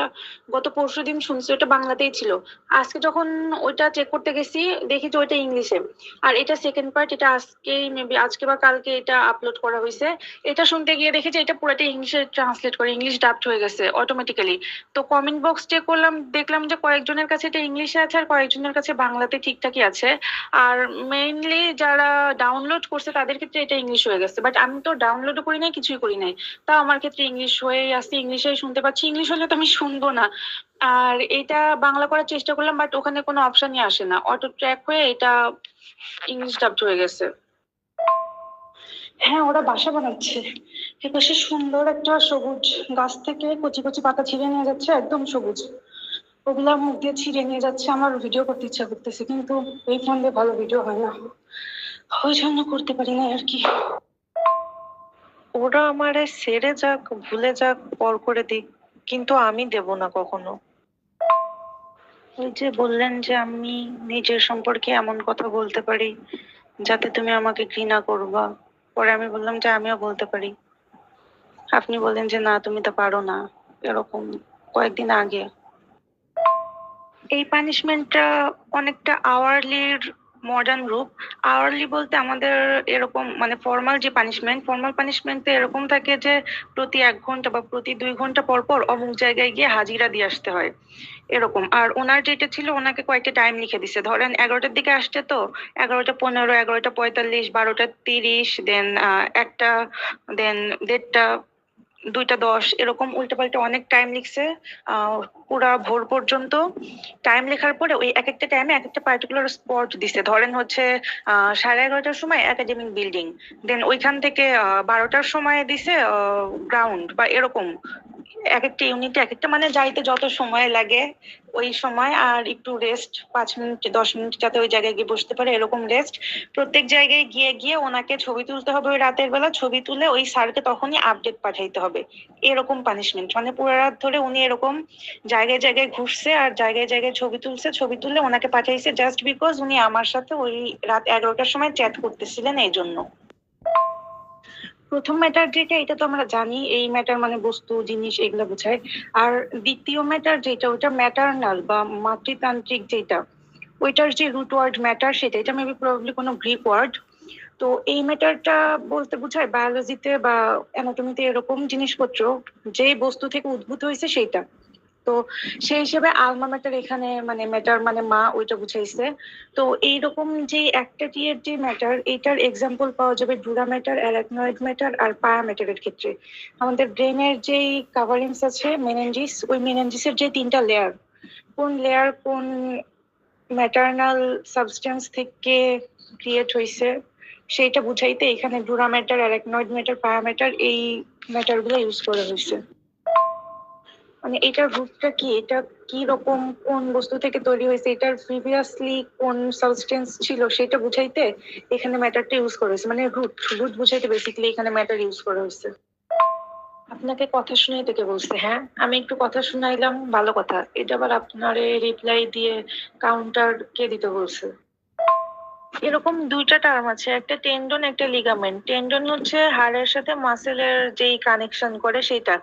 গত পরশুদিন শুনছি, ওটা বাংলাতেই ছিল। আজকে যখন ওইটা চেক করতে গেছি, দেখি যে ওইটা ইংলিশে। আর এটা সেকেন্ড পার্ট, এটা আজকেই মেবি আজকে বা কালকে এটা আপলোড করা হয়েছে। এটা শুনতে গিয়ে দেখি যে এটা পুরোটা ইংলিশে ট্রান্সলেট করে, ইংলিশ ডাবড হয়ে গেছে অটোমেটিক্যালি। তো কমেন্ট বক্স চেক করলাম, দেখলাম যে কয়েকজনের কাছে এটা ইংলিশে আছে আর কয়েকজনের কাছে বাংলাতে ঠিকঠাকই আছে। আর মেইনলি যারা ডাউনলোড করছে তাদের ক্ষেত্রে এটা ইংলিশ হয়ে গেছে, বাট আমি তো ডাউনলোডও করি নাই, কিছুই করি নাই। তা আমার ক্ষেত্রে ইংলিশ হয়েই আসছে, ইংলিশেই শুনতে পাচ্ছি। ইংলিশ হলে তো আমি শুনবো না। আর এটা বাংলা করার চেষ্টা করলাম, বাট ওখানে কোনো অপশনই আসে না, অটো ট্র্যাক হয়ে এটা ইংলিশ ডাবড হয়ে গেছে। হ্যাঁ, ওরা বাসা বানাচ্ছে। এপাশে সুন্দর একটা সবুজ গাছ থেকে কচি কচি পাতা ছিঁড়ে নিয়ে যাচ্ছে, একদম সবুজ। ওগুলা মুখ দিয়ে ছিঁড়ে নিয়ে যাচ্ছে, আমার ভিডিও করতে ইচ্ছা করতেছে, কিন্তু এই ফোন দিয়ে ভালো ভিডিও হয় না, ওই জন্য করতে পারি না আর কি। ওরা আমারে ছেড়ে যাক, ভুলে যাক, পর করে দিক, কিন্তু আমি দেব না কখনো। ওই যে বললেন যে আমি নিজের সম্পর্কে এমন কথা বলতে পারি যাতে তুমি আমাকে ঘৃণা করবা, পরে আমি বললাম যে আমিও বলতে পারি। আপনি বললেন যে না তুমি তো পারো না, এরকম কয়েকদিন আগে। এই পানিশমেন্টটা অনেকটা আওয়ারলির মডার্ন রূপ। আওয়ারলি বলতে আমাদের এরকম, মানে ফর্মাল যে পানিশমেন্ট, ফর্মাল পানিশমেন্টে এরকম থাকে যে প্রতি 1 ঘন্টা বা প্রতি 2 ঘন্টা পর পর অমুক জায়গায় গিয়ে হাজিরা দিয়ে আসতে হয়, এরকম। আর ওনার যেটা ছিল, ওনাকে কয়েকটা টাইম লিখে দিছে, ধরেন 11টার দিকে আসছে, তো 11টা 15, 11টা 45, 12টা 30, দেন 1টা, দেন 1:30, 2টা 10, এরকম উল্টাপাল্টা অনেক টাইম লিখছে। পুরা ভোর পর্যন্ত টাইম লেখার পরে ওই এক একটা টাইমে এক একটা পার্টিকুলার স্পট দিছে, ধরেন হচ্ছে 11:30টার সময় একাডেমিক বিল্ডিং, দেন ওইখান থেকে 12টার সময় দিছে গ্রাউন্ড বা এরকম। এক একটা ইউনিটে এক একটা, মানে যাইতে যত সময় লাগে ওই সময়, আর একটু রেস্ট 5 মিনিট 10 মিনিট যাতে ওই জায়গায় গিয়ে বসতে পারে, এরকম রেস্ট। প্রত্যেক জায়গায় গিয়ে গিয়ে ওনাকে ছবি তুলতে হবে, ওই রাতের বেলা ছবি তুলে ওই স্যারকে তখনই আপডেট পাঠাইতে হবে। এরকম পানিশমেন্ট, মানে পুরো রাত ধরে উনি এরকম জায়গায় জায়গায় ঘুরছে আর জায়গায় জায়গায় ছবি তুলছে, ছবি তুলে ওনাকে পাঠাইছে, জাস্ট বিকজ উনি আমার সাথে ওই রাত 11টার সময় চ্যাট করতেছিলেন, এই জন্য। প্রথম ম্যাটার যেটা, এটা তো আমরা জানি, এই ম্যাটার মানে বস্তু জিনিস এগুলো বোঝায়। আর দ্বিতীয় ম্যাটার যেটা, ওটা ম্যাটারনাল বা মাতৃতান্ত্রিক যেটা, ওইটার যে রুট ওয়ার্ড ম্যাটার, সেটা এটা মেবি প্রবাবলি কোনো গ্রিক ওয়ার্ড। তো এই ম্যাটারটা বলতে বোঝায় বায়োলজিতে বা অ্যানাটমিতে এরকম জিনিসপত্র যে বস্তু থেকে উদ্ভূত হয়েছে সেইটা। তো সেই হিসেবে আলমা ম্যাটার এখানে, মানে ম্যাটার মানে মা, ওইটা বুঝাইছে। তো এইরকম যে একটা টিয়ের যে ম্যাটার, এটার এক্সাম্পল পাওয়া যাবে ডুরা ম্যাটার, অ্যারাকনয়েড ম্যাটার আর পায়া ম্যাটারের ক্ষেত্রে। আমাদের ব্রেনের যেই কাভারিংস আছে মেনেনজিস, ওই মেনেনজিসের যে 3টা লেয়ার, কোন লেয়ার কোন ম্যাটারনাল সাবস্টেন্স থেকে ক্রিয়েট হয়েছে সেইটা বুঝাইতে এখানে ডুরা ম্যাটার, অ্যারাকনয়েড ম্যাটার, পায়া ম্যাটার, এই ম্যাটার গুলো ইউজ করা হয়েছে। মানে এটার রুটটা কি, এটা কি রকম, কোন বস্তু থেকে তৈরি হয়েছে, এটার প্রিভিয়াসলি কোন সাবস্টেন্স ছিল সেটা বুঝাইতে এখানে ম্যাটারটা ইউজ করা হয়েছে, মানে রুট রুট বুঝাইতে বেসিক্যালি এখানে ম্যাটার ইউজ করা হয়েছে। আপনাকে কথা শুনাইতে কে বলছে? হ্যাঁ, আমি একটু কথা শুনাইলাম, ভালো কথা। এটা আবার আপনারে রিপ্লাই দিয়ে কাউন্টার কে দিতে বলছে? এরকম 2টা টার্ম আছে, একটা টেন্ডন একটা লিগামেন্ট। টেন্ডন হচ্ছে হাড়ের সাথে মাসেলের যেই কানেকশন করে সেটা,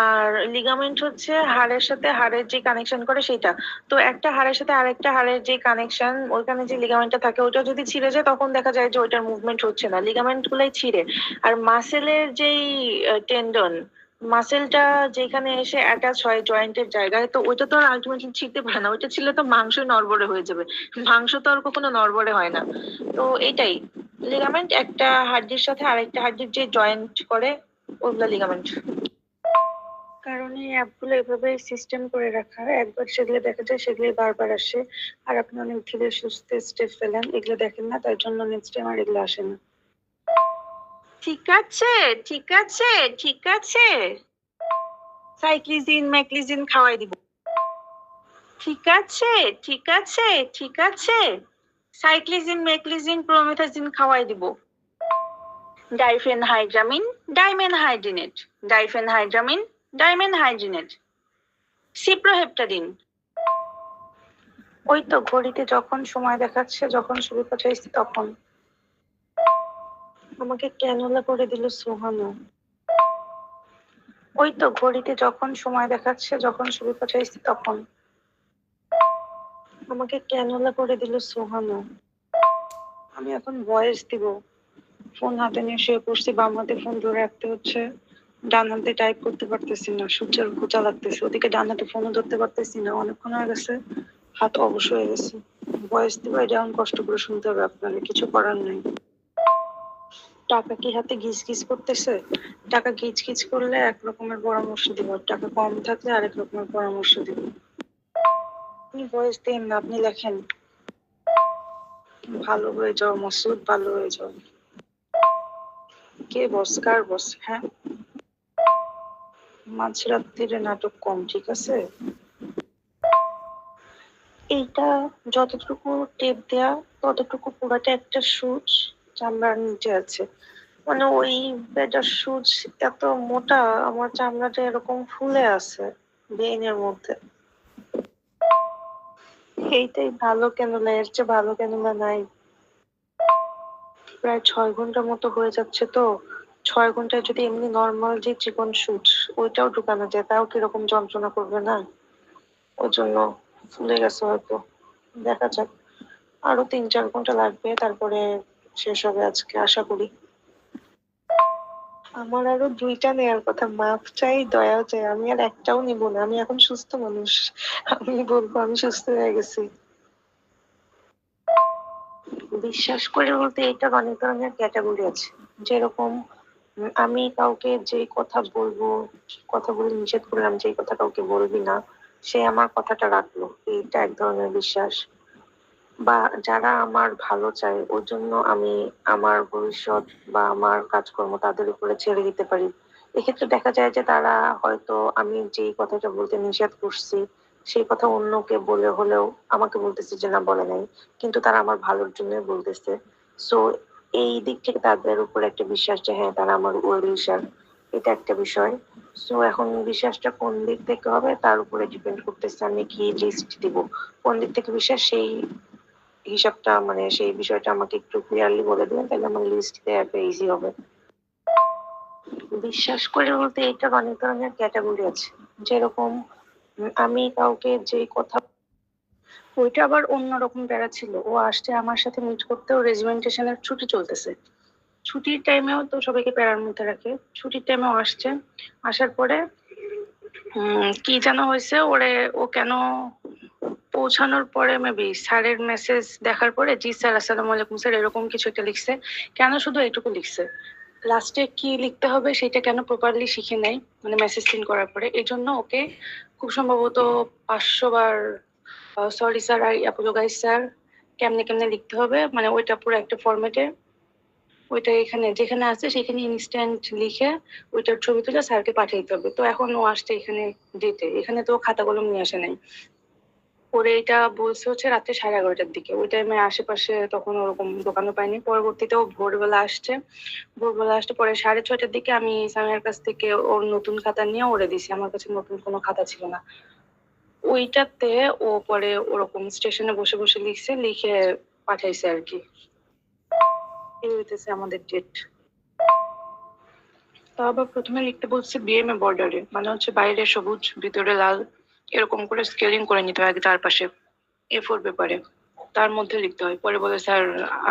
আর লিগামেন্ট হচ্ছে হাড়ের সাথে হাড়ের যে কানেকশন করে সেটা। তো একটা হাড়ের সাথে আরেকটা হাড়ের যে কানেকশন, ওইখানে যে লিগামেন্টটা থাকে ওটা যদি ছিঁড়ে যায় তখন দেখা যায় যে ওইটার মুভমেন্ট হচ্ছে না, লিগামেন্ট গুলাই ছিঁড়ে। আর মাসেলের যেই টেন্ডন মাসেলটা যেখানে এসে অ্যাটাচ হয় জয়েন্টের জায়গায়, তো ওইটা তো আর আলটিমেটলি ছিঁড়তে পারে না, ওইটা ছিল তো মাংস নড়বড়ে হয়ে যাবে। মাংস তো আর কখনো নড়বড়ে হয় না। তো এইটাই লিগামেন্ট, একটা হাড্ডির সাথে আরেকটা হাড্ডির যে জয়েন্ট করে, ওগুলা লিগামেন্ট। কারণ এই অ্যাপগুলো এভাবে সিস্টেম করে রাখা, একবার সেগুলো দেখা যায় সেগুলো বারবার আসে। আর আপনি অনেক ধীরে সুস্থে স্টেপ ফেলেন, এগুলো দেখেন না, তাই জন্য নেক্সট টাইম আর এগুলো আসে না। ঠিক আছে, ঠিক আছে, ঠিক আছে, সাইক্লিজিন ম্যাকলিজিন খাওয়াই দিব। ঠিক আছে, ঠিক আছে, ঠিক আছে, সাইক্লিজিন ম্যাকলিজিন প্রোমেথাজিন খাওয়াই দিব। Diphenhydramine, dimenhydrinate, diphenhydramine, dimenhydrinate, cyproheptadine. ওই তো ঘড়িতে যখন সময় দেখাচ্ছে, যখন শুরু চাইছি তখন। আমাকে ক্যানোলা করে দিল সোহানো। ওই তো ঘড়িতে যখন সময় দেখাচ্ছে, যখন শুরু চাইছি তখন। আমাকে ক্যানোলা করে দিল সোহানো। আমি এখন ভয়েস দিব। ফোন হাতে নিয়ে শুয়ে পড়ছি, বাম হাতে ফোন ধরে রাখতে হচ্ছে, ডান হাতে টাইপ করতে পারতেছি না, সূর্যের খোঁচা লাগতেছে, ওদিকে ডান হাতে ফোনও ধরতে পারতেছি না, অনেকক্ষণ হয়ে গেছে, হাত অবশ হয়ে গেছে। ভয়েস দিব, এটা এখন কষ্ট করে শুনতে হবে আপনাদের, কিছু করার নেই। টাকা কি হাতে ঘিচ ঘিচ করতেছে? টাকা ঘিচ ঘিচ করলে এক রকমের পরামর্শ দিব, টাকা কম থাকলে আরেক রকমের পরামর্শ দিব। আপনি ভয়েস দিন না, আপনি লেখেন। ভালো হয়ে যাও মাসুদ, ভালো হয়ে যাও। কে বস, কার বস? হ্যাঁ, মাঝরাত্রিরে নাটক কম, ঠিক আছে? এইটা যতটুকু টেপ দেয়া, ততটুকু পুরাটা একটা সুচ চামড়ার নিচে আছে। মানে ওই বেটার সুচ এত মোটা, আমার চামড়াটা এরকম ফুলে আছে ভেইনের মধ্যে। এইটাই ভালো ক্যানুলা, এর চেয়ে ভালো ক্যানুলা নাই। প্রায় 6 ঘন্টা মতো হয়ে যাচ্ছে তো। 6 ঘন্টায় যদি এমনি নর্মাল যে চিকন সুচ ওইটাও ঢুকানো যায়, তাও কিরকম যন্ত্রণা করবে না? ওই জন্য ফুলে গেছে হয়তো। দেখা যাক, আরো 3-4 ঘন্টা লাগবে, তারপরে শেষ হবে আজকে আশা করি। আমার আরো 2টা নেয়ার কথা, মাপ চাই, দয়াও চাই, আমি আর একটাও নিব না, আমি এখন সুস্থ মানুষ, আমি বলবো আমি সুস্থ হয়ে গেছি। বিশ্বাস করে বলতে এটার অনেক ধরনের ক্যাটাগরি আছে। যেরকম আমি কাউকে যে কথা বলবো, কথা বলে নিষেধ করলাম যে এই কথা কাউকে বলবি না, সে আমার কথাটা রাখলো, এইটা এক ধরনের বিশ্বাস। বা যারা আমার ভালো চায়, ওর জন্য আমি আমার ভবিষ্যৎ বা আমার কাজকর্ম তাদের উপরে ছেড়ে দিতে পারি। এক্ষেত্রে দেখা যায় যে তারা হয়তো আমি যেই কথাটা বলতে নিষেধ করছি সেই কথা অন্যকে বলে হলেও আমাকে বলতেছে যে না বলে নাই, কিন্তু তারা আমার ভালোর জন্য বলতেছে। সো এই দিক থেকে তাদের উপর একটা বিশ্বাস যে হ্যাঁ তারা আমার ওয়েল উইশার, এটা একটা বিষয়। সো এখন বিশ্বাসটা কোন দিক থেকে হবে তার উপরে ডিপেন্ড করতেছে আমি কি লিস্ট দিব। কোন দিক থেকে বিশ্বাস, সেই হিসাবটা মানে সেই বিষয়টা আমাকে একটু ক্লিয়ারলি বলে দিবেন, তাহলে আমার লিস্ট দেওয়াটা ইজি হবে। বিশ্বাস করে বলতে এটার অনেক ধরনের ক্যাটাগরি আছে। যেরকম আমি কাউকে যে কথা, ওইটা আবার অন্যরকম প্যারা ছিল। ও আসছে আমার সাথে মিট করতে, ও রেজিমেন্টেশনের ছুটি চলতেছে, ছুটির টাইমেও তো সবাইকে প্যারার মধ্যে রাখে, ছুটির টাইমেও আসছে। আসার পরে কি যেন হয়েছে ওরে, ও কেন পৌঁছানোর পরে মেবি স্যারের মেসেজ দেখার পরে জি স্যার আসসালামু আলাইকুম স্যার এরকম কিছু একটা লিখছে। কেন শুধু এইটুকু লিখছে, লাস্টে কি লিখতে হবে সেটা কেন প্রপারলি শিখে নেয়, মানে মেসেজ সিন করার পরে। এই জন্য ওকে খুব সম্ভবত 500 বার সরি স্যার, আই অ্যাপোলোগাইজ স্যার, কেমনে কেমনে লিখতে হবে, মানে ওইটা পুরো একটা ফরম্যাটে, ওইটা এখানে যেখানে আছে সেখানে ইনস্ট্যান্ট লিখে ওইটার ছবি তুলে স্যারকে পাঠিয়ে দিতে হবে। তো এখন ও আসছে এখানে ডেটে, এখানে তো খাতা কলম নিয়ে আসে নাই। পরে এটা বলছে হচ্ছে রাত্রে 11:30টার দিকে, ওই টাইমে আশেপাশে তখন ওরকম দোকানও পাইনি। পরবর্তীতে ও ভোরবেলা আসছে, ভোরবেলা আসতে পরে 6:30টার দিকে আমি সামিয়ার কাছ থেকে ওর নতুন খাতা নিয়ে ওরে দিছি, আমার কাছে নতুন কোনো খাতা ছিল না। ওইটাতে ও পরে ওরকম স্টেশনে বসে বসে লিখছে, লিখে পাঠাইছে আর কি। এই হইতেছে আমাদের ডেট। তা আবার প্রথমে লিখতে বলছে বিএমএ বর্ডারে, মানে হচ্ছে বাইরে সবুজ ভিতরে লাল, এরকম করে স্কেলিং করে নিতে হয় আগে চারপাশে A4 পেপারে, তার মধ্যে লিখতে হয়। পরে বলে স্যার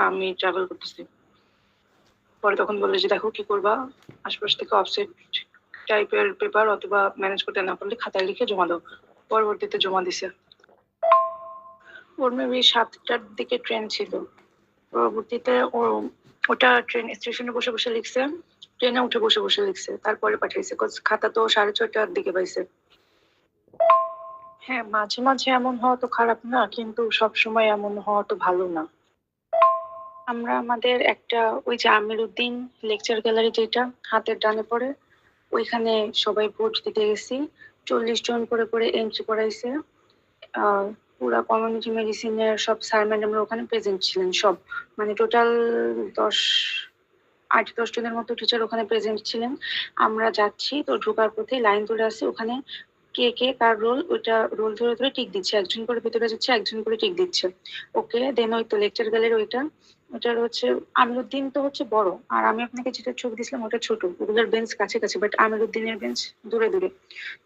আমি ট্রাভেল করতেছি। পরে তখন বললো যে দেখো কি করবা, আশপাশ থেকে অফসেট টাইপের পেপার অথবা ম্যানেজ করতে না পারলে খাতায় লিখে জমা দাও। পরবর্তীতে জমা দিছে। ওর মেবি 7টার দিকে ট্রেন ছিল। পরবর্তীতে ওটা ট্রেন স্টেশনে বসে বসে লিখছে, ট্রেনে উঠে বসে বসে লিখছে, তারপরে পাঠিয়েছে। খাতা তো 6:30টার দিকে পাইছে। হ্যাঁ, মাঝে মাঝে এমন হওয়া তো খারাপ না, কিন্তু সব সময় এমন হওয়া তো ভালো না। আমরা আমাদের একটা ওই যে আমির উদ্দিন লেকচার গ্যালারি যেটা হাতের ডানে পড়ে, ওইখানে সবাই ভোট দিতে গেছি। 40 জন করে করে এন্ট্রি করাইছে। পুরা কমিউনিটি মেডিসিনের সব স্যার ম্যাডামরা ওখানে প্রেজেন্ট ছিলেন সব, মানে টোটাল 8-10 জনের মতো টিচার ওখানে প্রেজেন্ট ছিলেন। আমরা যাচ্ছি তো ঢোকার পথে লাইন ধরে আসি, ওখানে কে কে কার রোল, ওইটা রোল ধরে ধরে টিক দিচ্ছে, একজন করে ভিতরে যাচ্ছে, একজন করে টিক দিচ্ছে। ওকে, দেন ওই তো লেকচার গ্যালারি ওইটার হচ্ছে আমিরুদ্দিন তো হচ্ছে বড়, আর আমি আপনাকে যেটা ছবি দিছিলাম ওটা ছোট। ওগুলোর বেঞ্চ কাছে কাছে, বাট আমিরুদ্দিনের বেঞ্চ দূরে দূরে।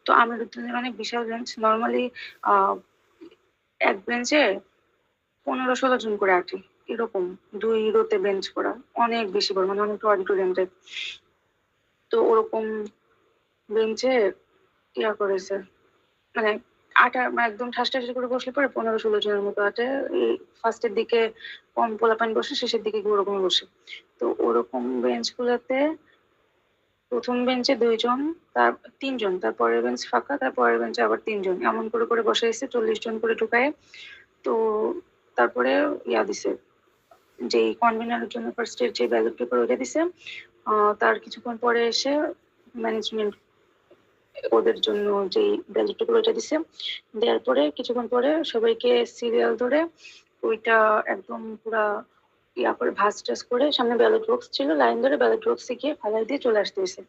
তো আমিরুদ্দিনের অনেক বিশাল বেঞ্চ, নর্মালি এক বেঞ্চে 15-16 জন করে আঁটি, এরকম 2 রোতে বেঞ্চ করা, অনেক বেশি বড়, মানে অনেকটা অডিটোরিয়াম টাইপ। তো ওরকম বেঞ্চে ইয়া করেছে, মানে মানে একদম ঠাসঠাসি করে বসলে পরে 15-16 জনের মতো আটে। ফার্স্টের দিকে কম পোলাপান বসে, শেষের দিকে ওরকম বসে। তো ওরকম বেঞ্চ গুলাতে প্রথম বেঞ্চে 2 জন, তার 3 জন, তারপরের বেঞ্চ ফাঁকা, তারপরের বেঞ্চে আবার 3 জন, এমন করে করে বসাইছে 40 জন করে ঢুকায়। তো তারপরে ইয়া দিছে, যে কনভেনারের জন্য ফার্স্টের যে ব্যালট পেপার ওইটা দিছে। তার কিছুক্ষণ পরে এসে ম্যানেজমেন্ট ওদের জন্য যে ব্যালট পেপার ওইটা দিছে। দেওয়ার পরে কিছুক্ষণ পরে সবাইকে সিরিয়াল ধরে ওইটা একদম পুরা ইয়া করে ভাঁজ টাজ করে, সামনে ব্যালট বক্স ছিল, লাইন ধরে ব্যালট বক্সে গিয়ে ফালাই দিয়ে চলে আসতে হয়েছে।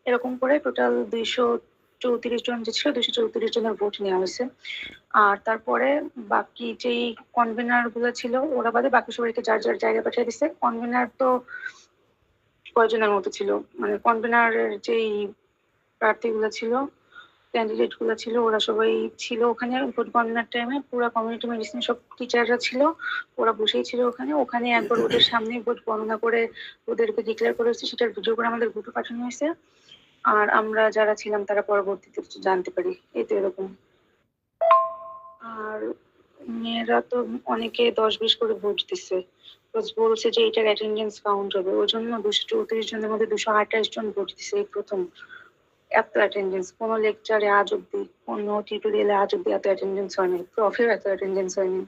এরকম করে টোটাল 234 জন যে ছিল, 234 জনের ভোট নেওয়া হয়েছে। আর তারপরে বাকি যেই কনভেনার গুলো ছিল ওরা বাদে বাকি সবাইকে যার যার জায়গায় পাঠিয়ে দিছে। কনভেনার তো কয়জনের মতো ছিল, মানে কনভেনারের যেই প্রার্থীগুলো ছিল, ক্যান্ডিডেট গুলো ছিল, ওরা সবাই ছিল ওখানে ভোট গণনার টাইমে। পুরো কমিউনিটি মেডিসিন সব টিচাররা ছিল, ওরা বসেই ছিল ওখানে। ওখানে একবার ওদের সামনে ভোট গণনা করে ওদেরকে ডিক্লেয়ার করে হচ্ছে, সেটার ভিডিও করে আমাদের গ্রুপে পাঠানো হয়েছে। আর আমরা যারা ছিলাম তারা পরবর্তীতে জানতে পারি, এই তো এরকম। আর মেয়েরা তো অনেকে 10-20 করে ভোট দিচ্ছে, বলছে যে এটার অ্যাটেন্ডেন্স কাউন্ট হবে, ওই জন্য 234 জনের মধ্যে 228 জন ভোট দিচ্ছে এই প্রথম। এত অ্যাটেন্ডেন্স কোনো লেকচারে আজ অব্দি, কোনো টিউটোরিয়ালে আজ অব্দি এত অ্যাটেন্ডেন্স হয়নি, প্রফের এত অ্যাটেন্ডেন্স হয়নি।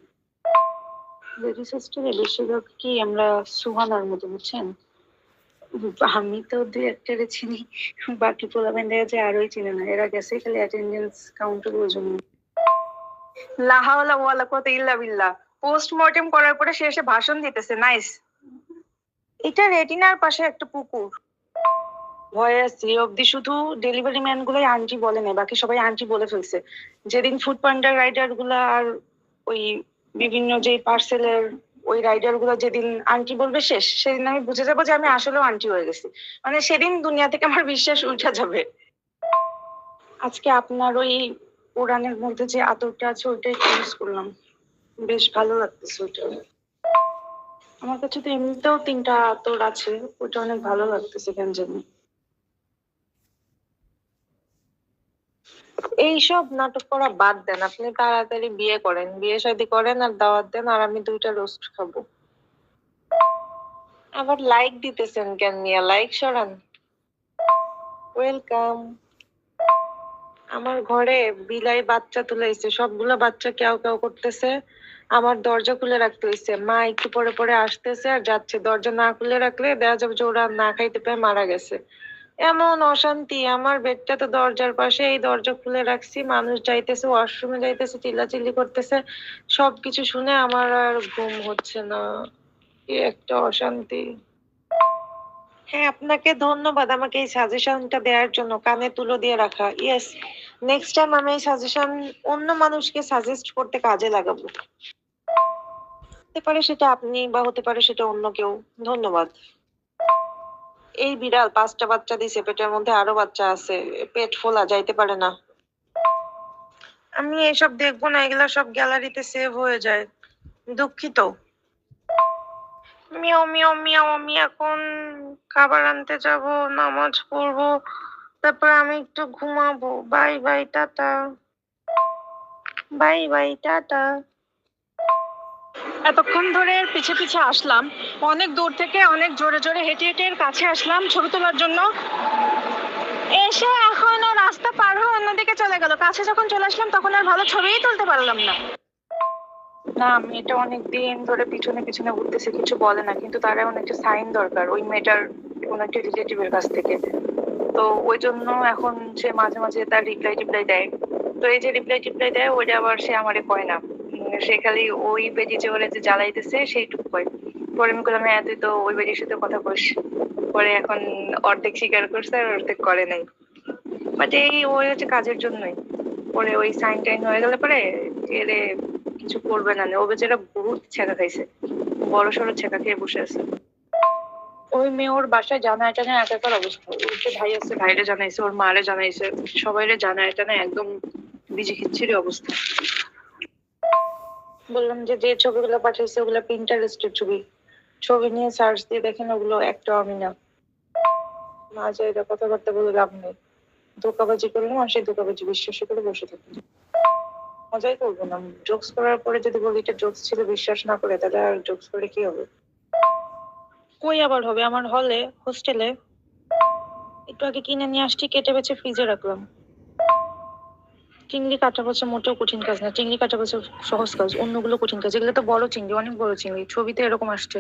লেডিস হোস্টেলে বেশিরভাগ কি আমরা সুহানার মতো, বুঝছেন। আমি তো 2-1টারে চিনি, বাকি পোলাবেন দেখা যায় আরোই চিনে না, এরা গেছে খালি অ্যাটেন্ডেন্স কাউন্টের ওই জন্য। লা হাওলা ওয়ালা কুওয়াতা ইল্লা বিল্লাহ। পোস্টমর্টেম করার পরে সে এসে ভাষণ দিতেছে, নাইস। এটা রেটিনার পাশে একটা পুকুর। ভয়ে আছি অব্দি, শুধু ডেলিভারি ম্যান গুলাই আন্টি বলে নাই, বাকি সবাই আন্টি বলে ফেলছে। যেদিন ফুড পান্ডার রাইডার গুলা আর ওই বিভিন্ন যে পার্সেলের ওই রাইডার গুলো যেদিন আন্টি বলবে শেষ, সেদিন আমি বুঝে যাবো যে আমি আসলেও আন্টি হয়ে গেছি। মানে সেদিন দুনিয়া থেকে আমার বিশ্বাস উঠে যাবে। আজকে আপনার ওই কোরআনের মধ্যে যে আতরটা আছে ওইটাই ইউজ করলাম, বেশ ভালো লাগতেছে ওইটা। আমার কাছে তো এমনিতেও 3টা আতর আছে, ওটা অনেক ভালো লাগতেছে কেন জানি। এইসব নাটক করা বাদ দেন, আপনি তাড়াতাড়ি বিয়ে করেন, বিয়ে শাদী করেন আর দাওয়াত দেন, আর আমি 2টা রোস্ট খাবো। আবার লাইক দিতেছেন কেন মিয়া, লাইক সরান। ওয়েলকাম। আমার ঘরে বিলাই বাচ্চা তুলাইছে, সবগুলা বাচ্চা ক্যাও ক্যাও করতেছে। আমার দরজা খুলে রাখতে হইছে, মা একটু পরে পরে আসতেছে আর যাচ্ছে, দরজা না খুলে রাখলে দেখা যাবে যে ওরা না খাইতে পেয়ে মারা গেছে। এমন অশান্তি, আমার বেডটা তো দরজার পাশে, এই দরজা খুলে রাখছি, মানুষ যাইতেছে, ওয়াশরুমে যাইতেছে, চিল্লাচিল্লি করতেছে, সবকিছু শুনে আমার আর ঘুম হচ্ছে না। কি একটা অশান্তি। হ্যাঁ, আপনাকে ধন্যবাদ আমাকে এই সাজেশনটা দেওয়ার জন্য, কানে তুলো দিয়ে রাখা। ইয়েস, নেক্সট টাইম আমি এই সাজেশন অন্য মানুষকে সাজেস্ট করতে কাজে লাগাবো। হতে পারে সেটা আপনি, বা হতে পারে সেটা অন্য কেউ। ধন্যবাদ। এই বিড়াল 5টা বাচ্চা দিছে, পেটের মধ্যে আরো বাচ্চা আছে, পেট ফোলা, যাইতে পারে না। আমি এসব দেখবো না, এগুলা সব গ্যালারিতে সেভ হয়ে যায়। দুঃখিত। মিয়াও মিয়াও মিয়াও, আমি এখন খাবার আনতে যাব, নামাজ পড়বো, তারপর আমি একটু ঘুমাবো। Bye bye, tata. Bye bye, tata. এতক্ষণ ধরে পিছে পিছে আসলাম, অনেক দূর থেকে অনেক জোরে জোরে হেঁটে হেঁটে এর কাছে আসলাম ছবি তোলার জন্য। এসে এখন ও রাস্তা পার হয়ে অন্যদিকে চলে গেল। কাছে যখন চলে আসলাম তখন আর ভালো ছবিই তুলতে পারলাম না। না, আমি এটা অনেক দিন ধরে পিছনে পিছনে ঘুরতেছি, কিছু বলে না, কিন্তু তার এখন একটা সাইন দরকার ওই মেয়েটার কোন একটা রিলেটিভের কাছ থেকে। তো ওই জন্য এখন সে মাঝে মাঝে তার রিপ্লাই টিপ্লাই দেয়। তো এই যে রিপ্লাই টিপ্লাই দেয় ওইটা আবার সে আমারে কয় না। সে খালি ওই বেটি যে ওরে যে জ্বালাইতেছে সেইটুকু কয়। পরে আমি বললাম, হ্যাঁ তুই তো ওই বেটির সাথে কথা কইস। পরে এখন অর্ধেক স্বীকার করছে আর অর্ধেক করে নাই। বাট এই ওই হচ্ছে কাজের জন্যই। পরে ওই সাইন টাইন হয়ে গেলে পরে এরে কিছু করবে না। ও বেচারা বহুত ছেঁকা খাইছে, বড় সড়ো ছেঁকা খেয়ে বসে আছে। ওই মেয়ে ওর বাসায় জানায় টানায় একাকার অবস্থা। ওর যে ভাই আছে ভাইরে জানাইছে, ওর মারে জানাইছে, সবাইরে জানায় টানায় একদম বিজি খিচ্ছিরি অবস্থা। বললাম যে যে ছবিগুলো পাঠাইছে ওগুলো পিন্টারেস্টের ছবি, ছবি নিয়ে সার্চ দিয়ে দেখেন ওগুলো একটাও আমি না। না যায় এটা কথাবার্তা বলে লাভ নেই। ধোকাবাজি করলে মানুষ এই ধোকাবাজি বিশ্বাস করে বসে থাকে। মজাই করবো না, জোকস করার পরে যদি বলি এটা জোকস ছিল বিশ্বাস না করে, তাহলে আর জোকস করে কি হবে? কই আবার হবে, আমার হলে হোস্টেলে একটু আগে কিনে নিয়ে আসছি, কেটে বেছে ফ্রিজে রাখলাম। চিংড়ি কাটা বছর মোটেও কঠিন কাজ না, চিংড়ি কাটা বছর সহজ কাজ, অন্যগুলো কঠিন কাজ। এগুলো তো বড় চিংড়ি, অনেক বড় চিংড়ি, ছবিতে এরকম আসছে।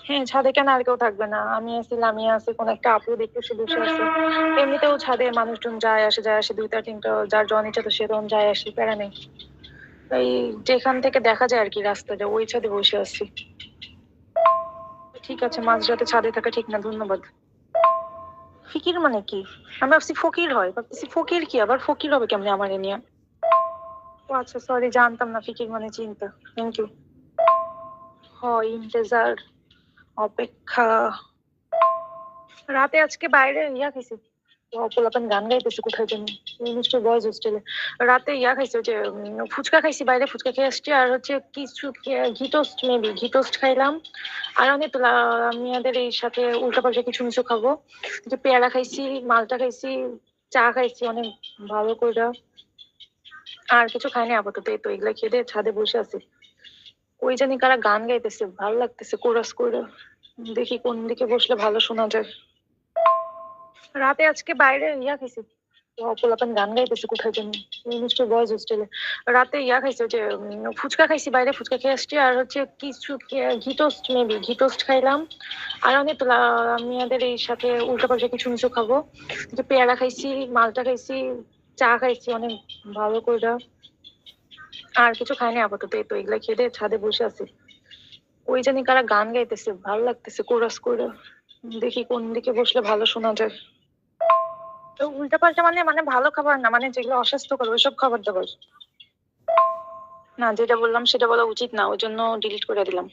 হ্যাঁ, ছাদে কেন আর কেউ থাকবে না? আমি আছি, লামিয়া আছে, কোন একটা আপু দেখতে সে বসে আছে। এমনিতেও ছাদে মানুষজন যায় আসে যায় আসে, দুইটা তিনটা, যার জন ইচ্ছা তো সে তখন যায় আসে, প্যারা নেই। এই যেখান থেকে দেখা যায় আর কি রাস্তাটা, ওই ছাদে বসে আছি। ঠিক আছে, মাঝরাতে ছাদে থাকা ঠিক না, ধন্যবাদ। ফিকির মানে কি? আমি ভাবছি ফকির হয়, ভাবতেছি ফকির কি, আবার ফকির হবে কেমনে আমার এ নিয়ে। ও আচ্ছা, সরি, জানতাম না ফিকির মানে চিন্তা। Thank you. হয় ইন্তেজার, অপেক্ষা। রাতে আজকে বাইরে ইয়া খাইছি, পোলাপান গান গাইতেছে কোথায় জানি, নিশ্চয় বয়েজ হোস্টেলে। রাতে ইয়া খাইছে, ওই যে ফুচকা খাইছি, বাইরে ফুচকা খেয়ে আসছি, আর হচ্ছে কিছু ঘি টোস্ট, মেবি ঘি টোস্ট খাইলাম। আর অনেক আমাদের এই সাথে উল্টাপাল্টা কিছু মিছু খাবো, যে পেয়ারা খাইছি, মালটা খাইছি, চা খাইছি অনেক ভালো করে। আর কিছু খাইনি আপাতত, এই তো এগুলা খেয়ে দিয়ে ছাদে বসে আছি। ওই জানি কারা গান গাইতেছে, ভালো লাগতেছে কোরাস করে। দেখি কোন দিকে বসলে ভালো শোনা যায়। রাতে আজকে বাইরে ইয়া খাইছি, পোলাপান গান গাইতেছে কোথায় জানি, নিশ্চয় বয়েজ হোস্টেলে। রাতে ইয়া খাইছে, ওই যে ফুচকা খাইছি, বাইরে ফুচকা খেয়ে আসছি, আর হচ্ছে কিছু ঘি টোস্ট, মেবি ঘি টোস্ট খাইলাম। আর অনেক আমাদের এই সাথে উল্টাপাল্টা কিছু মিছু খাবো, যে পেয়ারা খাইছি, মালটা খাইছি, চা খাইছি অনেক ভালো করে। আর কিছু খাইনি আপাতত, এই তো এগুলা খেয়ে দিয়ে ছাদে বসে আছি। ওই জানি কারা গান গাইতেছে, ভালো লাগতেছে কোরাস করে। দেখি কোন দিকে বসলে ভালো শোনা যায়। তো উল্টাপাল্টা মানে মানে ভালো খাবার না, মানে যেগুলো অস্বাস্থ্যকর ওইসব খাবার দাবার। না, যেটা বললাম সেটা বলা উচিত না, ওই জন্য ডিলিট করে দিলাম।